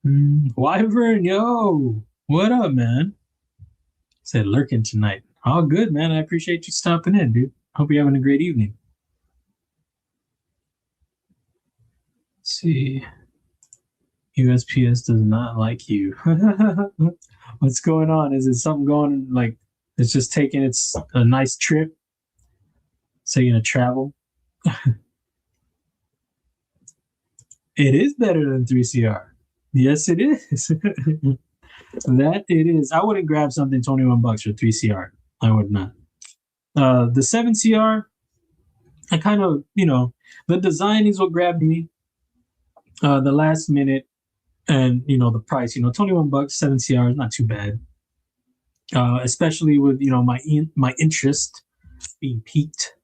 Wyvern, yo, what up, man? Said lurking tonight. All good, man. I appreciate you stopping in, dude. Hope you're having a great evening. Let's see. USPS does not like you. What's going on? Is it something going like it's just taking its a nice trip? So you're gonna travel? It is better than 3CR. Yes, it is. That it is. I wouldn't grab something $21 for 3CR. I would not. The 7CR, I kind of, the design is what grabbed me. The last minute and the price, $21, 7CR is not too bad. Especially with my interest being piqued,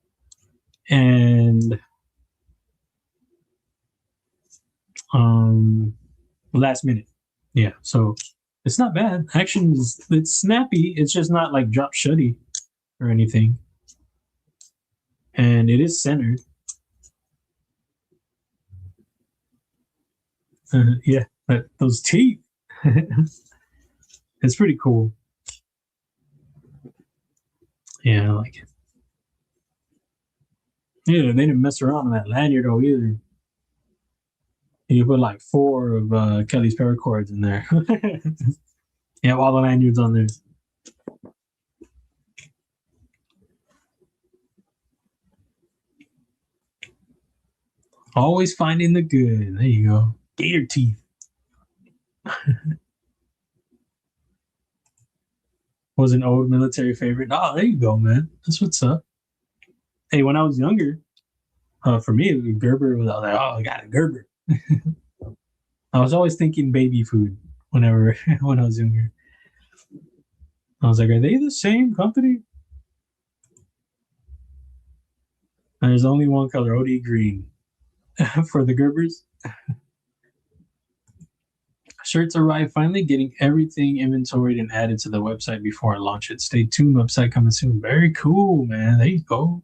and last minute, yeah. So it's not bad. Action it's snappy. It's just not like drop shutty or anything, and it is centered. Yeah, but those teeth. It's pretty cool. Yeah, I like it. Yeah, they didn't mess around on that lanyard though either. You put like 4 of Kelly's paracords in there. You have all the lanyards on there. Always finding the good. There you go. Gator teeth. Was an old military favorite. Oh, there you go, man. That's what's up. Hey, when I was younger, for me, Gerber was, I was like, oh, I got a Gerber. I was always thinking baby food whenever when I was younger. I was like, are they the same company? And there's only one color, OD green, for the Gerbers. Shirts arrive finally, getting everything inventoried and added to the website before I launch it. Stay tuned, website coming soon. Very cool, man. There you go.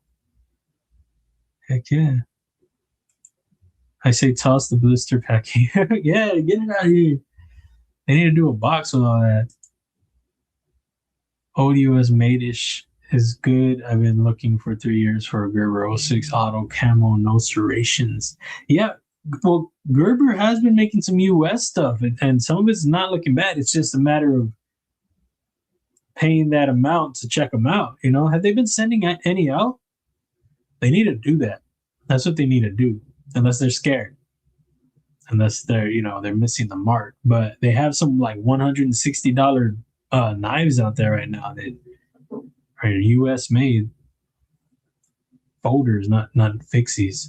Heck yeah. I say toss the blister packing. Yeah, get it out of here. They need to do a box with all that. ODUS Madish is good. I've been looking for 3 years for a Gerber 06 Auto Camo, no serrations. Yeah, well, Gerber has been making some US stuff, and some of it's not looking bad. It's just a matter of paying that amount to check them out. Have they been sending any out? They need to do that. That's what they need to do, unless they're scared, unless they're missing the mark. But they have some like $160 knives out there right now that are US made folders, not fixies.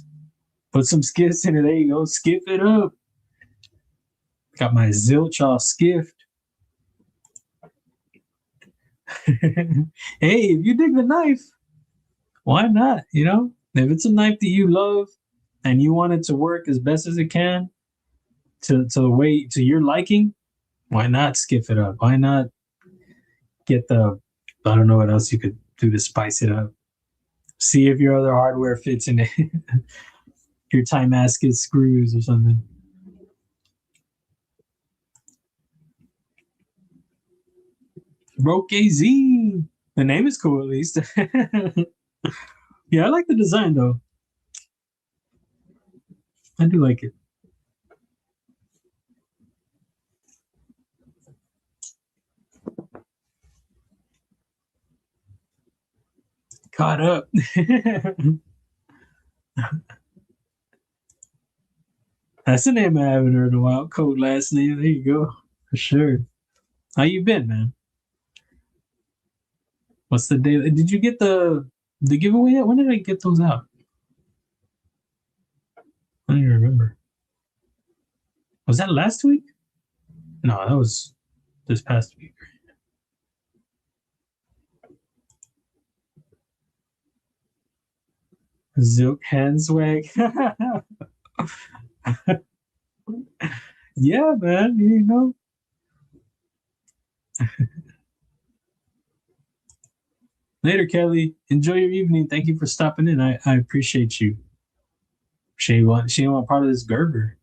Put some skiffs in it. There you go. Skiff it up. Got my zilch all skiffed. Hey, if you dig the knife, why not? If it's a knife that you love and you want it to work as best as it can to your liking, why not skiff it up? Why not get I don't know what else you could do to spice it up. See if your other hardware fits in it. Your time masket screws or something. Broke AZ. The name is cool at least. Yeah, I like the design though. I do like it. Caught up. That's a name I haven't heard in a while. Code last name. There you go. For sure. How you been, man? What's the day? Did you get the giveaway yet? When did I get those out? I don't even remember. Was that last week? No, that was this past week. Zilk hand swag. Yeah, man. Later, Kelly. Enjoy your evening. Thank you for stopping in. I appreciate you. She want part of this Gerber.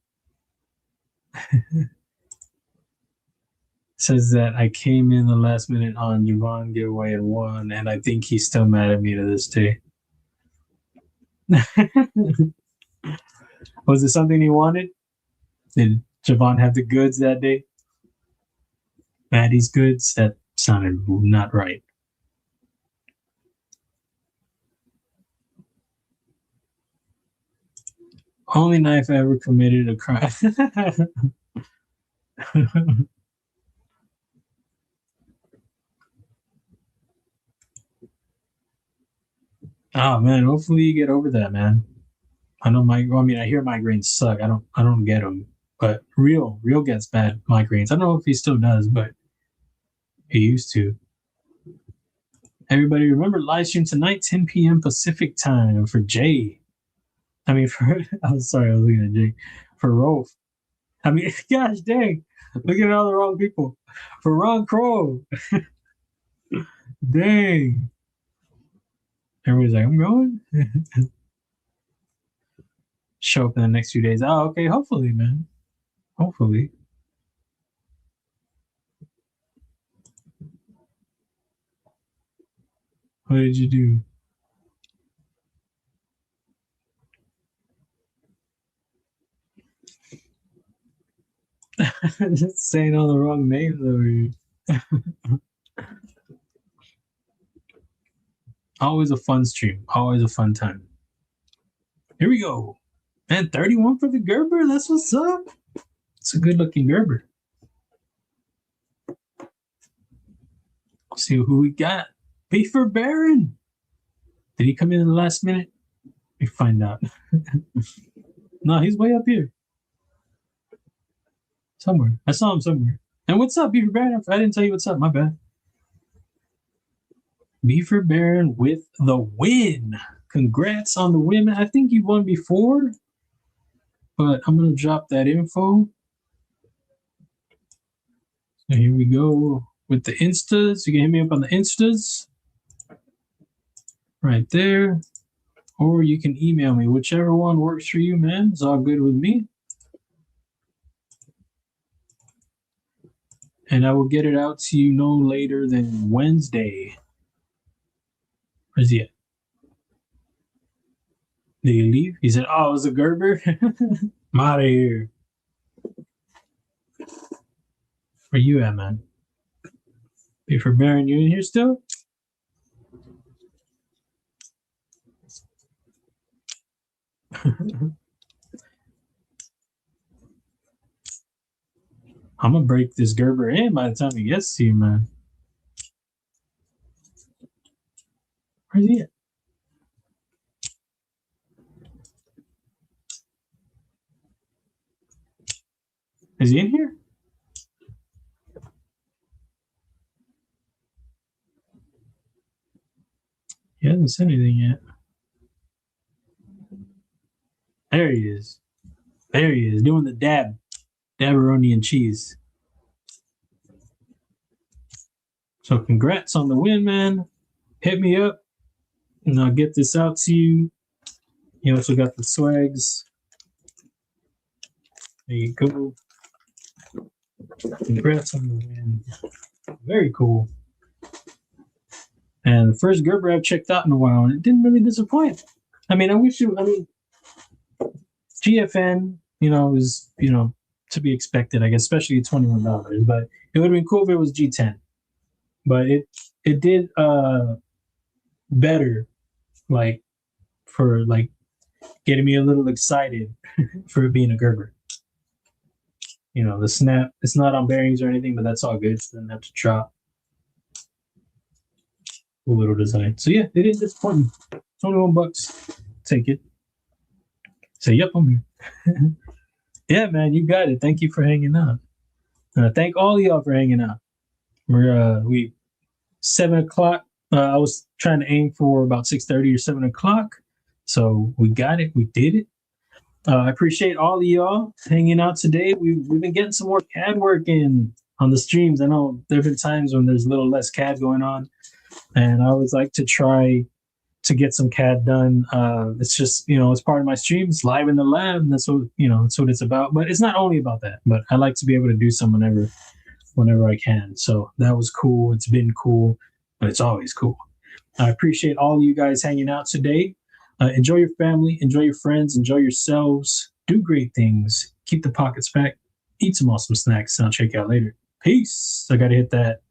Says that I came in the last minute on Javon giveaway and won, and I think he's still mad at me to this day. Was it something he wanted? Did Javon have the goods that day? Maddie's goods? That sounded not right. Only knife I ever committed a crime. Oh man, hopefully you get over that, man. I know I hear migraines suck. I don't get them, but real gets bad migraines. I don't know if he still does, but he used to. Everybody remember live stream tonight, 10 p.m. Pacific time for Jay. I mean, I'm sorry, I was looking at Jay. For Rolf. I mean, gosh dang. Looking at all the wrong people. For Ron Crow. Dang. Everybody's like, I'm going. Show up in the next few days. Oh, okay. Hopefully, man. Hopefully. What did you do? Just saying all the wrong names over here. Always a fun stream. Always a fun time. Here we go. Man, 31 for the Gerber. That's what's up. It's a good looking Gerber. See who we got. Beaver Baron. Did he come in the last minute? Let me find out. No, he's way up here. Somewhere. I saw him somewhere. And what's up, Beaver Baron? I didn't tell you what's up. My bad. Beaver Baron with the win. Congrats on the win. I think you won before, but I'm going to drop that info. So here we go with the Instas. You can hit me up on the Instas right there, or you can email me. Whichever one works for you, man. It's all good with me. And I will get it out to you no later than Wednesday. Where's he at? Did he leave? He said, oh, it was a Gerber? I'm out of here. Where you at, man? Beaver Baron, you in here still? I'm gonna break this Gerber in by the time he gets to you, man. Where's he at? Is he in here? He hasn't said anything yet. There he is. There he is, doing the dab. Dabberoni and cheese. So congrats on the win, man. Hit me up, and I'll get this out to you. You also got the swags. There you go. Congrats on the win. Very cool. And the first Gerber I've checked out in a while, and it didn't really disappoint. I mean, GFN, is, to be expected, I guess, especially at $21. But it would have been cool if it was G10. But it did better, for getting me a little excited for it being a Gerber. The snap, it's not on bearings or anything, but that's all good. It doesn't have to drop. Cool little design. So yeah, it didn't disappoint me. $21. Take it. Say, yep, I'm here. Yeah, man, you got it. Thank you for hanging out. Thank all of y'all for hanging out. We 7 o'clock. I was trying to aim for about 6:30 or 7 o'clock. So we got it. We did it. I appreciate all of y'all hanging out today. We've been getting some more CAD work in on the streams. I know there have been times when there's a little less CAD going on, and I always like to try to get some CAD done. It's just, it's part of my stream. It's live in the lab. And that's what, that's what it's about. But it's not only about that. But I like to be able to do some whenever I can. So that was cool. It's been cool, but it's always cool. I appreciate all you guys hanging out today. Enjoy your family, enjoy your friends, enjoy yourselves. Do great things. Keep the pockets packed. Eat some awesome snacks. And I'll check you out later. Peace. I got to hit that